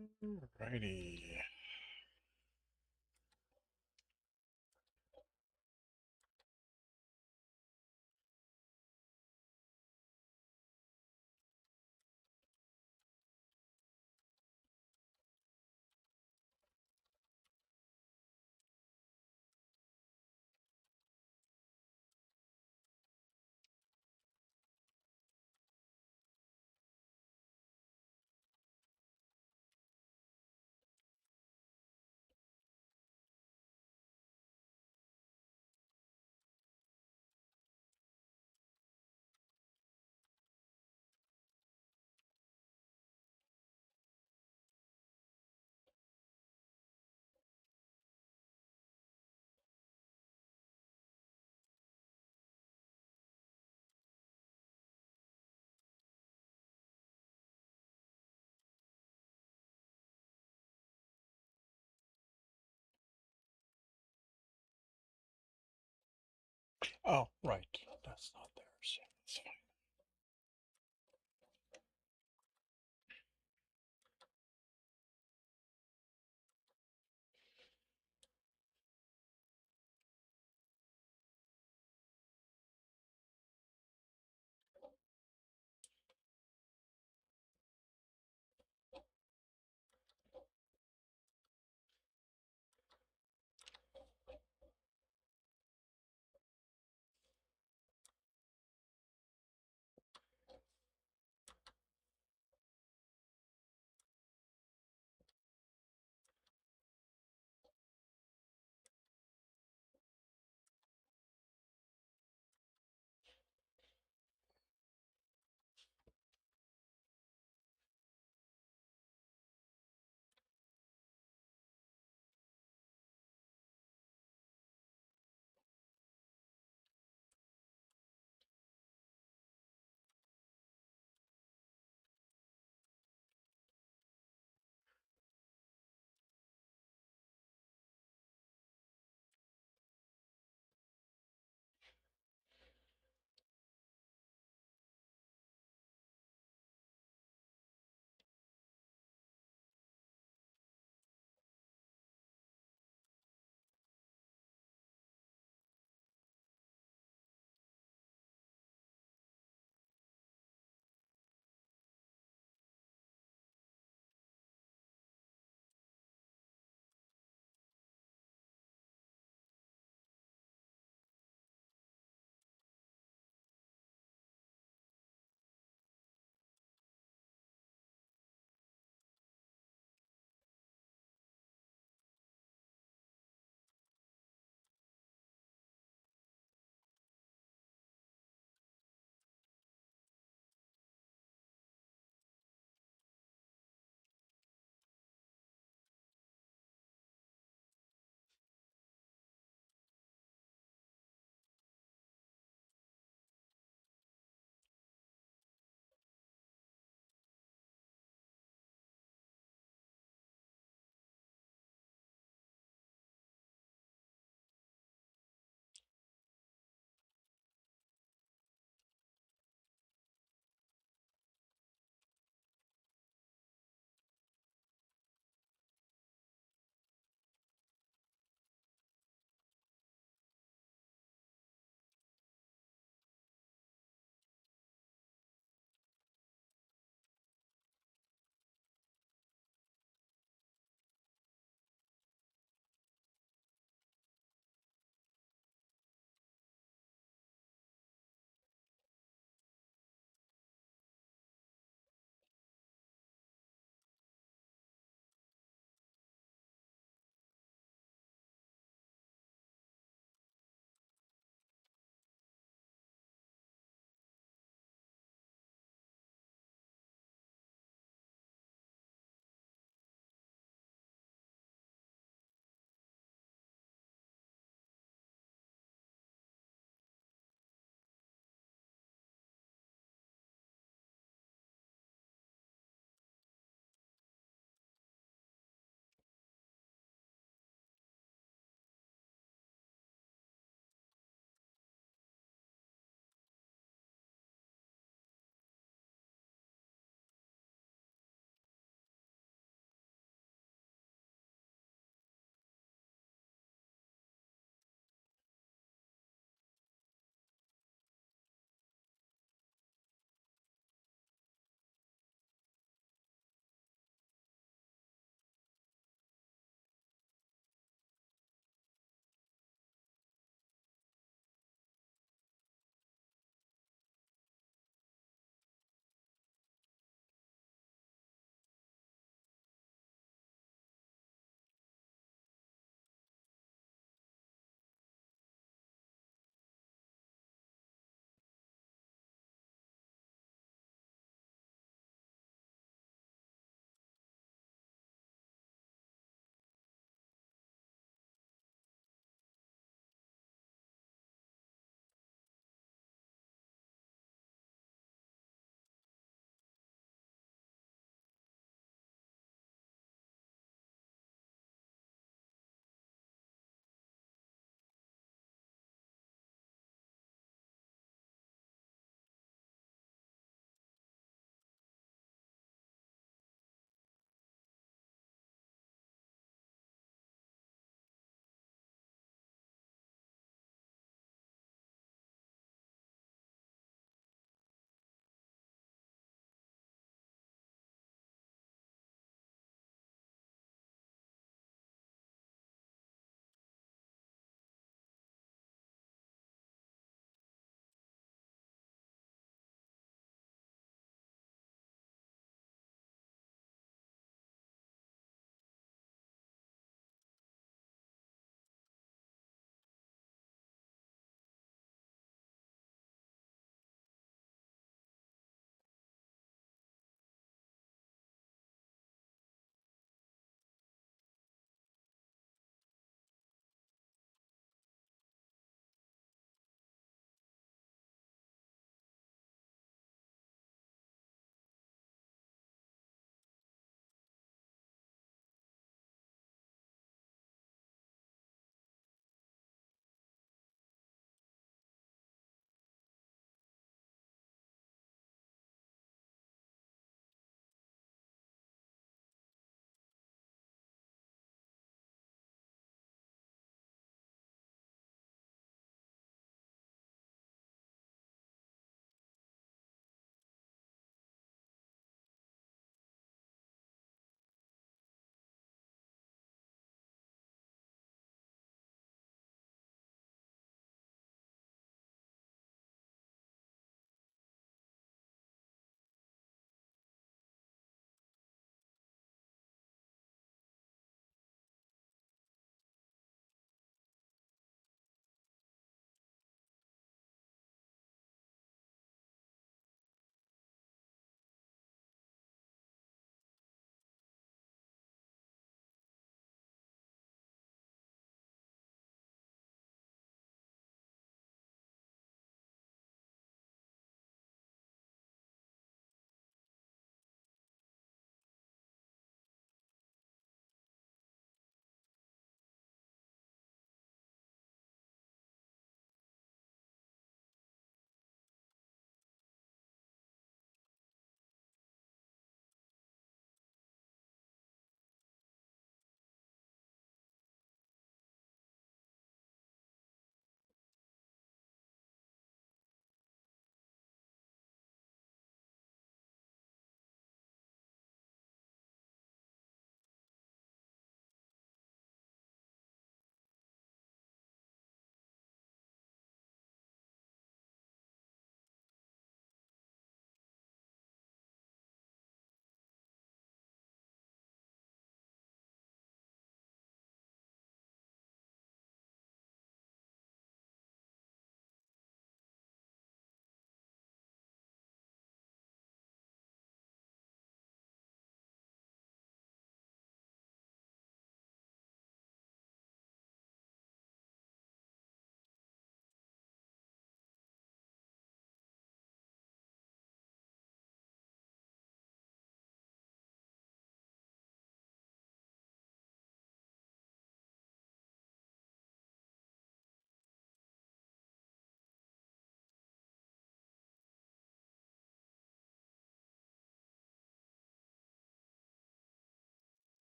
Alrighty. Oh, right. That's not theirs. That's fine.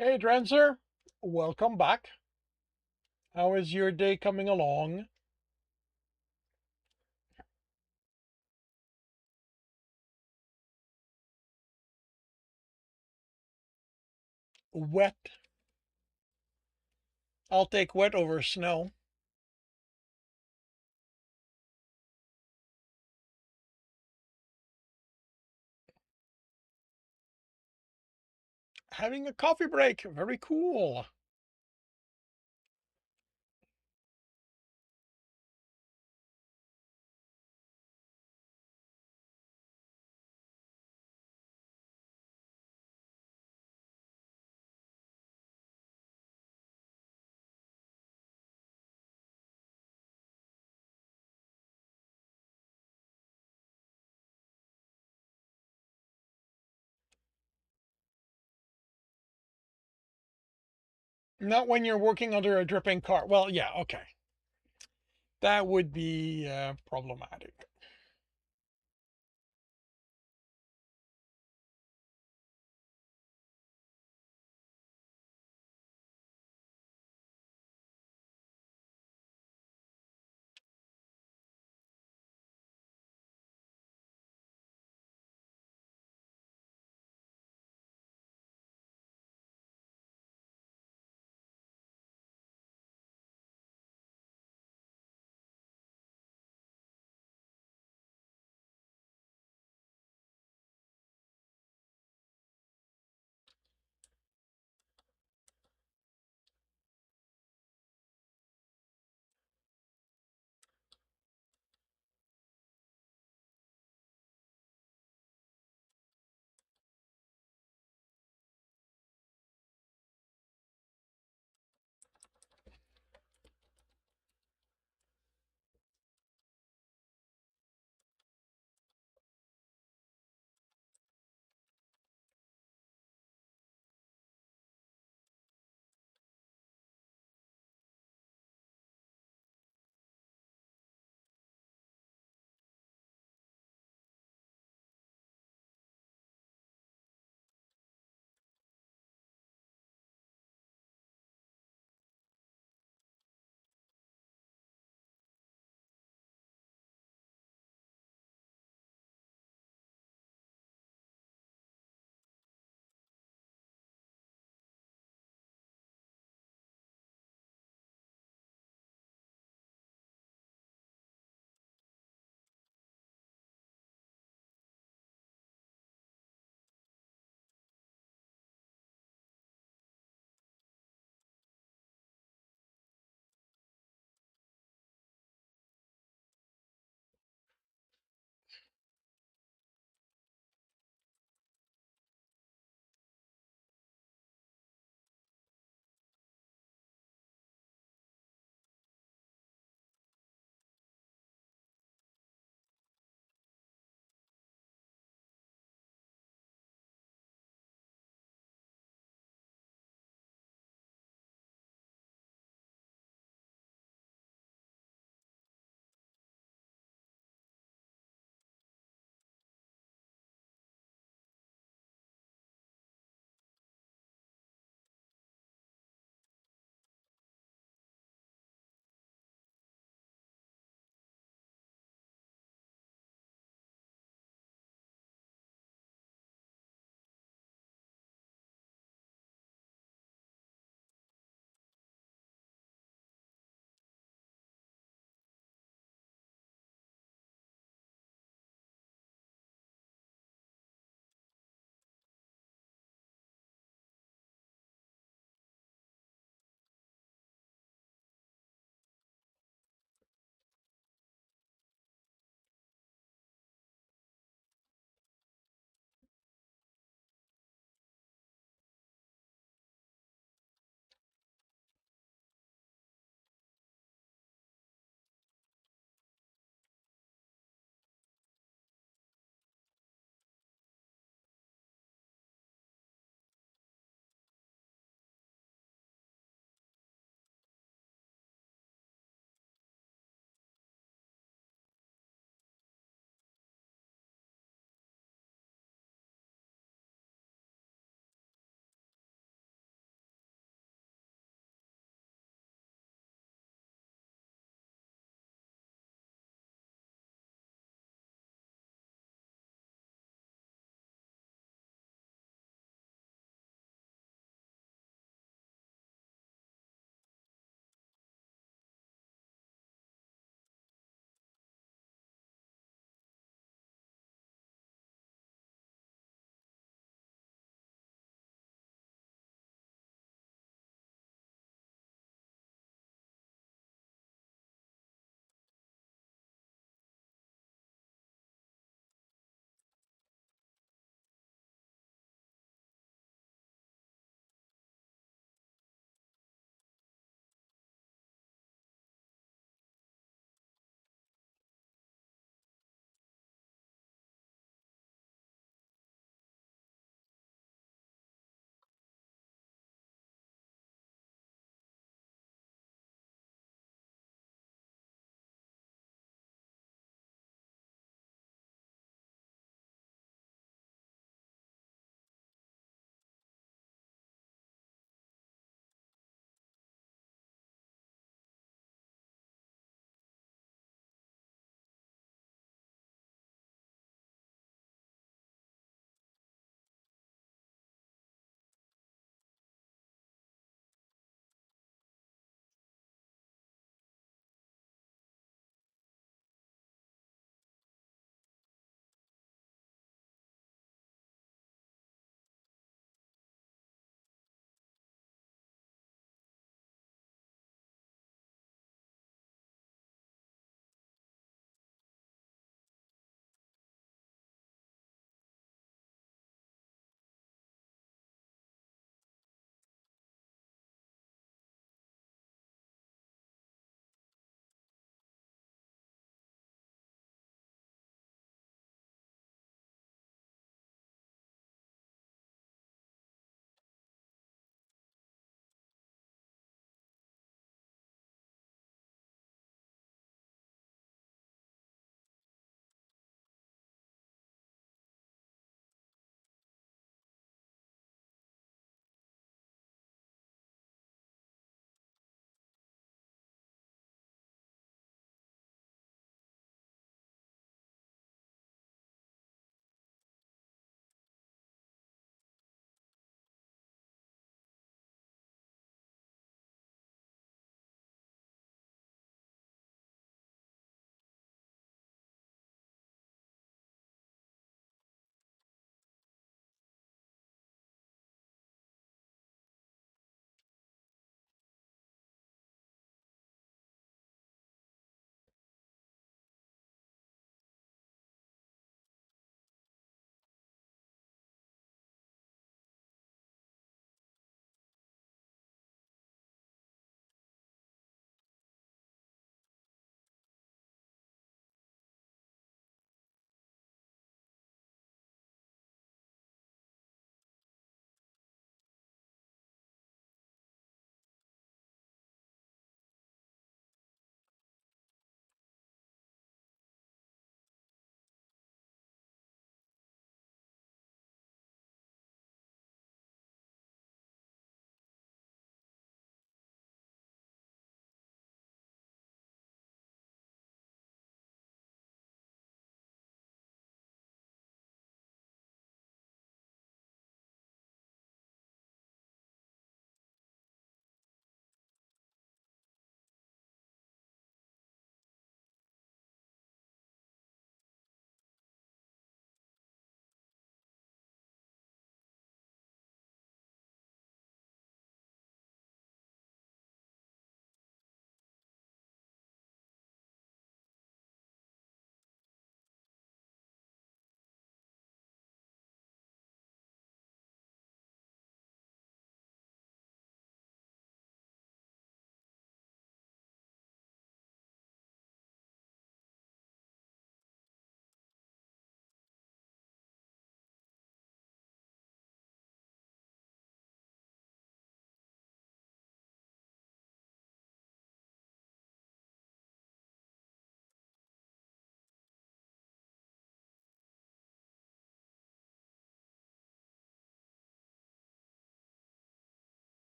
Hey, Drancer, welcome back. How is your day coming along? Wet. I'll take wet over snow. Having a coffee break. Very cool. Not when you're working under a dripping car. Well, yeah, okay. That would be problematic.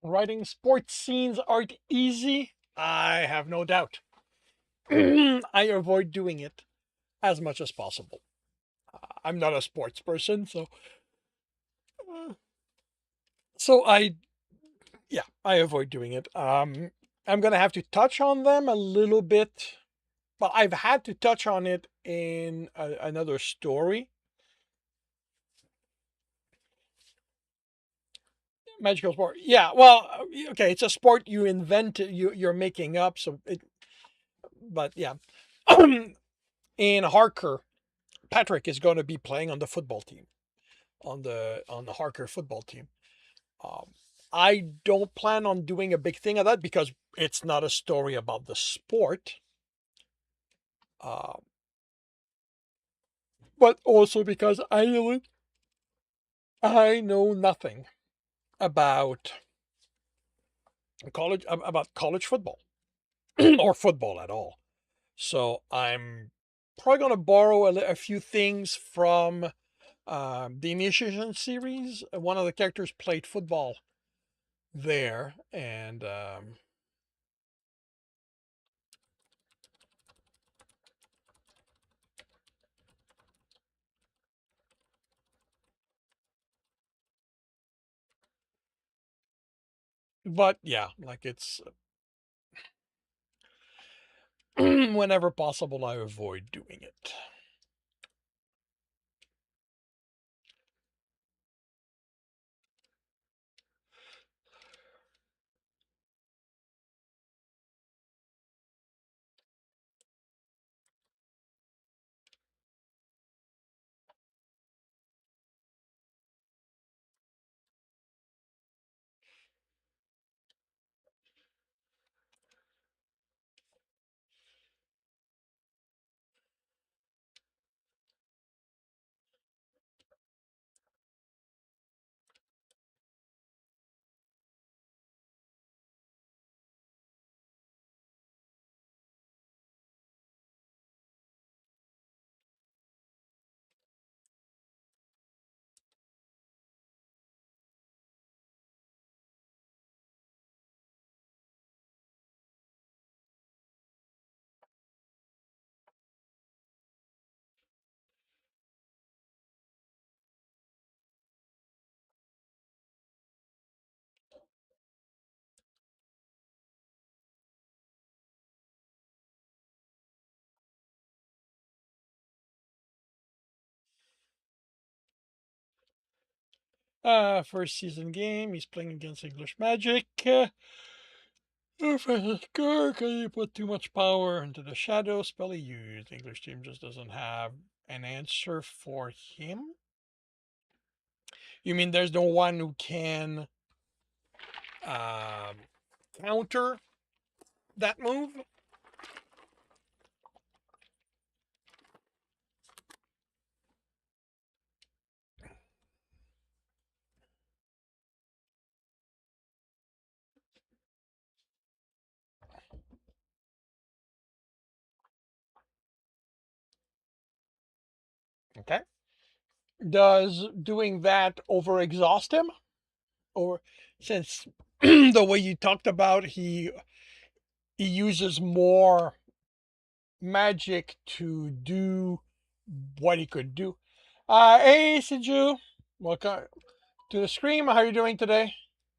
Writing sports scenes aren't easy. I have no doubt. I avoid doing it as much as possible. I'm not a sports person, uh, so I avoid doing it. I'm gonna have to touch on them a little bit. Well, I've had to touch on it in another story. Magical sport. Yeah. Well, okay. It's a sport you invent. You're making up. So it. But yeah. In Harker, Patrick is going to be playing on the football team, on the Harker football team. Um, I don't plan on doing a big thing of that because it's not a story about the sport, uh, but also because I know nothing about college football or football at all. So I'm probably going to borrow a few things from the Initiation series. One of the characters played football there, and but yeah, like it's whenever possible, I avoid doing it. First season game, he's playing against English Magic. Professor Scar, can you put too much power into the shadow spell he used? English team just doesn't have an answer for him. You mean there's no one who can um, counter that move? Okay. Does doing that overexhaust him? Or since the way you talked about he uses more magic to do what he could do. Hey, Siju, welcome to the stream. How are you doing today?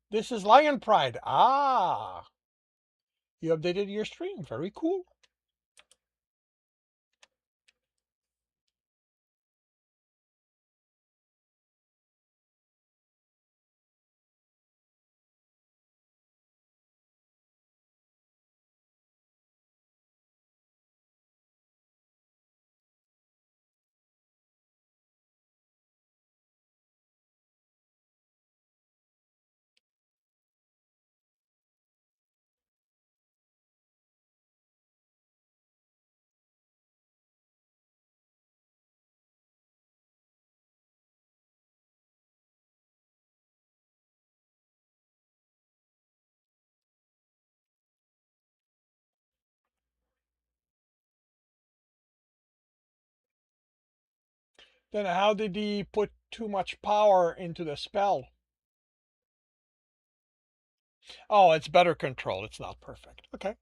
This is Lion Pride. Ah, you updated your stream. Very cool. Then how did he put too much power into the spell? Oh, it's better control. It's not perfect. Okay.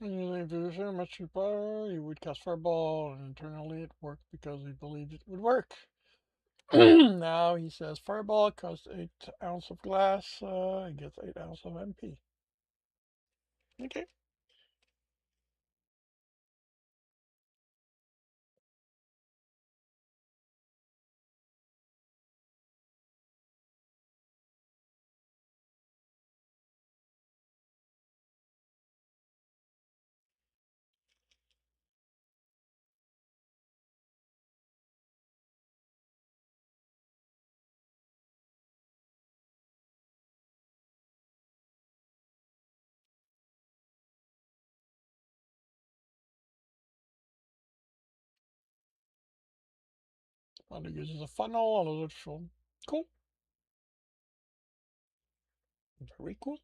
If it was much cheaper, he would cast Fireball, and internally it worked because he believed it would work. Now he says Fireball costs 8 ounce of glass, he gets 8 ounce of MP. Okay. One uses a funnel, another film. Cool. Very cool.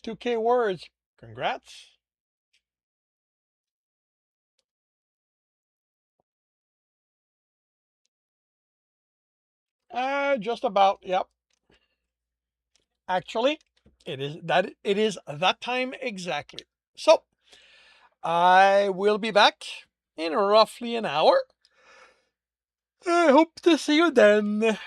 $2K words. Congrats. Just about. Yep. Actually, it is that time exactly. So I will be back in roughly an hour. I hope to see you then.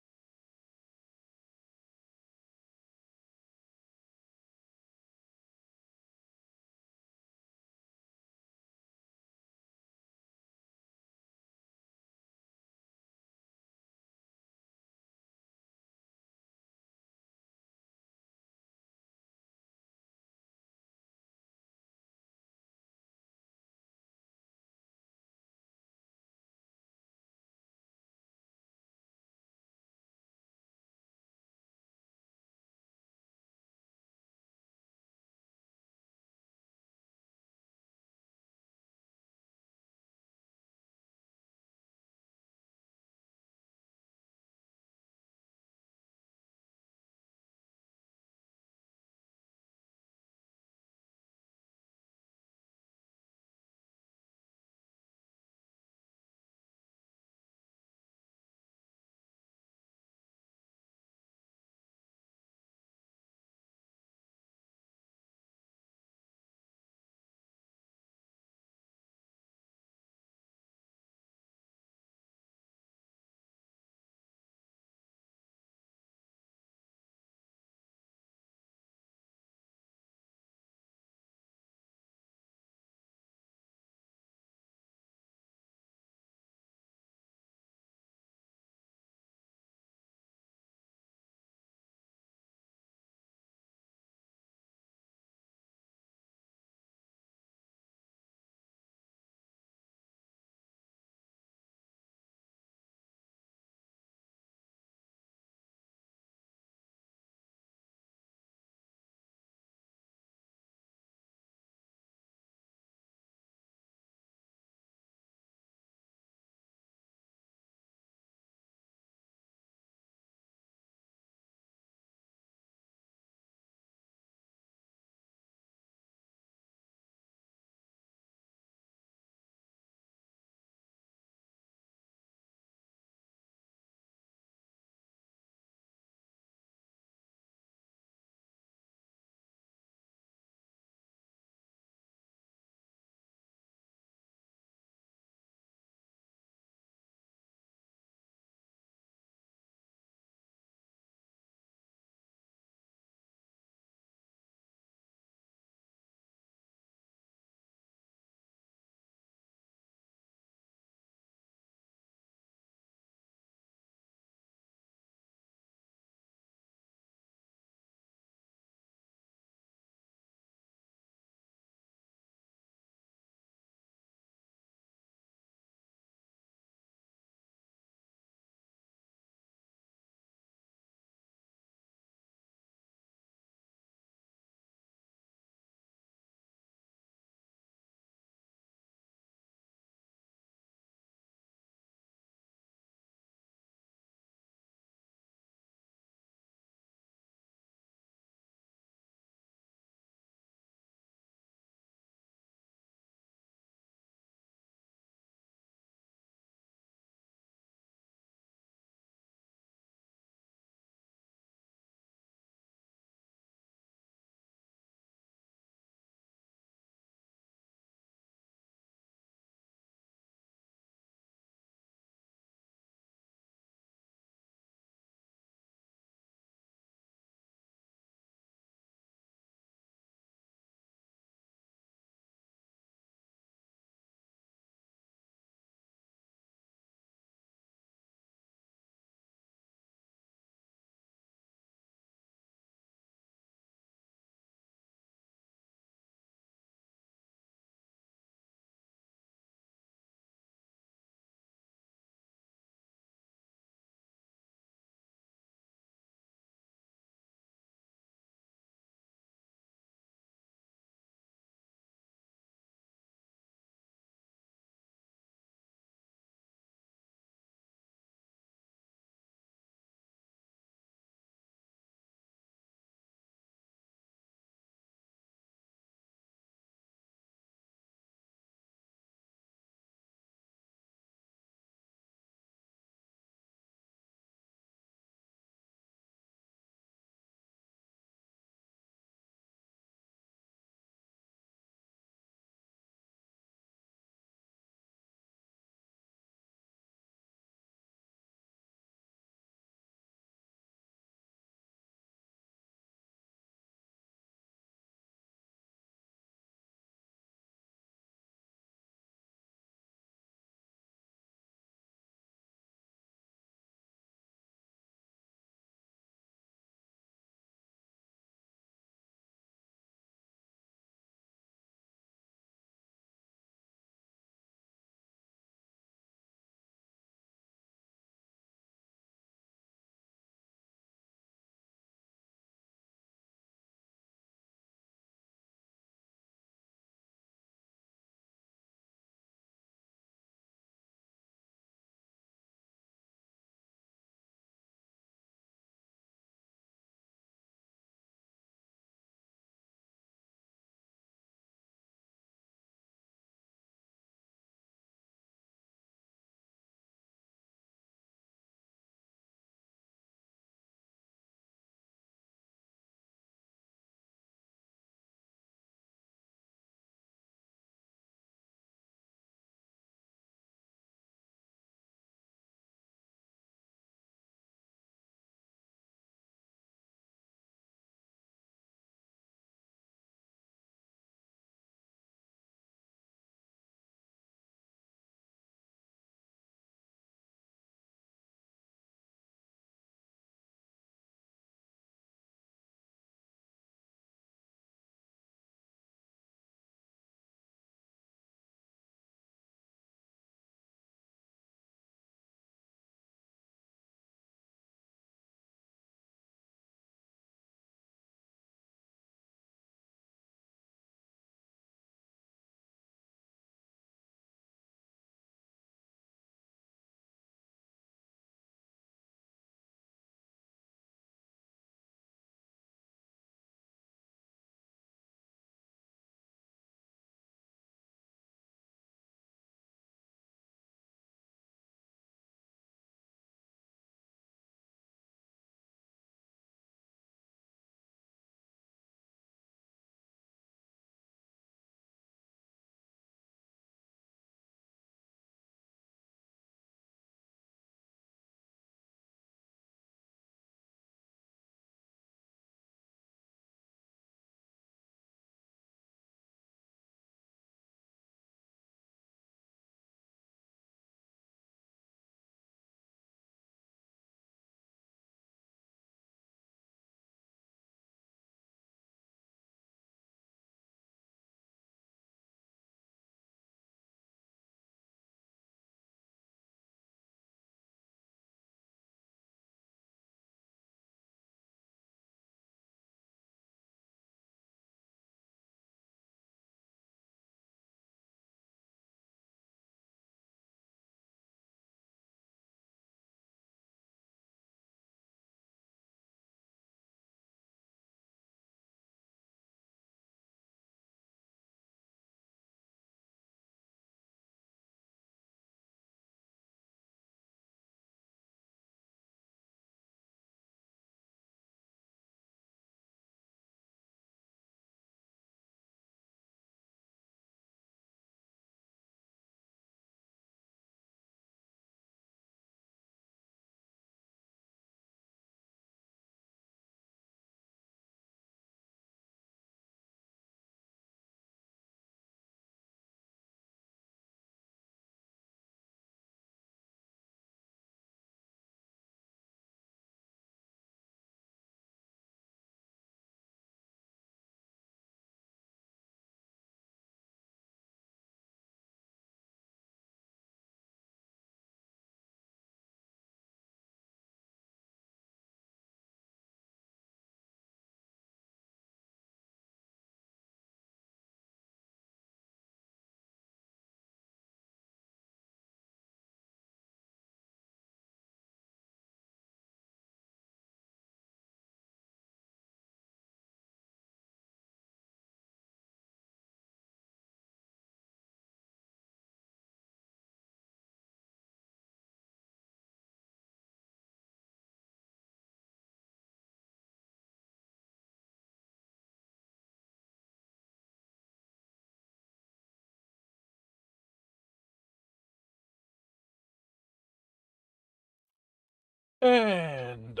And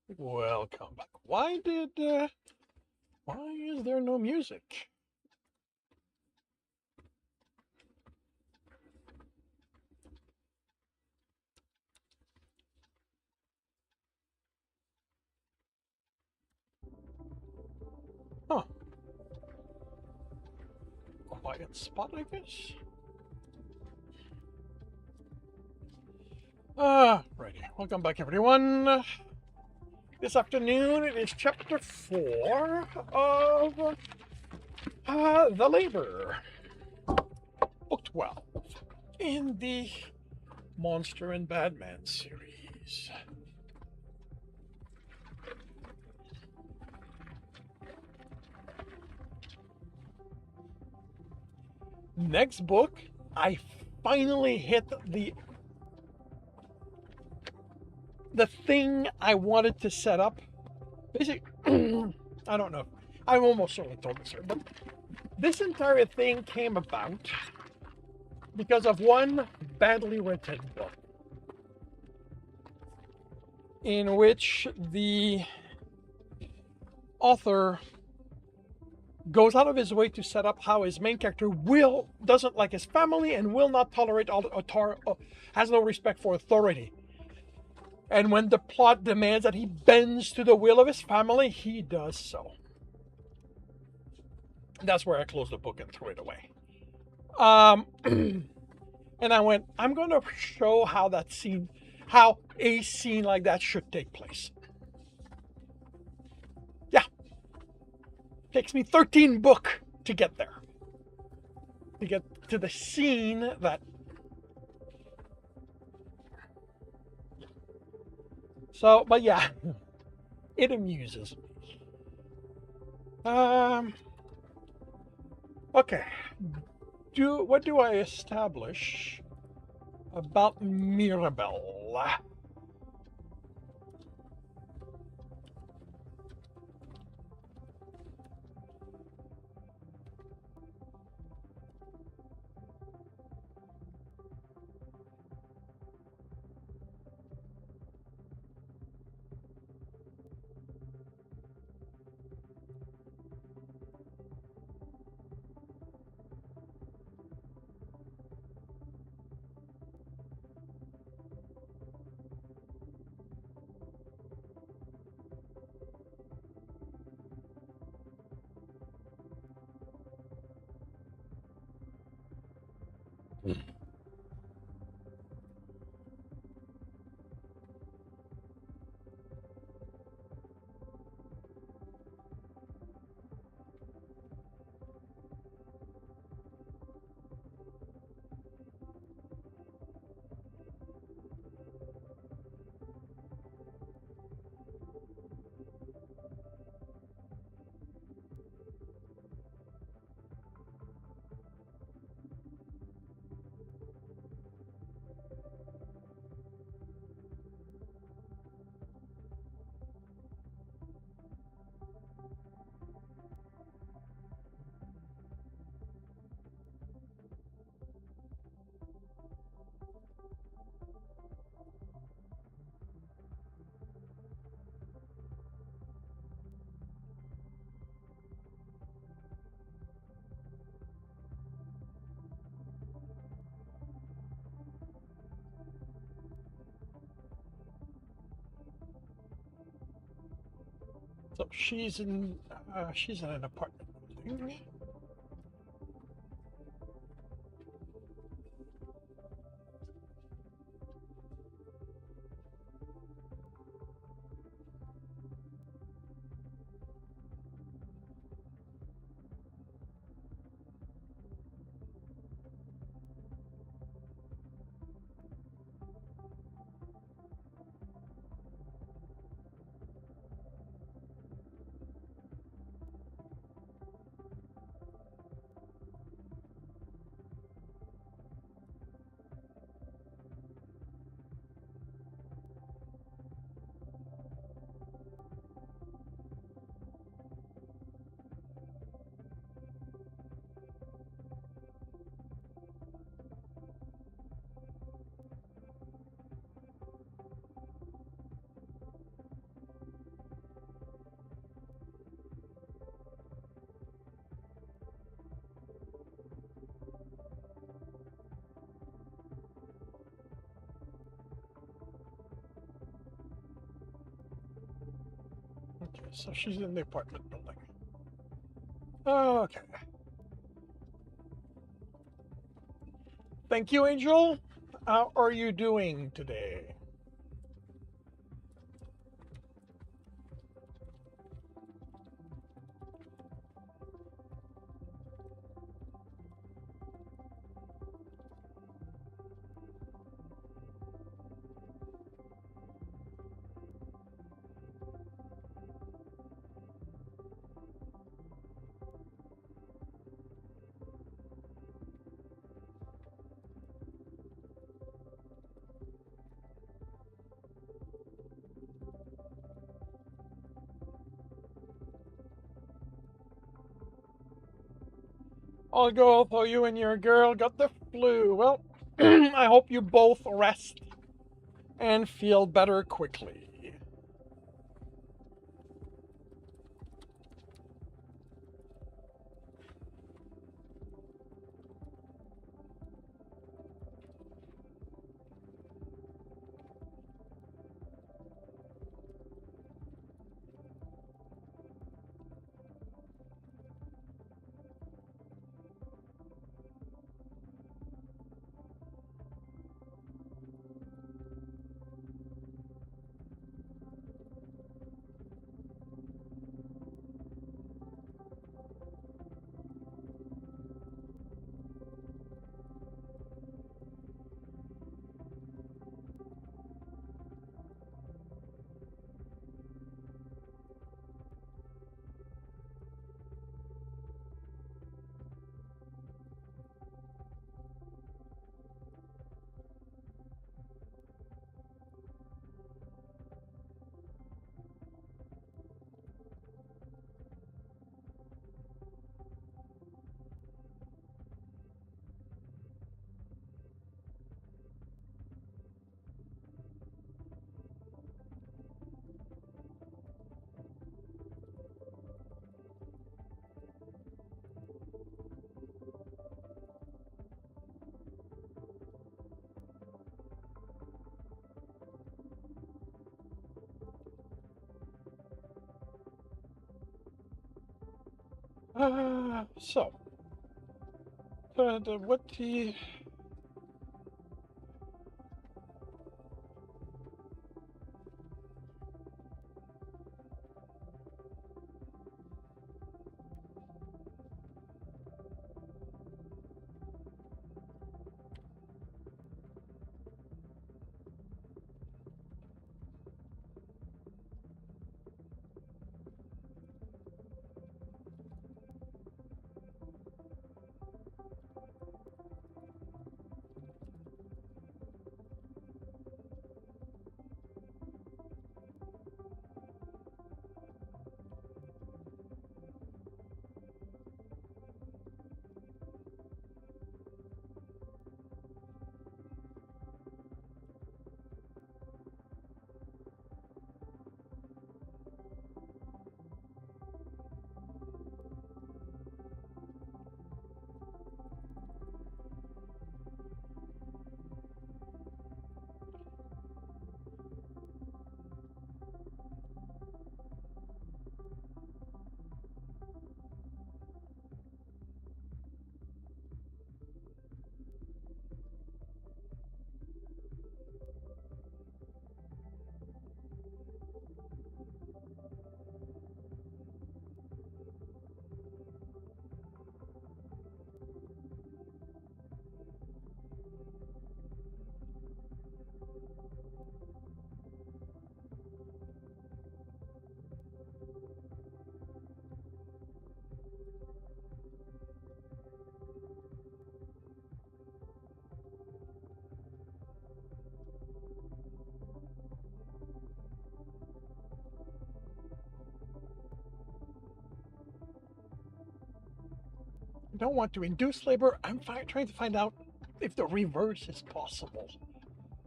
welcome back. Why is there no music? Huh. Quiet spot, I guess. Righty. Welcome back, everyone. This afternoon it is chapter 4 of The Labor, book 12, in the Monster and Badman series. Next book, I finally hit the thing I wanted to set up. Basically, I don't know. I almost certainly told this, but this entire thing came about because of one badly written book in which the author goes out of his way to set up how his main character doesn't like his family and will not tolerate has no respect for authority. And when the plot demands that he bends to the will of his family, he does so. That's where I closed the book and threw it away. And I went, I'm going to show how a scene like that should take place. Yeah. Takes me 13 books to get there. To get to the scene that... So, but yeah, it amuses me. Okay. What do I establish about Mirabelle? So she's in an apartment building. Okay, so she's in the apartment building. Okay. Thank you, Angel. How are you doing today? I'll go, although you and your girl got the flu. Well, I hope you both rest and feel better quickly. So, what the... I don't want to induce labor. I'm trying to find out if the reverse is possible.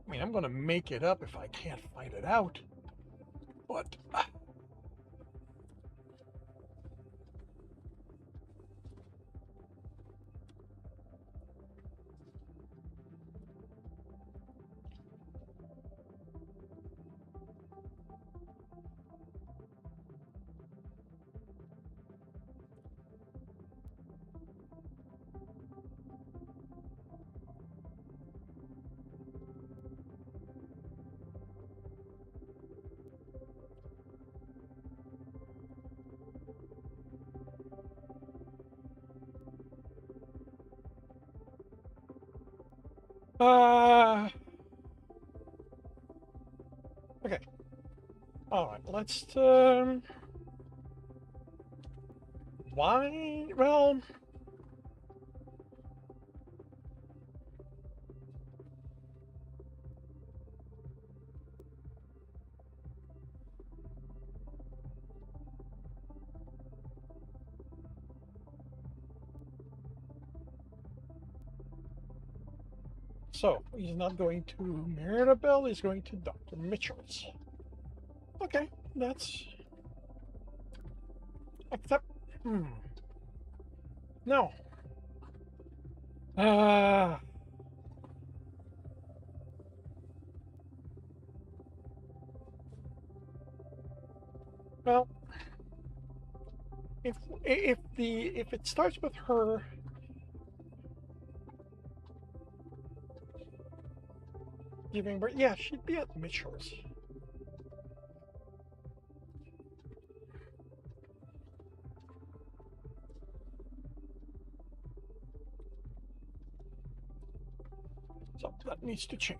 I mean, I'm going to make it up if I can't find it out. But... Uh, okay. All right. Let's. Why? Well. So he's not going to Mirabelle. He's going to Dr. Mitchell's. Okay, that's except. No. Uh, well, if it starts with her giving birth, yeah, she'd be at Mitchell's. So that needs to change.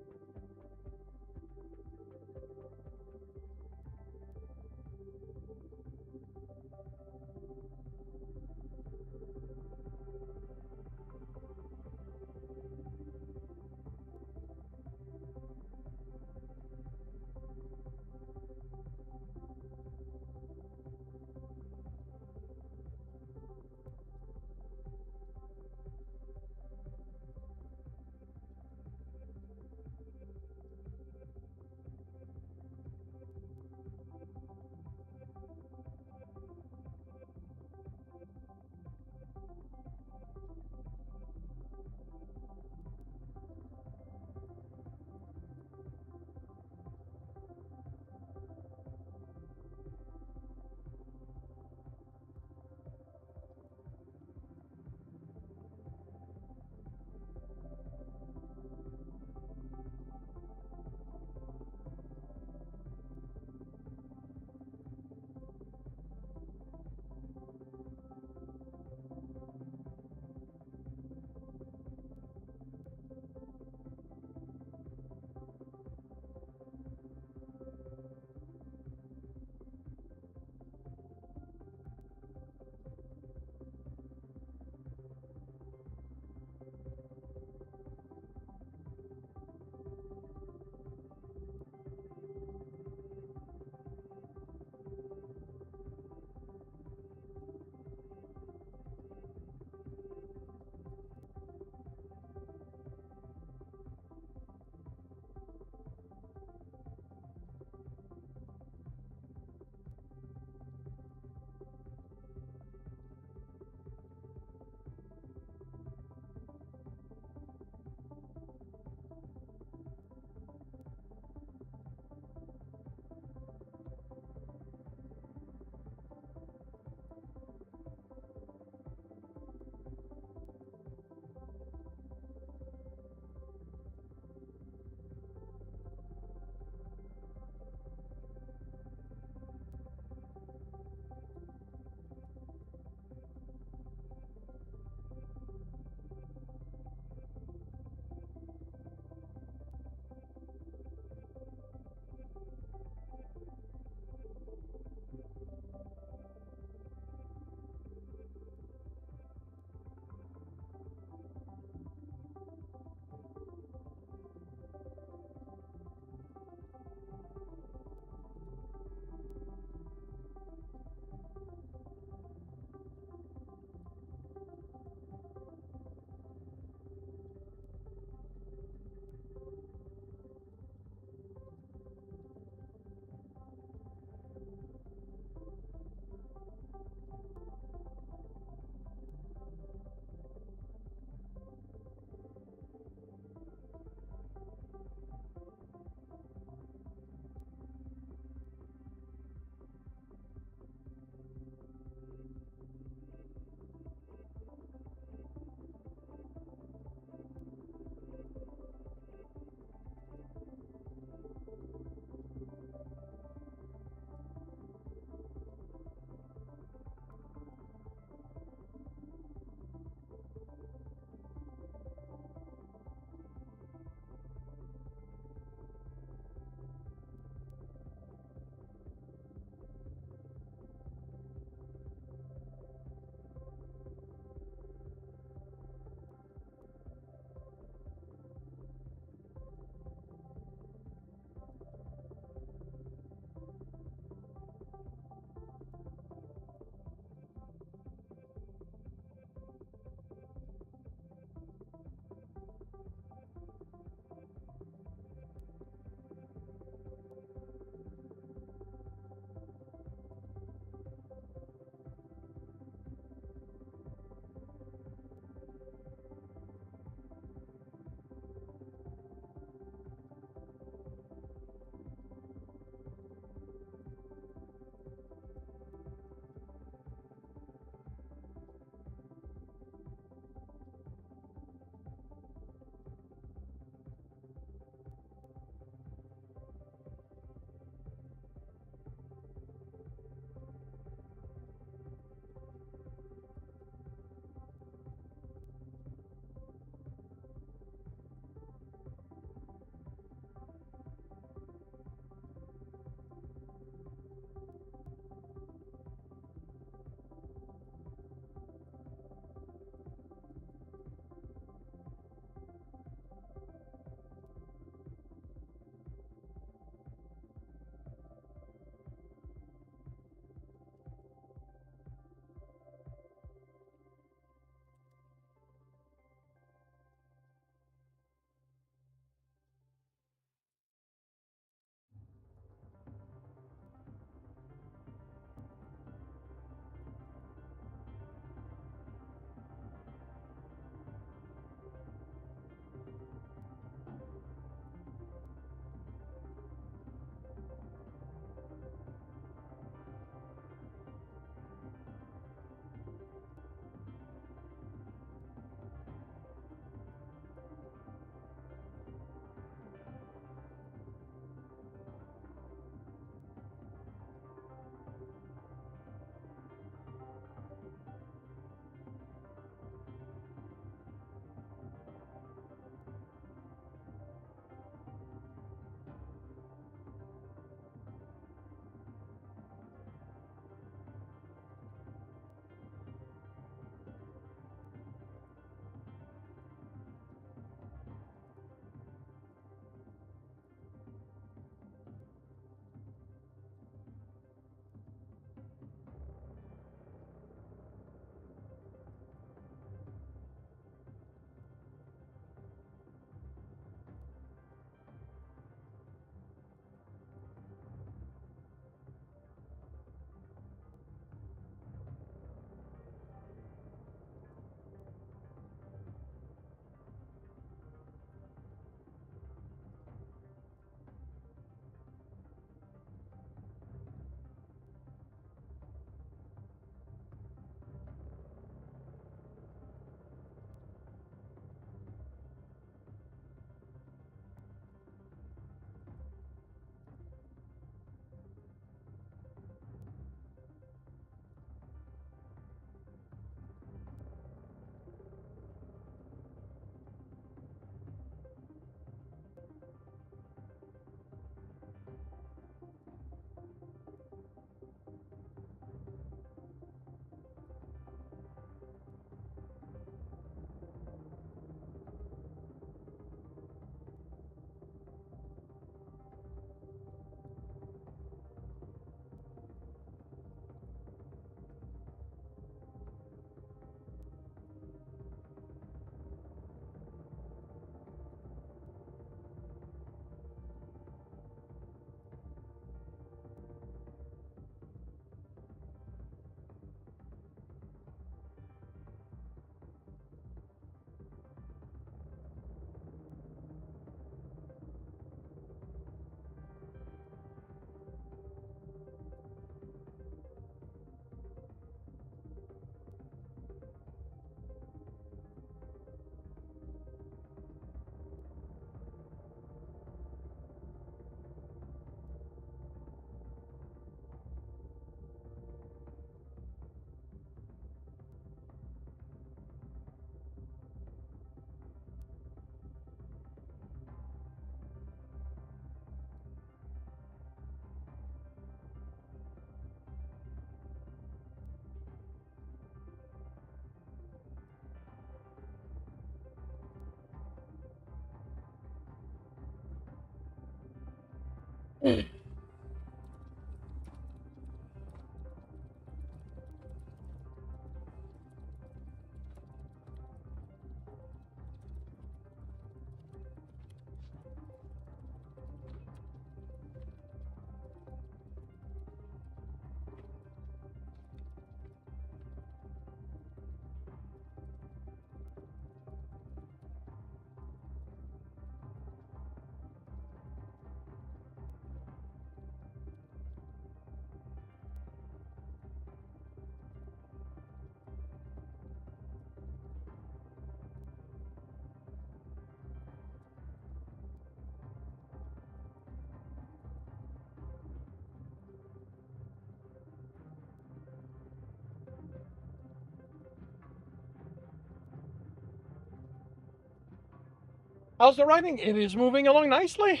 How's the writing? It is moving along nicely.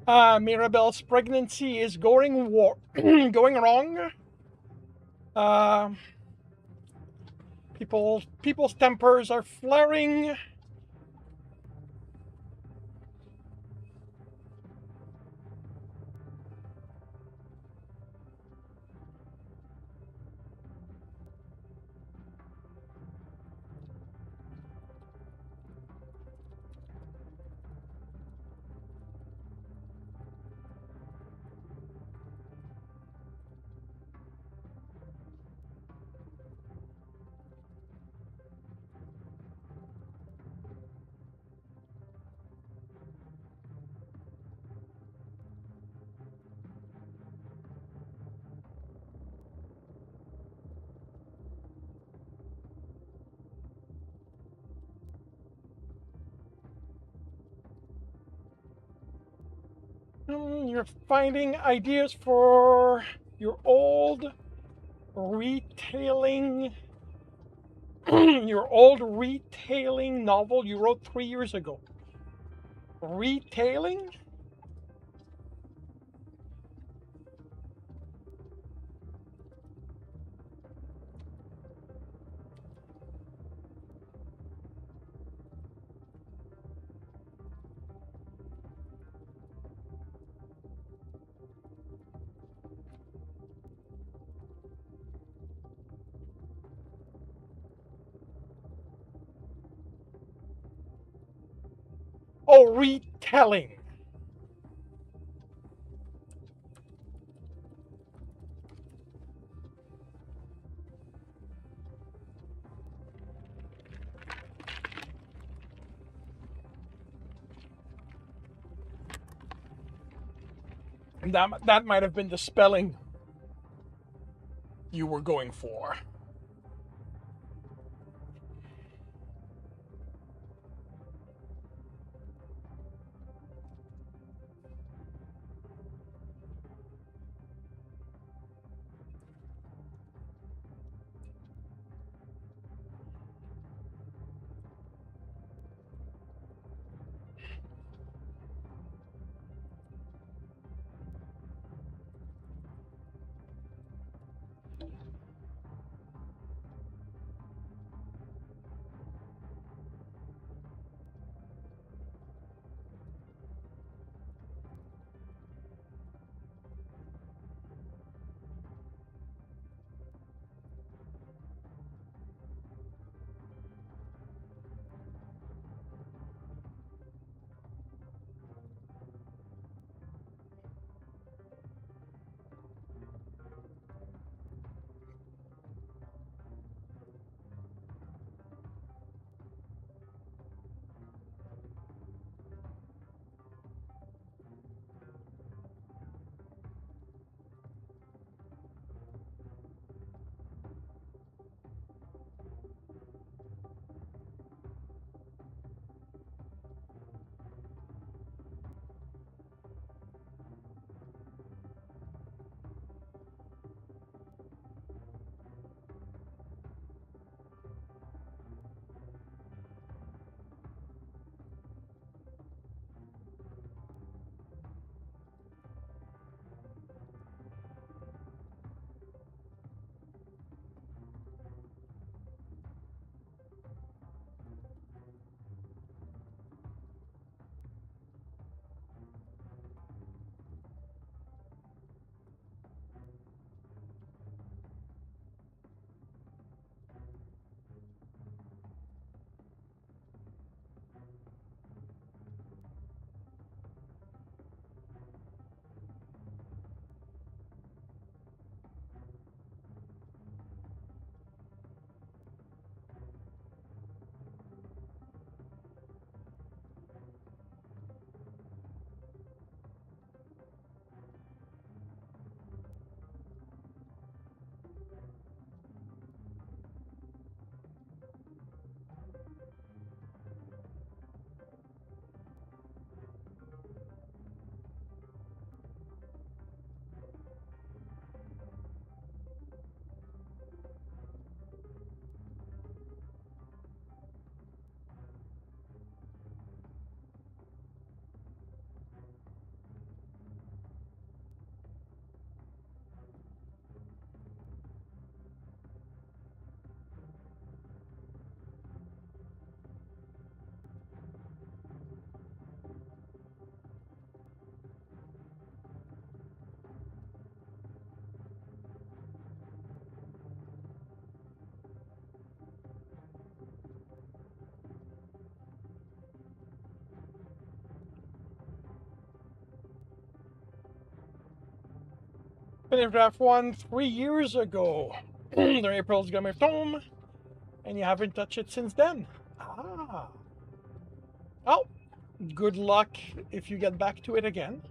Mirabelle's pregnancy is going going wrong. Uh, people's tempers are flaring. You're finding ideas for your old retailing your old retailing novel you wrote 3 years ago. Retailing? Oh, retelling. That might have been the spelling you were going for. Finished draft one 3 years ago. The April's gonna be home, and you haven't touched it since then. Ah. Oh, good luck if you get back to it again.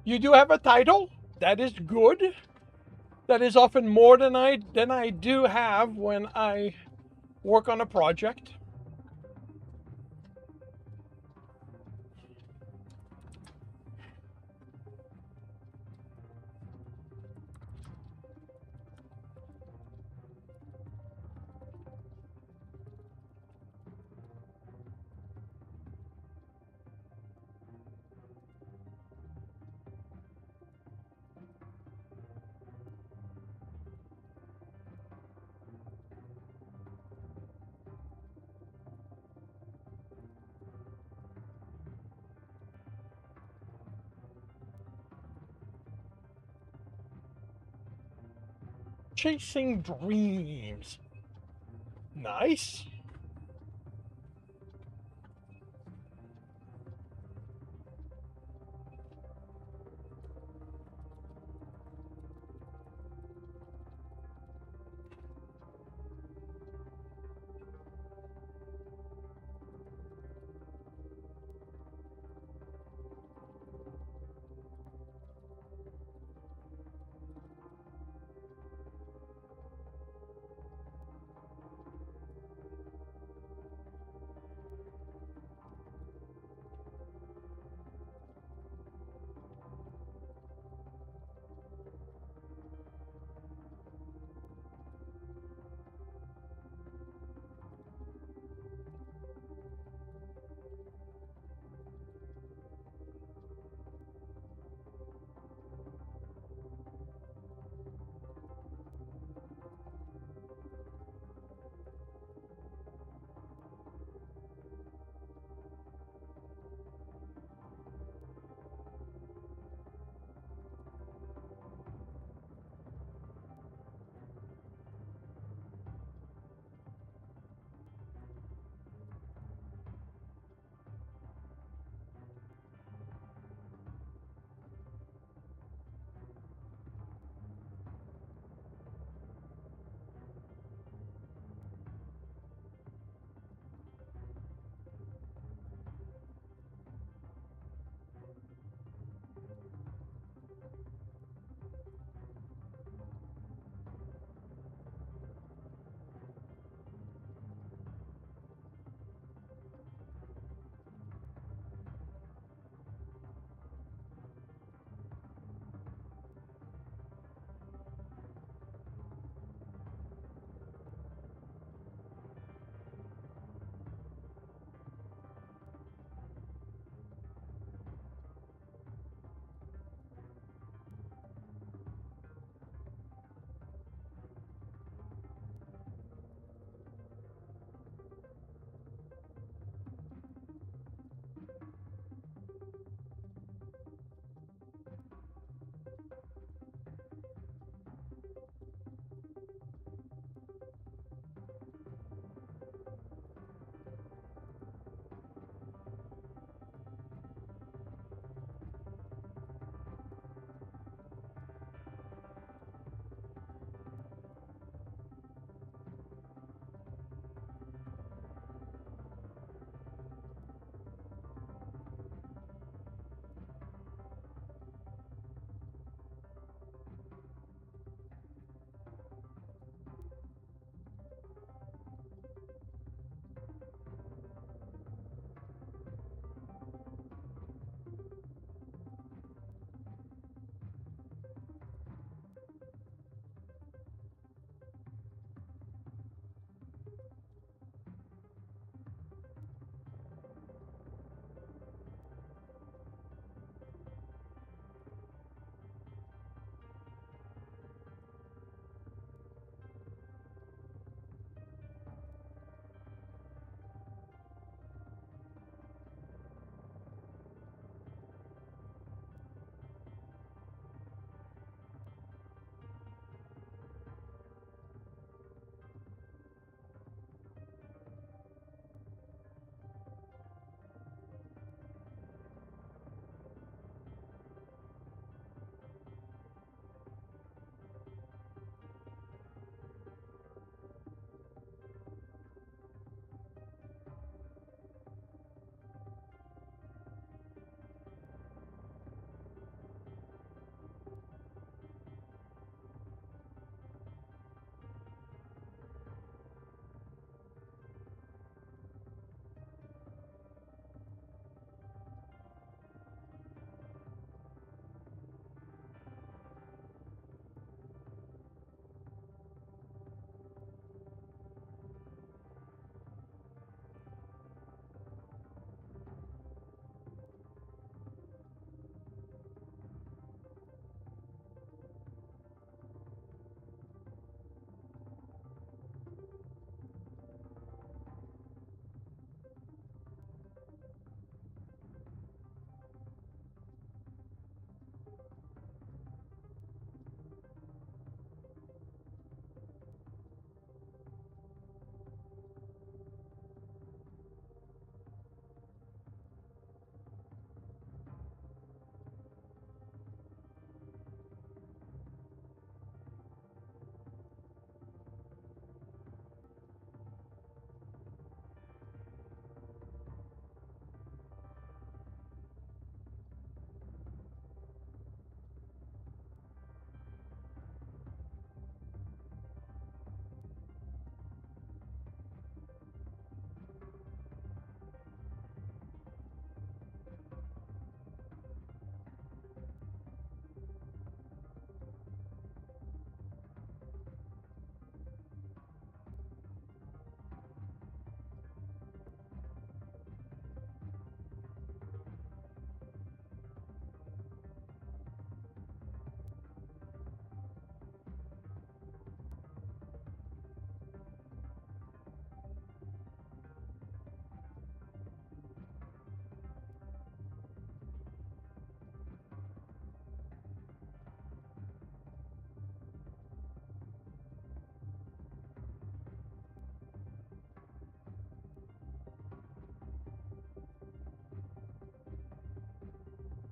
You do have a title. That is good. That is often more than I do have when I work on a project. Chasing dreams. Nice.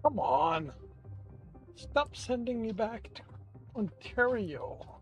Come on. Stop sending me back to Ontario.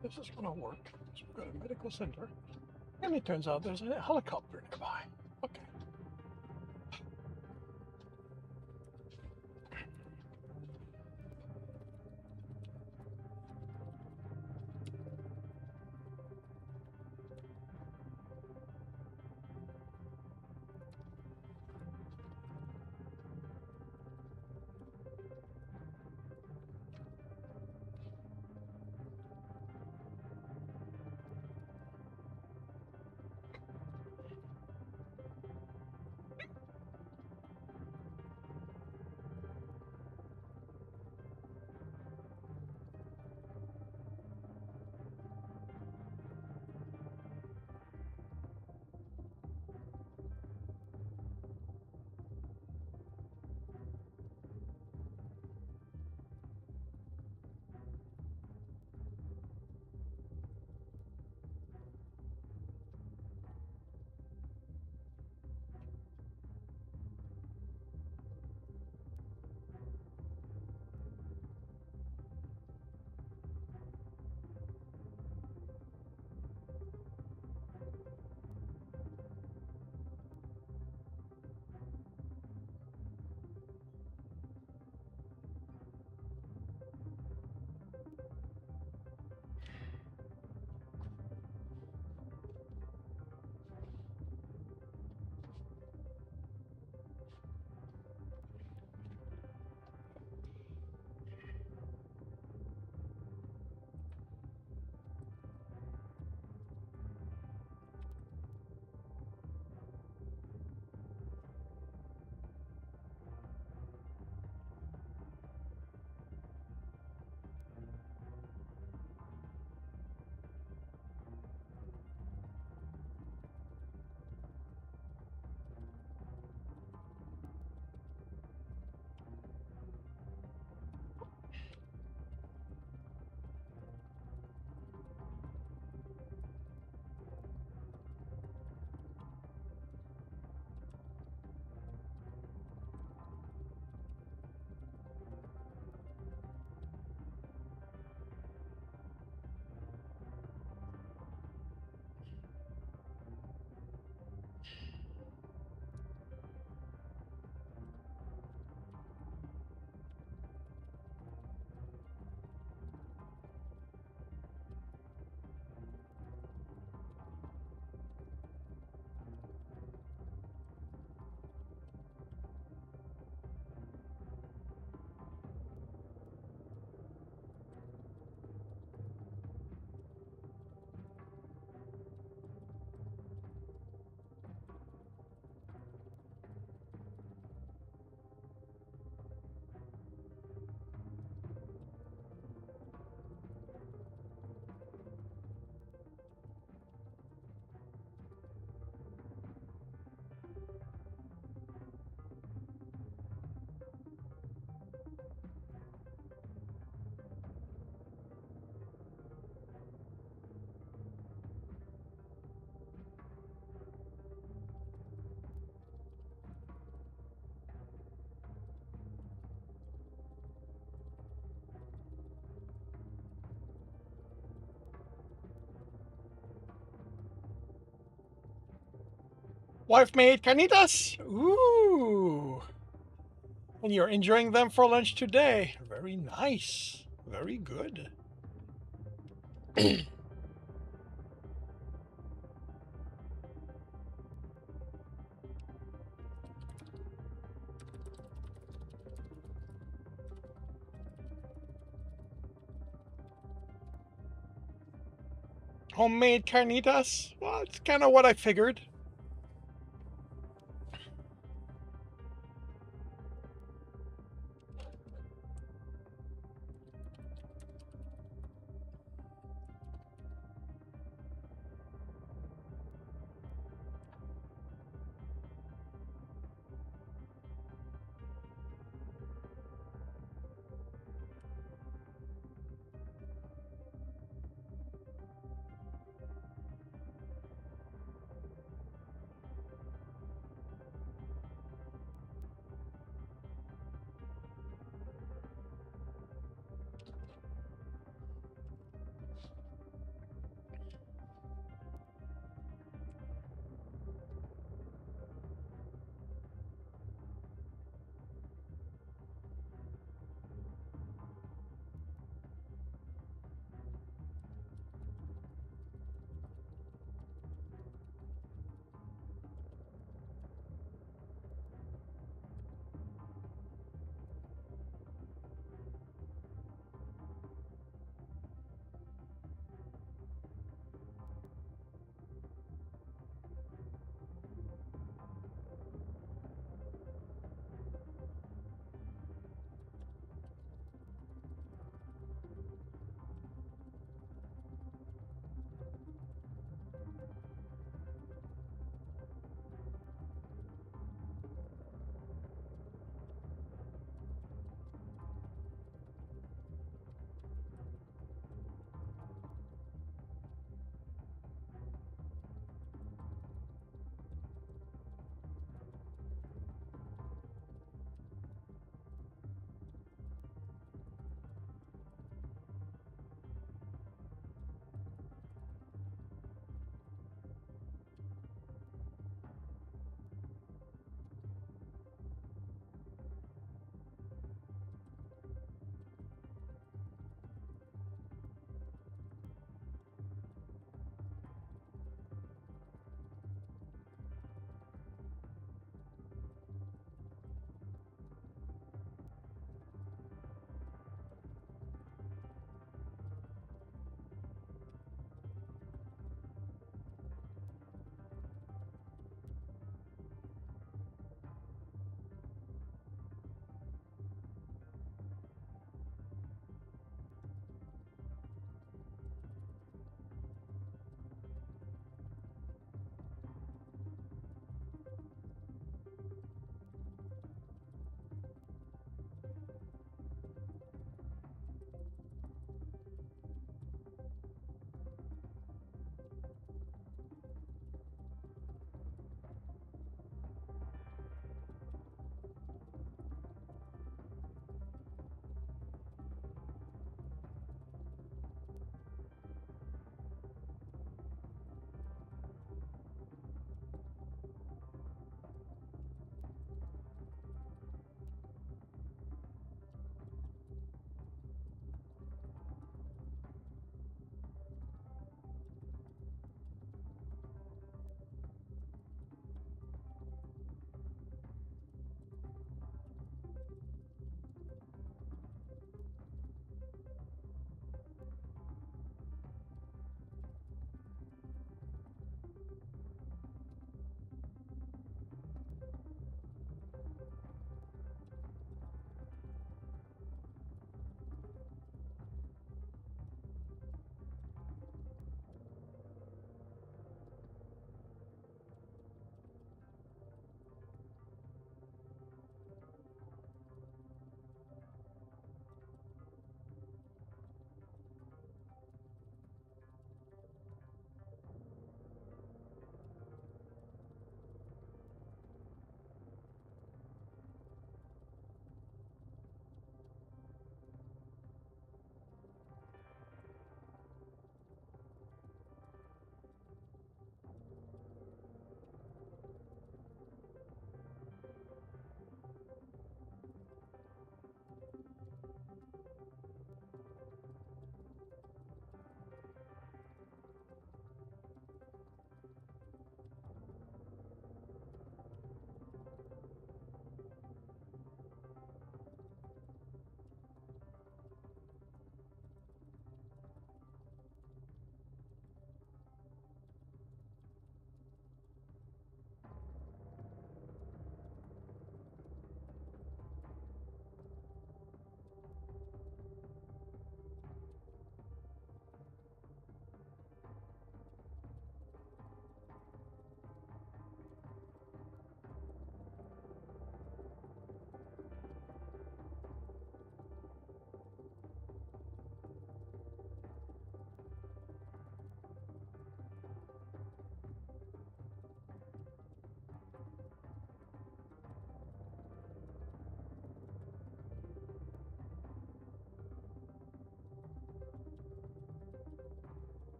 This is going to work. So we've got a medical center. And it turns out there's a helicopter nearby. Okay. Wife made carnitas. Ooh. And you're enjoying them for lunch today. Very nice. Very good. Homemade carnitas? Well, it's kind of what I figured.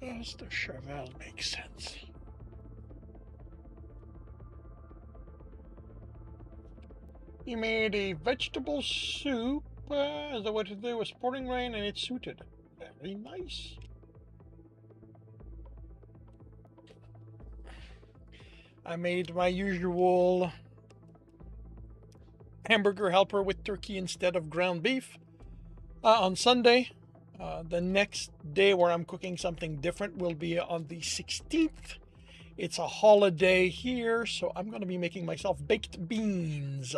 Does the cheval make sense? He made a vegetable soup. Is that what it did with sporting rain, and it suited. Very nice. I made my usual hamburger helper with turkey instead of ground beef on Sunday. The next day where I'm cooking something different will be on the 16th. It's a holiday here, so I'm going to be making myself baked beans.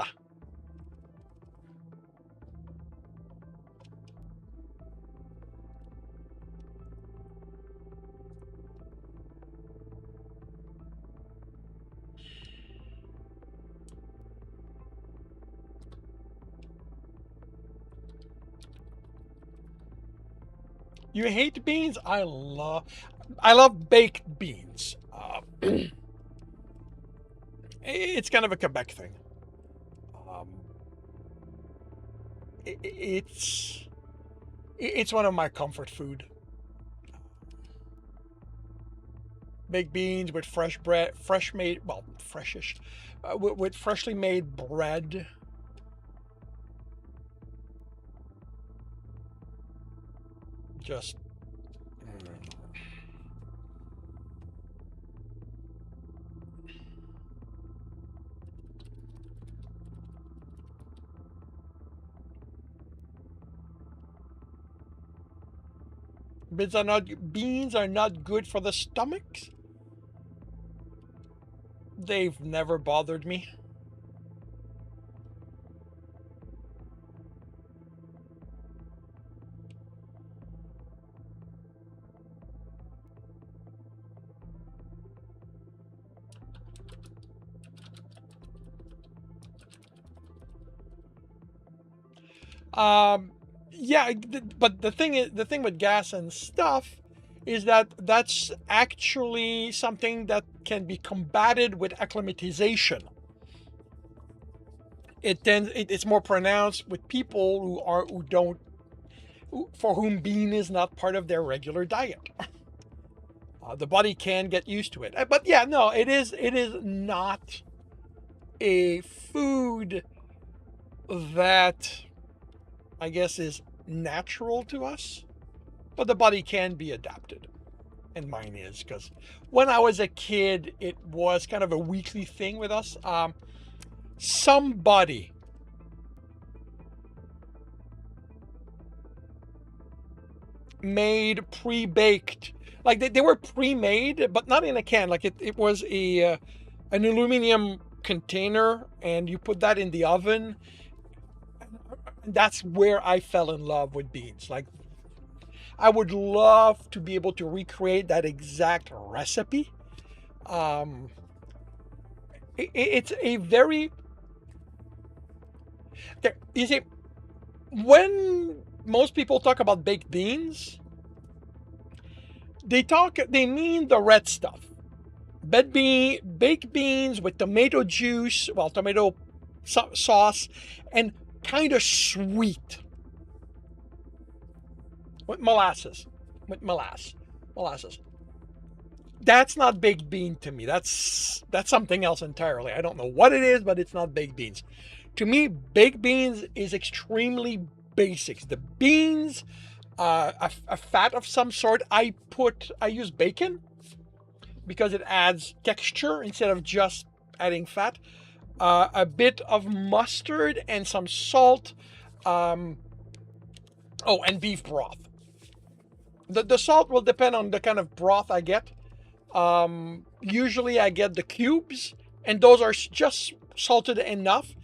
You hate beans? I love baked beans. It's kind of a Quebec thing. Um, it's one of my comfort food. Baked beans with fresh bread, fresh made, well, freshish, with freshly made bread. Just beans are not good for the stomach. They've never bothered me. Um, yeah, but the thing with gas and stuff is that that's actually something that can be combated with acclimatization. It's more pronounced with people who don't for whom bean is not part of their regular diet. The body can get used to it, but yeah, no, it is not a food that I guess is natural to us, but the body can be adapted. And mine is, because when I was a kid, it was kind of a weekly thing with us. Somebody made pre-baked, like they were pre-made, but not in a can. Like it was an aluminum container, and you put that in the oven. That's where I fell in love with beans. Like, I would love to be able to recreate that exact recipe. Um, it's a very there is a when most people talk about baked beans, they mean the red stuff. Baked beans with tomato juice, well, tomato sauce, and kind of sweet with molasses, with molasses. That's not baked bean to me. That's something else entirely. I don't know what it is, but it's not baked beans. To me, baked beans is extremely basics. The beans, a fat of some sort. I use bacon because it adds texture instead of just adding fat. A bit of mustard and some salt. And beef broth. The salt will depend on the kind of broth I get. Usually I get the cubes, and those are just salted enough.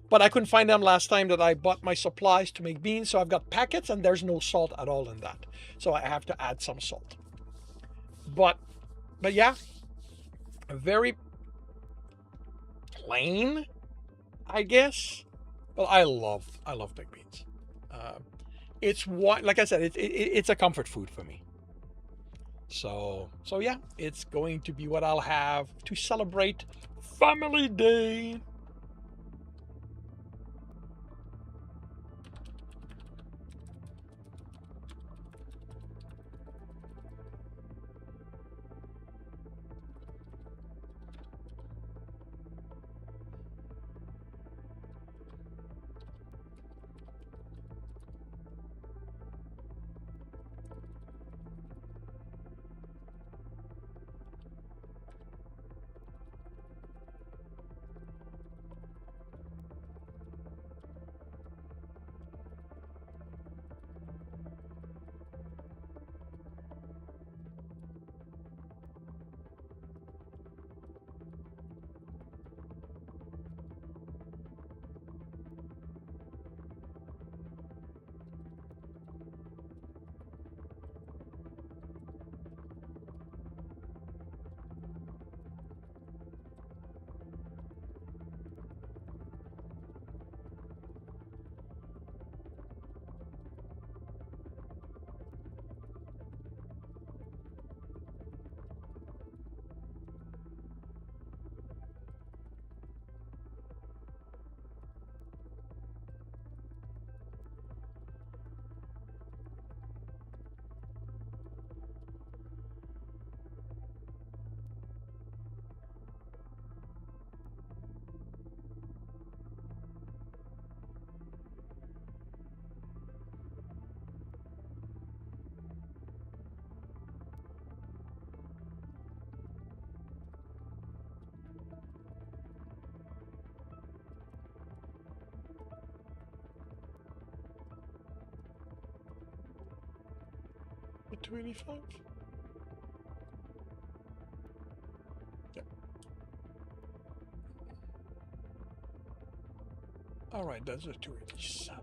But I couldn't find them last time that I bought my supplies to make beans, so I've got packets, and there's no salt at all in that. So I have to add some salt. But yeah, very plain, I guess. But I love baked beans. It's what, like I said, it's a comfort food for me. So yeah, it's going to be what I'll have to celebrate Family Day. 285? Yeah. All right, that's a 287.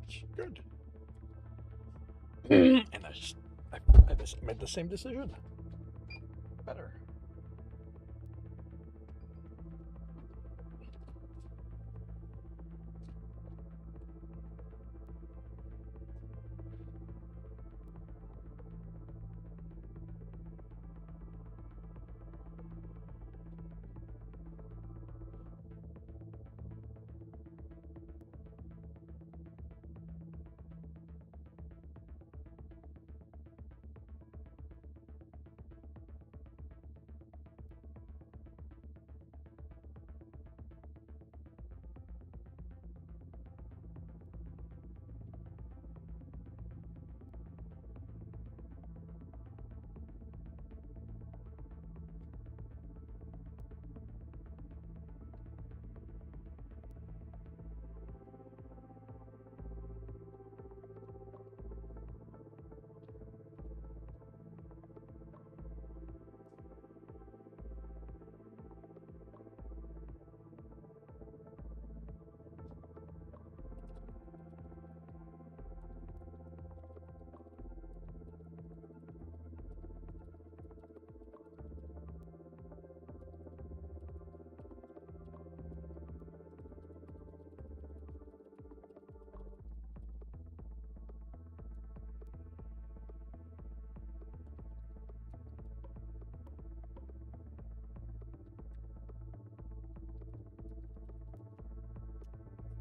It's good. And I just made the same decision. Better.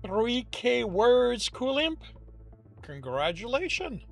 $3K words, Cool Imp. Congratulations.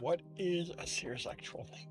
What is a serious actual name?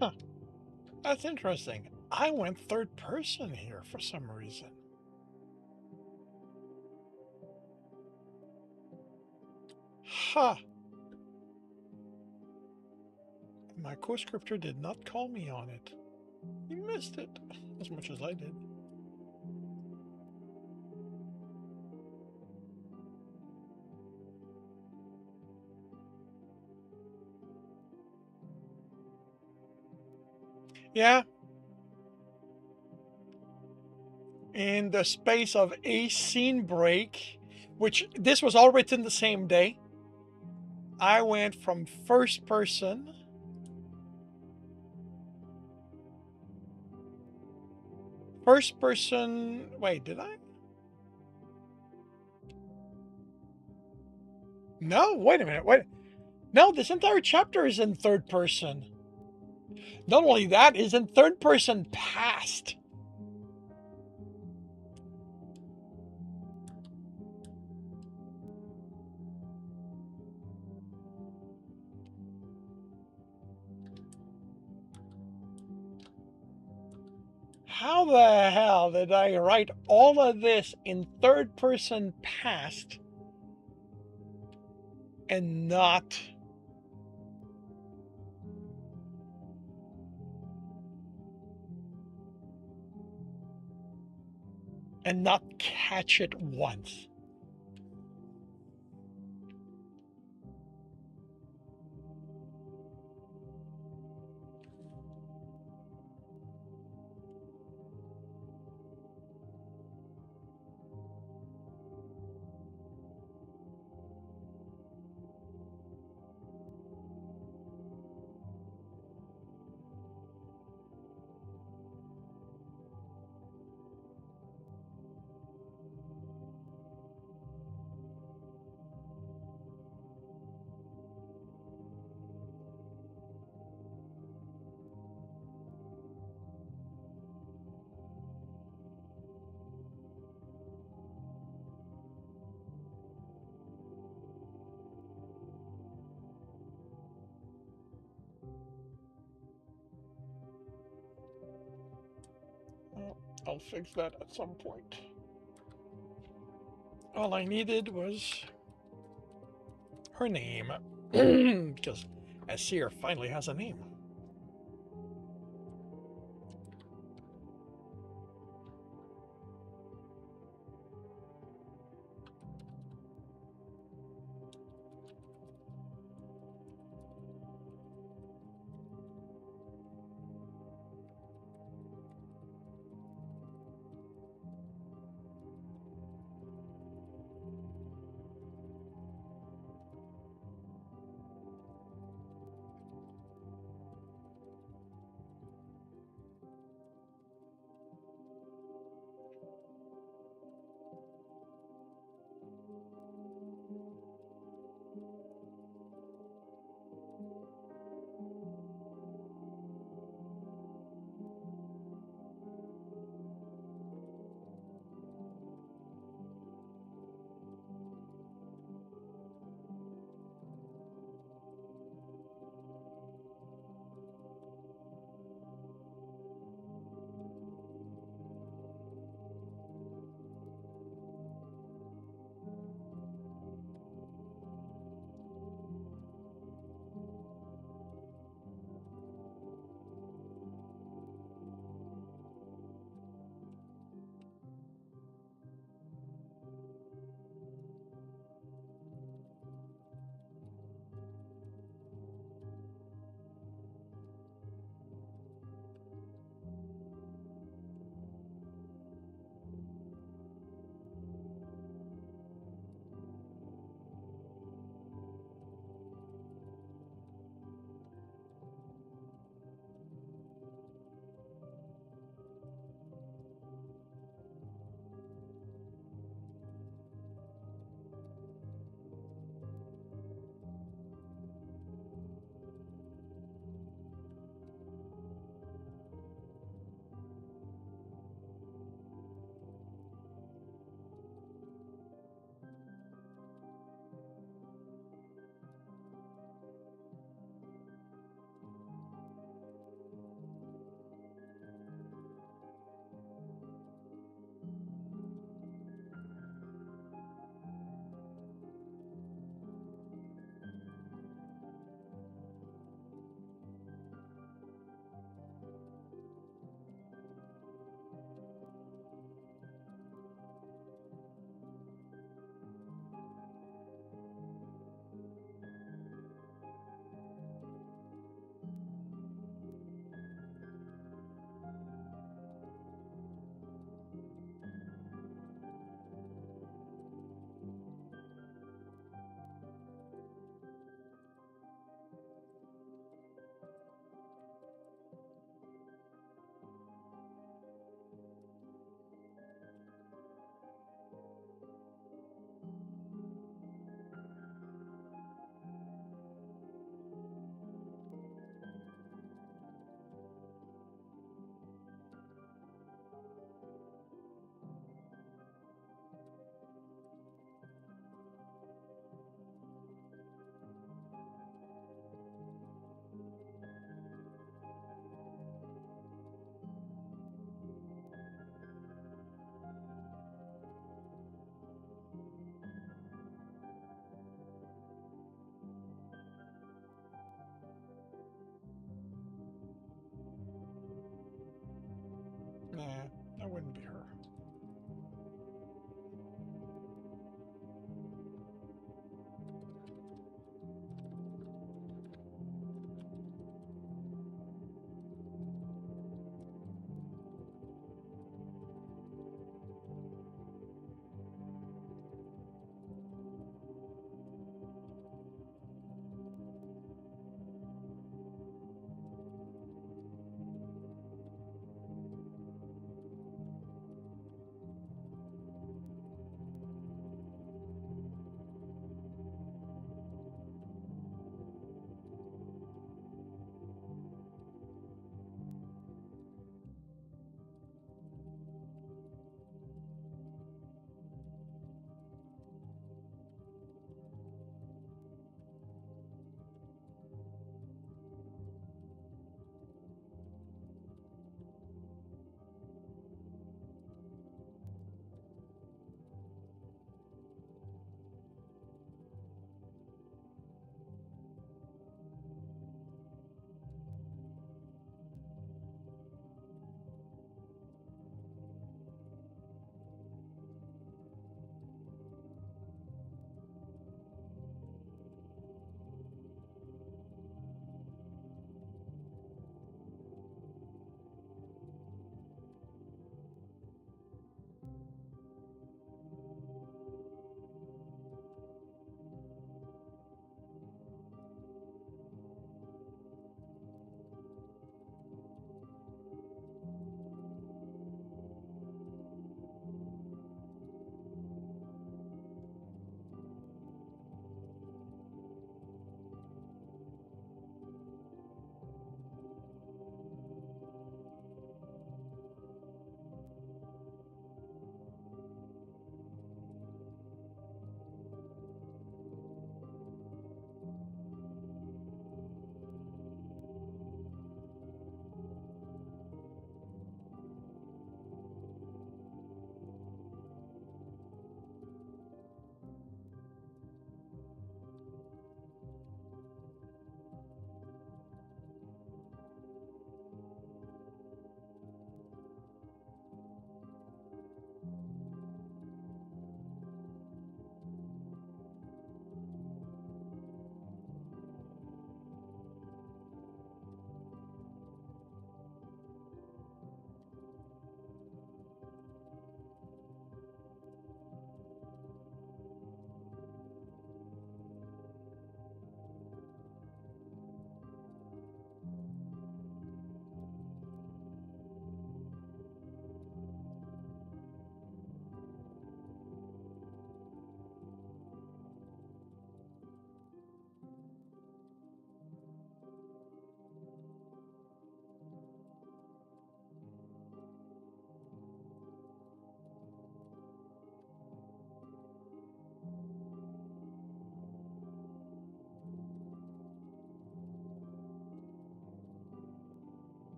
Huh, that's interesting. I went third person here for some reason. Huh. My co-scriptor did not call me on it. He missed it as much as I did. Yeah, in the space of a scene break, which this was all written the same day, I went from first person, wait, did I? No, wait a minute, wait. No, this entire chapter is in third person. Not only that, is in third person past. How the hell did I write all of this in third person past and not catch it once? Well, I'll fix that at some point. All I needed was her name, because Asir finally has a name.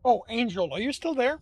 Oh, Angel, are you still there?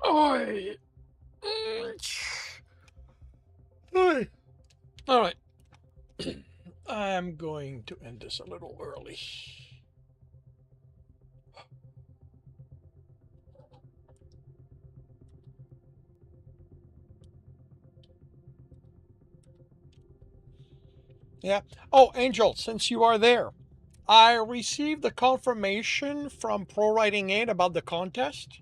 Oi. Oi. All right. I'm going to end this a little early. Yeah. Oh, Angel, since you are there, I received the confirmation from Pro Writing 8 about the contest.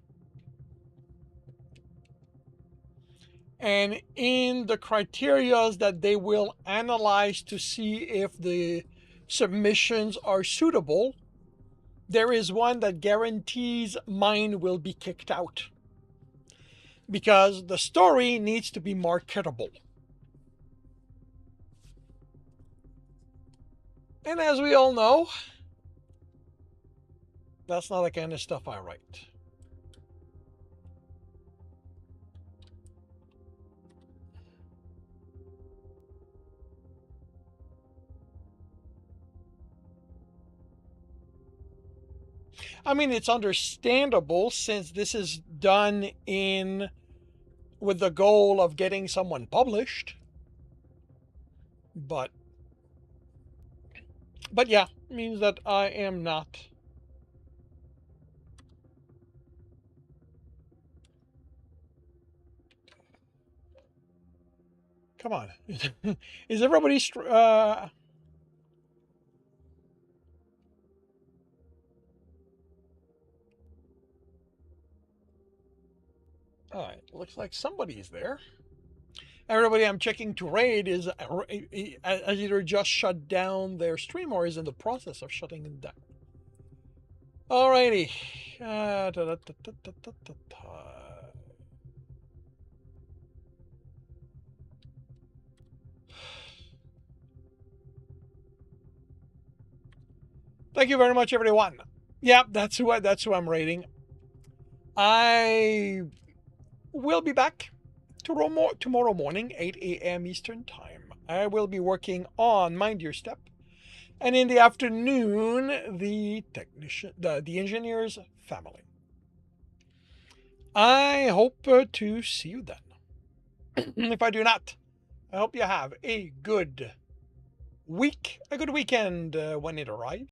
And in the criterias that they will analyze to see if the submissions are suitable, there is one that guarantees mine will be kicked out because the story needs to be marketable. And as we all know, that's not the kind of stuff I write. I mean, it's understandable since this is done in with the goal of getting someone published. But yeah, it means that I am not. Come on. Is everybody all right, looks like somebody's there. Everybody I'm checking to raid is has either just shut down their stream or is in the process of shutting it down. Alrighty. Thank you very much, everyone. Yeah, that's who I'm rating. I will be back tomorrow morning, 8 a.m. Eastern Time. I will be working on Mind Your Step, and in the afternoon, the engineer's family. I hope to see you then. If I do not, I hope you have a good week, a good weekend when it arrives.